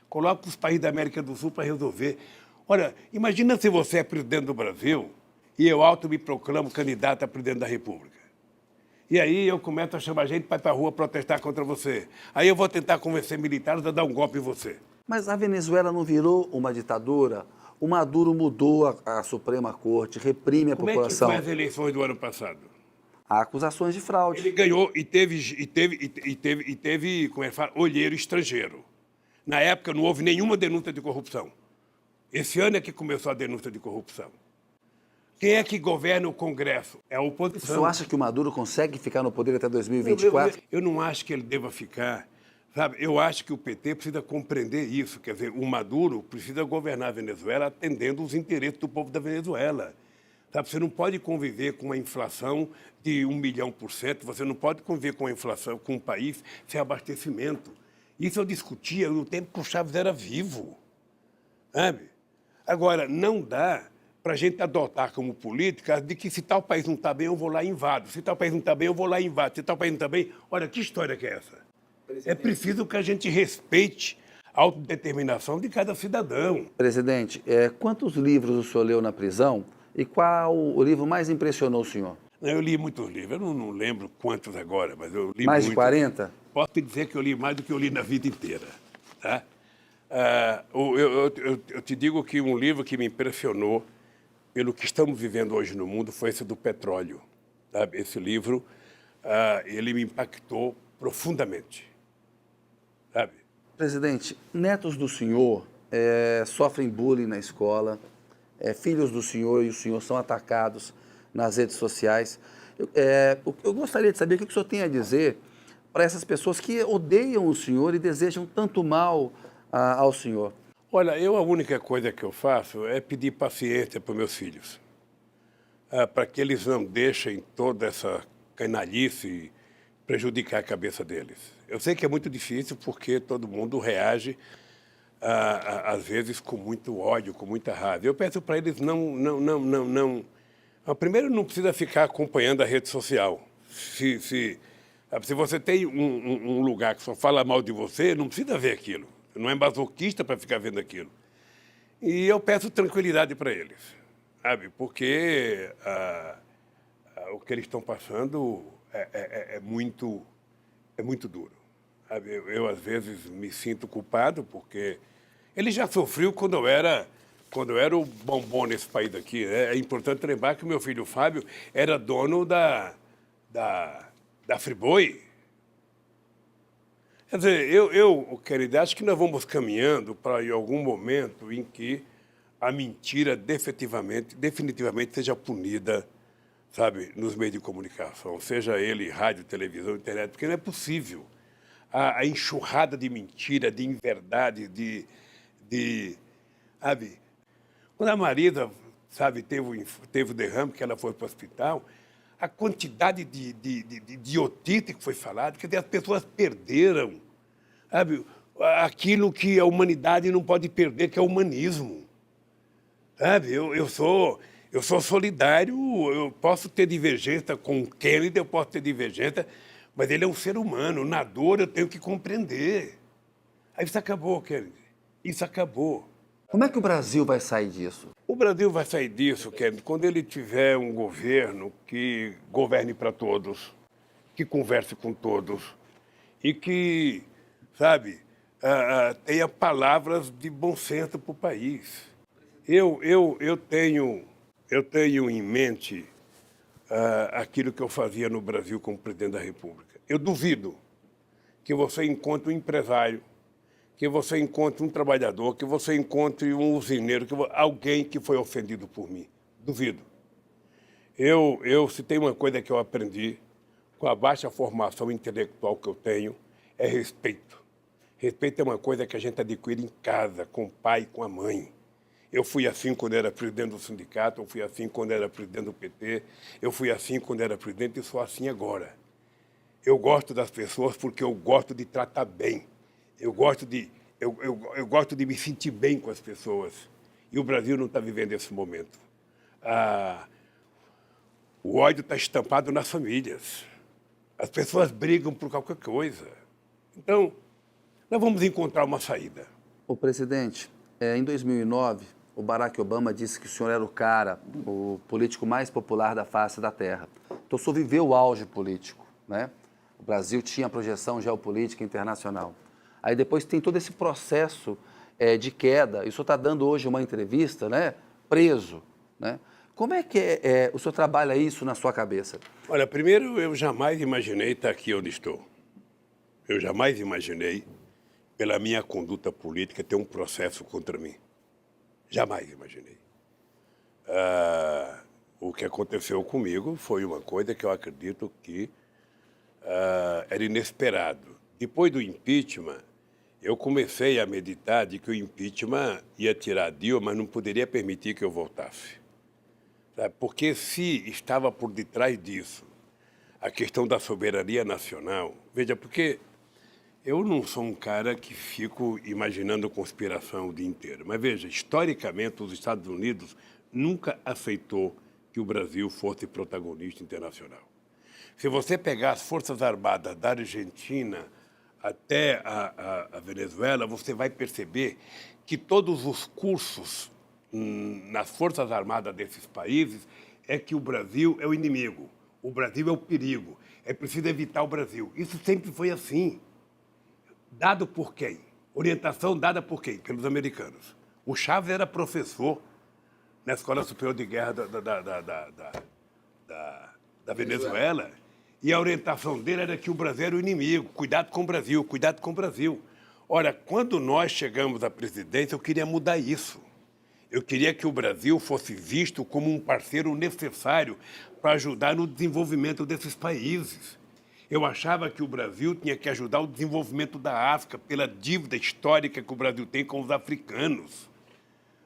S2: Coloca os países da América do Sul para resolver. Olha, imagina se você é presidente do Brasil e eu me proclamo candidato a presidente da República. E aí eu começo a chamar gente para ir para a rua protestar contra você. Aí eu vou tentar convencer militares a dar um golpe em você.
S1: Mas a Venezuela não virou uma ditadura? O Maduro mudou a Suprema Corte, reprime a
S2: Como
S1: população.
S2: é que foi as eleições do ano passado?
S1: Há acusações de fraude.
S2: Ele ganhou e teve, como é que fala, olheiro estrangeiro. Na época não houve nenhuma denúncia de corrupção. Esse ano é que começou a denúncia de corrupção. Quem é que governa o Congresso? É a
S1: O
S2: oposição.
S1: senhor acha que o Maduro consegue ficar no poder até 2024?
S2: Eu não acho que ele deva ficar. Sabe, eu acho que o PT precisa compreender isso. Quer dizer, o Maduro precisa governar a Venezuela atendendo os interesses do povo da Venezuela. Sabe, você não pode conviver com uma inflação de 1 milhão por cento, você não pode conviver com a inflação, com um país sem abastecimento. Isso eu discutia no tempo que o Chaves era vivo. Sabe? Agora, não dá para a gente adotar como política de que se tal país não está bem, eu vou lá e invado. Se tal país não está bem, eu vou lá e invado. Se tal país não está bem... Olha, que história que é essa? É preciso que a gente respeite a autodeterminação de cada cidadão.
S1: Presidente, quantos livros o senhor leu na prisão e qual o livro mais impressionou o senhor?
S2: Eu li muitos livros, eu não lembro quantos agora, mas eu li
S1: Mais
S2: muito.
S1: de 40?
S2: Posso te dizer que eu li mais do que eu li na vida inteira. Tá? Eu te digo que um livro que me impressionou pelo que estamos vivendo hoje no mundo foi esse do petróleo. Sabe? Esse livro, ele me impactou profundamente. Sabe?
S1: Presidente, netos do senhor sofrem bullying na escola, filhos do senhor e o senhor são atacados nas redes sociais. Eu gostaria de saber o que o senhor tem a dizer para essas pessoas que odeiam o senhor e desejam tanto mal ao senhor.
S2: Olha, a única coisa que eu faço é pedir paciência para os meus filhos, para que eles não deixem toda essa canalice prejudicar a cabeça deles. Eu sei que é muito difícil porque todo mundo reage, às vezes, com muito ódio, com muita raiva. Eu peço para eles não. Primeiro, não precisa ficar acompanhando a rede social. Se você tem um lugar que só fala mal de você, não precisa ver aquilo. Não é masoquista para ficar vendo aquilo. E eu peço tranquilidade para eles, sabe? Porque o que eles estão passando é muito duro. Sabe? Eu, às vezes, me sinto culpado porque ele já sofreu quando eu era o bombom nesse país aqui. É importante lembrar que o meu filho Fábio era dono da Friboi. Quer dizer, querido, acho que nós vamos caminhando para em algum momento em que a mentira definitivamente seja punida, sabe, nos meios de comunicação, seja ele rádio, televisão, internet, porque não é possível. A enxurrada de mentira, de inverdade, sabe? Quando a Marisa, sabe, teve o derrame, que ela foi para o hospital, a quantidade de idiotice que foi falada, quer dizer, as pessoas perderam, sabe, aquilo que a humanidade não pode perder, que é o humanismo. Sabe, eu sou solidário, eu posso ter divergência com o Kennedy, eu posso ter divergência, mas ele é um ser humano, na dor eu tenho que compreender. Aí isso acabou, Kennedy, isso acabou.
S1: Como é que o Brasil vai sair disso?
S2: O Brasil vai sair disso, Kennedy, quando ele tiver um governo que governe para todos, que converse com todos e que, sabe, tenha palavras de bom senso para o país. Eu tenho em mente aquilo que eu fazia no Brasil como presidente da República. Eu duvido que você encontre um empresário, que você encontre um trabalhador, que você encontre um usineiro, alguém que foi ofendido por mim. Duvido. Se tem uma coisa que eu aprendi com a baixa formação intelectual que eu tenho, é respeito. Respeito é uma coisa que a gente adquire em casa, com o pai e com a mãe. Eu fui assim quando era presidente do sindicato, eu fui assim quando era presidente do PT, eu fui assim quando era presidente e sou assim agora. Eu gosto das pessoas porque eu gosto de tratar bem. Eu gosto de me sentir bem com as pessoas. E o Brasil não está vivendo esse momento. O ódio está estampado nas famílias. As pessoas brigam por qualquer coisa. Então, nós vamos encontrar uma saída.
S1: O presidente, em 2009, o Barack Obama disse que o senhor era o político mais popular da face da Terra. Então, o senhor viveu o auge político, né? O Brasil tinha projeção geopolítica internacional. Aí depois tem todo esse processo de queda, e o senhor está dando hoje uma entrevista, né? Preso, né? Como é que o senhor trabalha isso na sua cabeça?
S2: Olha, primeiro, eu jamais imaginei estar aqui onde estou. Eu jamais imaginei, pela minha conduta política, ter um processo contra mim. Jamais imaginei. O que aconteceu comigo foi uma coisa que eu acredito que era inesperado. Depois do impeachment, eu comecei a meditar de que o impeachment ia tirar Dilma, mas não poderia permitir que eu voltasse. Sabe? Porque se estava por detrás disso a questão da soberania nacional, veja, porque eu não sou um cara que fico imaginando conspiração o dia inteiro, mas veja, historicamente os Estados Unidos nunca aceitou que o Brasil fosse protagonista internacional. Se você pegar as Forças Armadas da Argentina até a Venezuela, você vai perceber que todos os cursos nas Forças Armadas desses países é que o Brasil é o inimigo, o Brasil é o perigo, é preciso evitar o Brasil. Isso sempre foi assim. Dado por quem? Orientação dada por quem? Pelos americanos. O Chaves era professor na Escola Superior de Guerra da Venezuela, e a orientação dele era que o Brasil era o inimigo, cuidado com o Brasil, cuidado com o Brasil. Ora, quando nós chegamos à presidência, eu queria mudar isso. Eu queria que o Brasil fosse visto como um parceiro necessário para ajudar no desenvolvimento desses países. Eu achava que o Brasil tinha que ajudar o desenvolvimento da África pela dívida histórica que o Brasil tem com os africanos.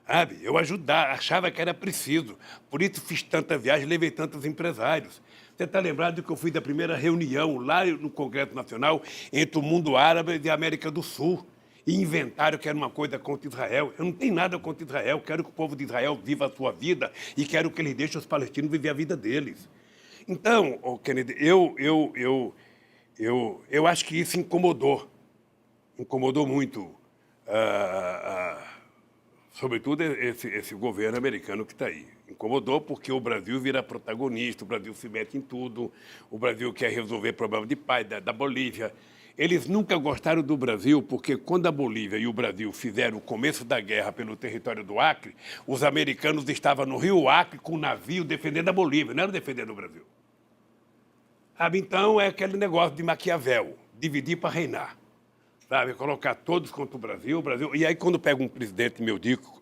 S2: Sabe? Eu achava que era preciso. Por isso fiz tanta viagem, levei tantos empresários. Você está lembrado que eu fui da primeira reunião lá no Congresso Nacional entre o mundo árabe e a América do Sul. E inventaram que era uma coisa contra Israel. Eu não tenho nada contra Israel. Quero que o povo de Israel viva a sua vida e quero que eles deixem os palestinos viver a vida deles. Então, Kennedy, eu acho que isso incomodou muito, sobretudo esse governo americano que está aí. Incomodou porque o Brasil vira protagonista, o Brasil se mete em tudo, o Brasil quer resolver problemas de paz da Bolívia. Eles nunca gostaram do Brasil porque quando a Bolívia e o Brasil fizeram o começo da guerra pelo território do Acre, os americanos estavam no Rio Acre com um navio defendendo a Bolívia, não era defendendo o Brasil. Sabe? Então é aquele negócio de Maquiavel, dividir para reinar. Sabe? Colocar todos contra o Brasil. E aí quando pega um presidente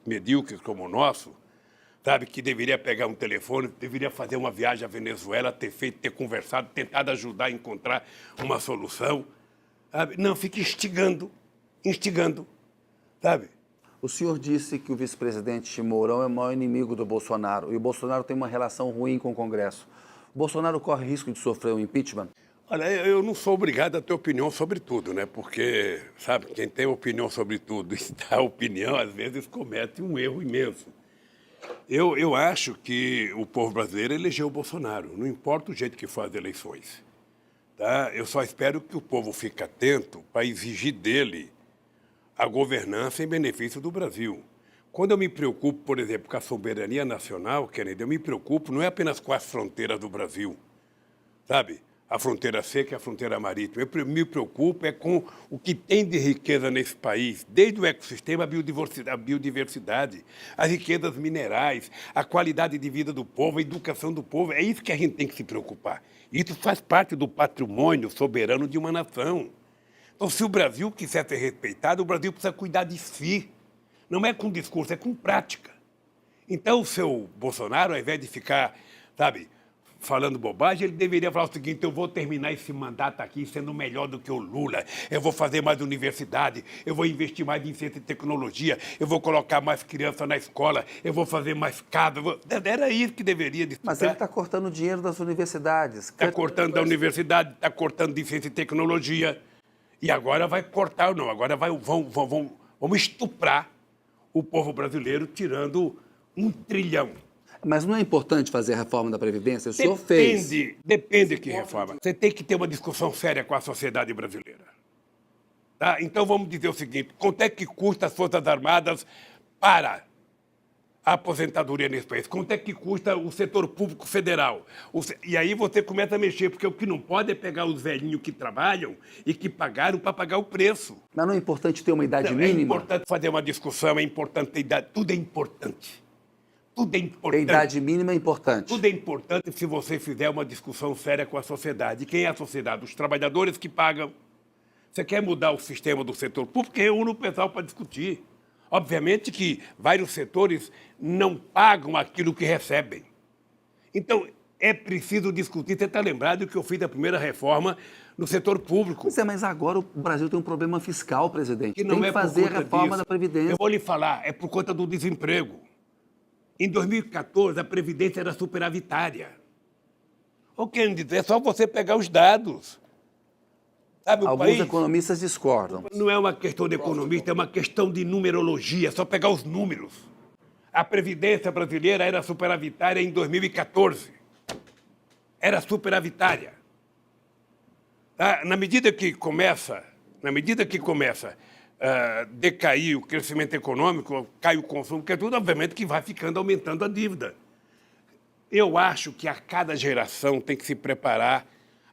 S2: medíocre como o nosso, sabe, que deveria pegar um telefone, deveria fazer uma viagem à Venezuela, ter conversado, tentado ajudar a encontrar uma solução. Sabe? Não, fica instigando, sabe?
S1: O senhor disse que o vice-presidente Mourão é o maior inimigo do Bolsonaro e o Bolsonaro tem uma relação ruim com o Congresso. O Bolsonaro corre risco de sofrer um impeachment?
S2: Olha, eu não sou obrigado a ter opinião sobre tudo, né? Porque, sabe, quem tem opinião sobre tudo e dá opinião, às vezes comete um erro imenso. Eu acho que o povo brasileiro elegeu o Bolsonaro, não importa o jeito que faz as eleições. Tá? Eu só espero que o povo fique atento para exigir dele a governança em benefício do Brasil. Quando eu me preocupo, por exemplo, com a soberania nacional, Kennedy, eu me preocupo não é apenas com as fronteiras do Brasil, sabe? A fronteira seca e a fronteira marítima. Eu me preocupo é com o que tem de riqueza nesse país, desde o ecossistema, a biodiversidade, as riquezas minerais, a qualidade de vida do povo, a educação do povo. É isso que a gente tem que se preocupar. Isso faz parte do patrimônio soberano de uma nação. Então, se o Brasil quiser ser respeitado, o Brasil precisa cuidar de si. Não é com discurso, é com prática. Então, o seu Bolsonaro, ao invés de ficar, sabe, falando bobagem, ele deveria falar o seguinte: eu vou terminar esse mandato aqui sendo melhor do que o Lula, eu vou fazer mais universidade, eu vou investir mais em ciência e tecnologia, eu vou colocar mais criança na escola, eu vou fazer mais casa. Era isso que deveria disputar.
S1: Mas ele está cortando o dinheiro das universidades.
S2: Está cortando da universidade, está cortando de ciência e tecnologia. E agora vai cortar, não, agora vamos estuprar o povo brasileiro tirando 1 trilhão.
S1: Mas não é importante fazer a reforma da Previdência? O senhor fez.
S2: Depende que reforma. Você tem que ter uma discussão séria com a sociedade brasileira. Tá? Então vamos dizer o seguinte: quanto é que custa as Forças Armadas para a aposentadoria nesse país? Quanto é que custa o setor público federal? E aí você começa a mexer, porque o que não pode é pegar os velhinhos que trabalham e que pagaram para pagar o preço.
S1: Mas não é importante ter uma idade
S2: Não,
S1: mínima?
S2: é importante fazer uma discussão, é importante ter idade, tudo é importante. Tudo é
S1: Ter
S2: importante.
S1: idade mínima é importante.
S2: Tudo é importante se você fizer uma discussão séria com a sociedade. E quem é a sociedade? Os trabalhadores que pagam. Você quer mudar o sistema do setor público? Reúne o pessoal para discutir. Obviamente que vários setores não pagam aquilo que recebem. Então, é preciso discutir. Você está lembrado que eu fiz a primeira reforma no setor público.
S1: Pois é, mas agora o Brasil tem um problema fiscal, presidente.
S2: Que não
S1: Tem
S2: é
S1: que
S2: por
S1: fazer a
S2: conta
S1: reforma
S2: disso.
S1: da Previdência.
S2: Eu vou lhe falar, é por conta do desemprego. Em 2014, a Previdência era superavitária. O que quer dizer? É só você pegar os dados. Sabe,
S1: Alguns economistas discordam.
S2: Não é uma questão de economista, é uma questão de numerologia, é só pegar os números. A Previdência brasileira era superavitária em 2014. Era superavitária. Na medida que começa a decair o crescimento econômico, cai o consumo, que é tudo, obviamente, que vai ficando, aumentando a dívida. Eu acho que a cada geração tem que se preparar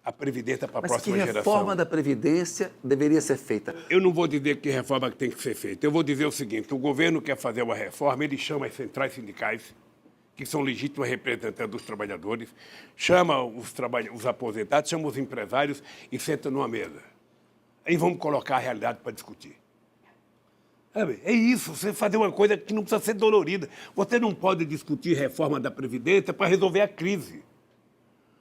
S2: a Previdência para a próxima geração.
S1: Mas que reforma da Previdência deveria ser feita?
S2: Eu não vou dizer que reforma tem que ser feita. Eu vou dizer o seguinte, o governo quer fazer uma reforma, ele chama as centrais sindicais, que são legítimos representantes dos trabalhadores, chama os aposentados, chama os empresários e senta numa mesa. Aí vamos colocar a realidade para discutir. É isso, você fazer uma coisa que não precisa ser dolorida. Você não pode discutir reforma da Previdência para resolver a crise.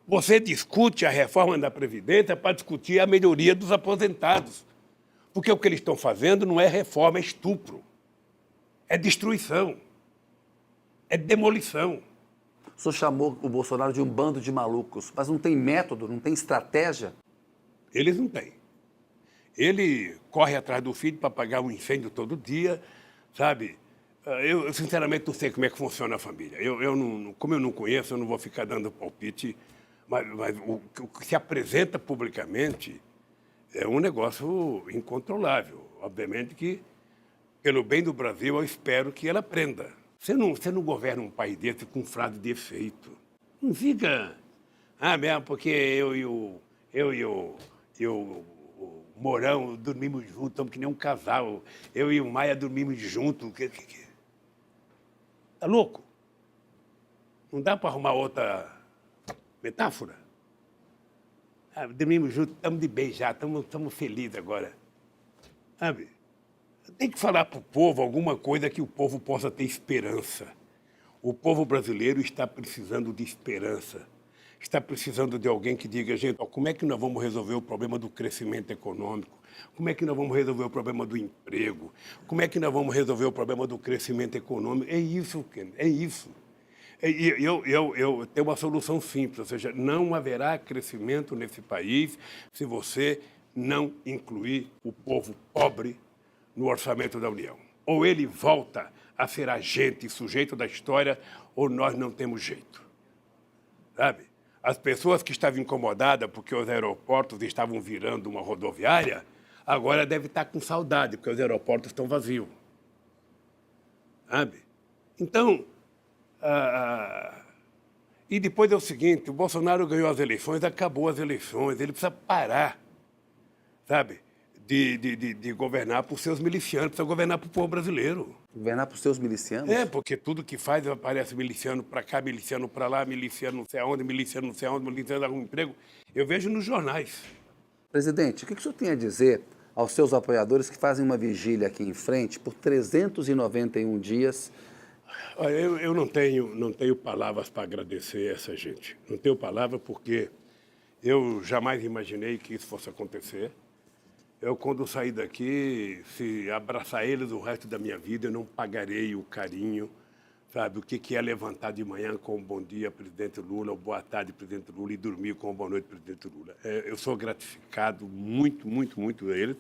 S2: Você discute a reforma da Previdência para discutir a melhoria dos aposentados. Porque o que eles estão fazendo não é reforma, é estupro. É destruição. É demolição.
S1: O senhor chamou o Bolsonaro de um bando de malucos, mas não tem método, não tem estratégia?
S2: Eles não têm. Ele corre atrás do filho para apagar um incêndio todo dia, sabe? Eu, sinceramente, não sei como é que funciona a família. Como eu não conheço, eu não vou ficar dando palpite, mas o que se apresenta publicamente é um negócio incontrolável. Obviamente que, pelo bem do Brasil, eu espero que ela aprenda. Você não governa um país desse com frase de efeito. Não fica... mesmo porque eu e o Mourão dormimos juntos, estamos que nem um casal. Eu e o Maia dormimos juntos. Tá louco? Não dá para arrumar outra metáfora? Dormimos juntos, estamos de bem já, estamos felizes agora. Sabe? Tem que falar para o povo alguma coisa que o povo possa ter esperança. O povo brasileiro está precisando de esperança. Está precisando de alguém que diga, gente, como é que nós vamos resolver o problema do crescimento econômico? Como é que nós vamos resolver o problema do emprego? Como é que nós vamos resolver o problema do crescimento econômico? É isso, Ken, é isso. Eu tenho uma solução simples, ou seja, não haverá crescimento nesse país se você não incluir o povo pobre no orçamento da União. Ou ele volta a ser agente e sujeito da história, ou nós não temos jeito. Sabe? As pessoas que estavam incomodadas porque os aeroportos estavam virando uma rodoviária, agora devem estar com saudade, porque os aeroportos estão vazios. Sabe? Então, e depois é o seguinte, o Bolsonaro ganhou as eleições, acabou as eleições, ele precisa parar, sabe, de governar por seus milicianos, precisa governar para o povo brasileiro.
S1: Governar por seus milicianos?
S2: Porque tudo que faz aparece miliciano para cá, miliciano para lá, miliciano não sei aonde, miliciano não sei aonde, miliciano arruma emprego. Eu vejo nos jornais.
S1: Presidente, o que o senhor tem a dizer aos seus apoiadores que fazem uma vigília aqui em frente por 391 dias?
S2: Olha, eu não tenho palavras para agradecer essa gente. Não tenho palavra porque eu jamais imaginei que isso fosse acontecer. Eu, quando sair daqui, se abraçar eles o resto da minha vida, eu não pagarei o carinho, sabe? O que é levantar de manhã com um bom dia, presidente Lula, ou boa tarde, presidente Lula, e dormir com um boa noite, presidente Lula. Eu sou gratificado muito, muito, muito a eles.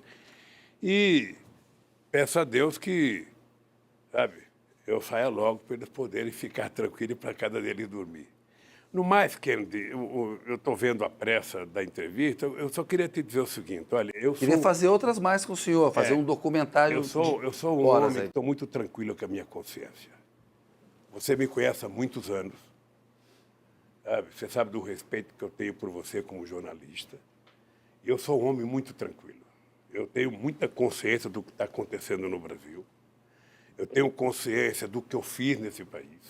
S2: E peço a Deus que, sabe, eu saia logo para eles poderem ficar tranquilos para cada deles dormir. No mais, Kennedy, eu estou vendo a pressa da entrevista, eu só queria te dizer o seguinte, olha,
S1: Queria fazer outras mais com o senhor, fazer um documentário.
S2: Eu sou um homem que estou muito tranquilo com a minha consciência. Você me conhece há muitos anos. Sabe? Você sabe do respeito que eu tenho por você como jornalista. E eu sou um homem muito tranquilo. Eu tenho muita consciência do que está acontecendo no Brasil. Eu tenho consciência do que eu fiz nesse país.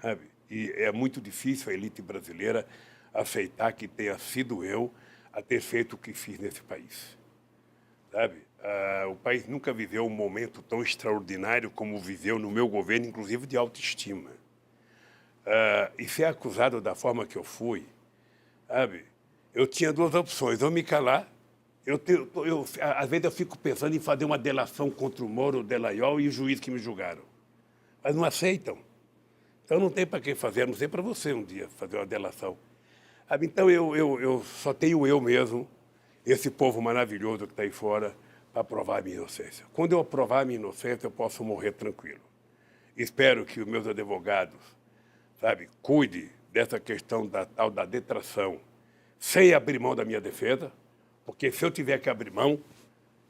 S2: Sabe? E é muito difícil a elite brasileira aceitar que tenha sido eu a ter feito o que fiz nesse país. Sabe? O país nunca viveu um momento tão extraordinário como viveu no meu governo, inclusive de autoestima. E ser acusado da forma que eu fui, sabe? Eu tinha duas opções, ou me calar, às vezes eu fico pensando em fazer uma delação contra o Moro, o Delaiol e o juiz que me julgaram. Mas não aceitam. Então não tem para quem fazer, a não ser para você um dia fazer uma delação. Sabe? Então eu só tenho eu mesmo, esse povo maravilhoso que está aí fora, para provar a minha inocência. Quando eu provar a minha inocência, eu posso morrer tranquilo. Espero que os meus advogados, sabe, cuide dessa questão da tal da detração, sem abrir mão da minha defesa, porque se eu tiver que abrir mão,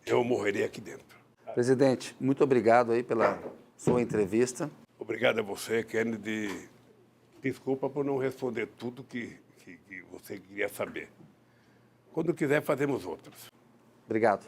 S2: eu morrerei aqui dentro.
S1: Presidente, muito obrigado aí pela sua entrevista.
S2: Obrigado a você, Kennedy. Desculpa por não responder tudo que você queria saber. Quando quiser, fazemos outros.
S1: Obrigado.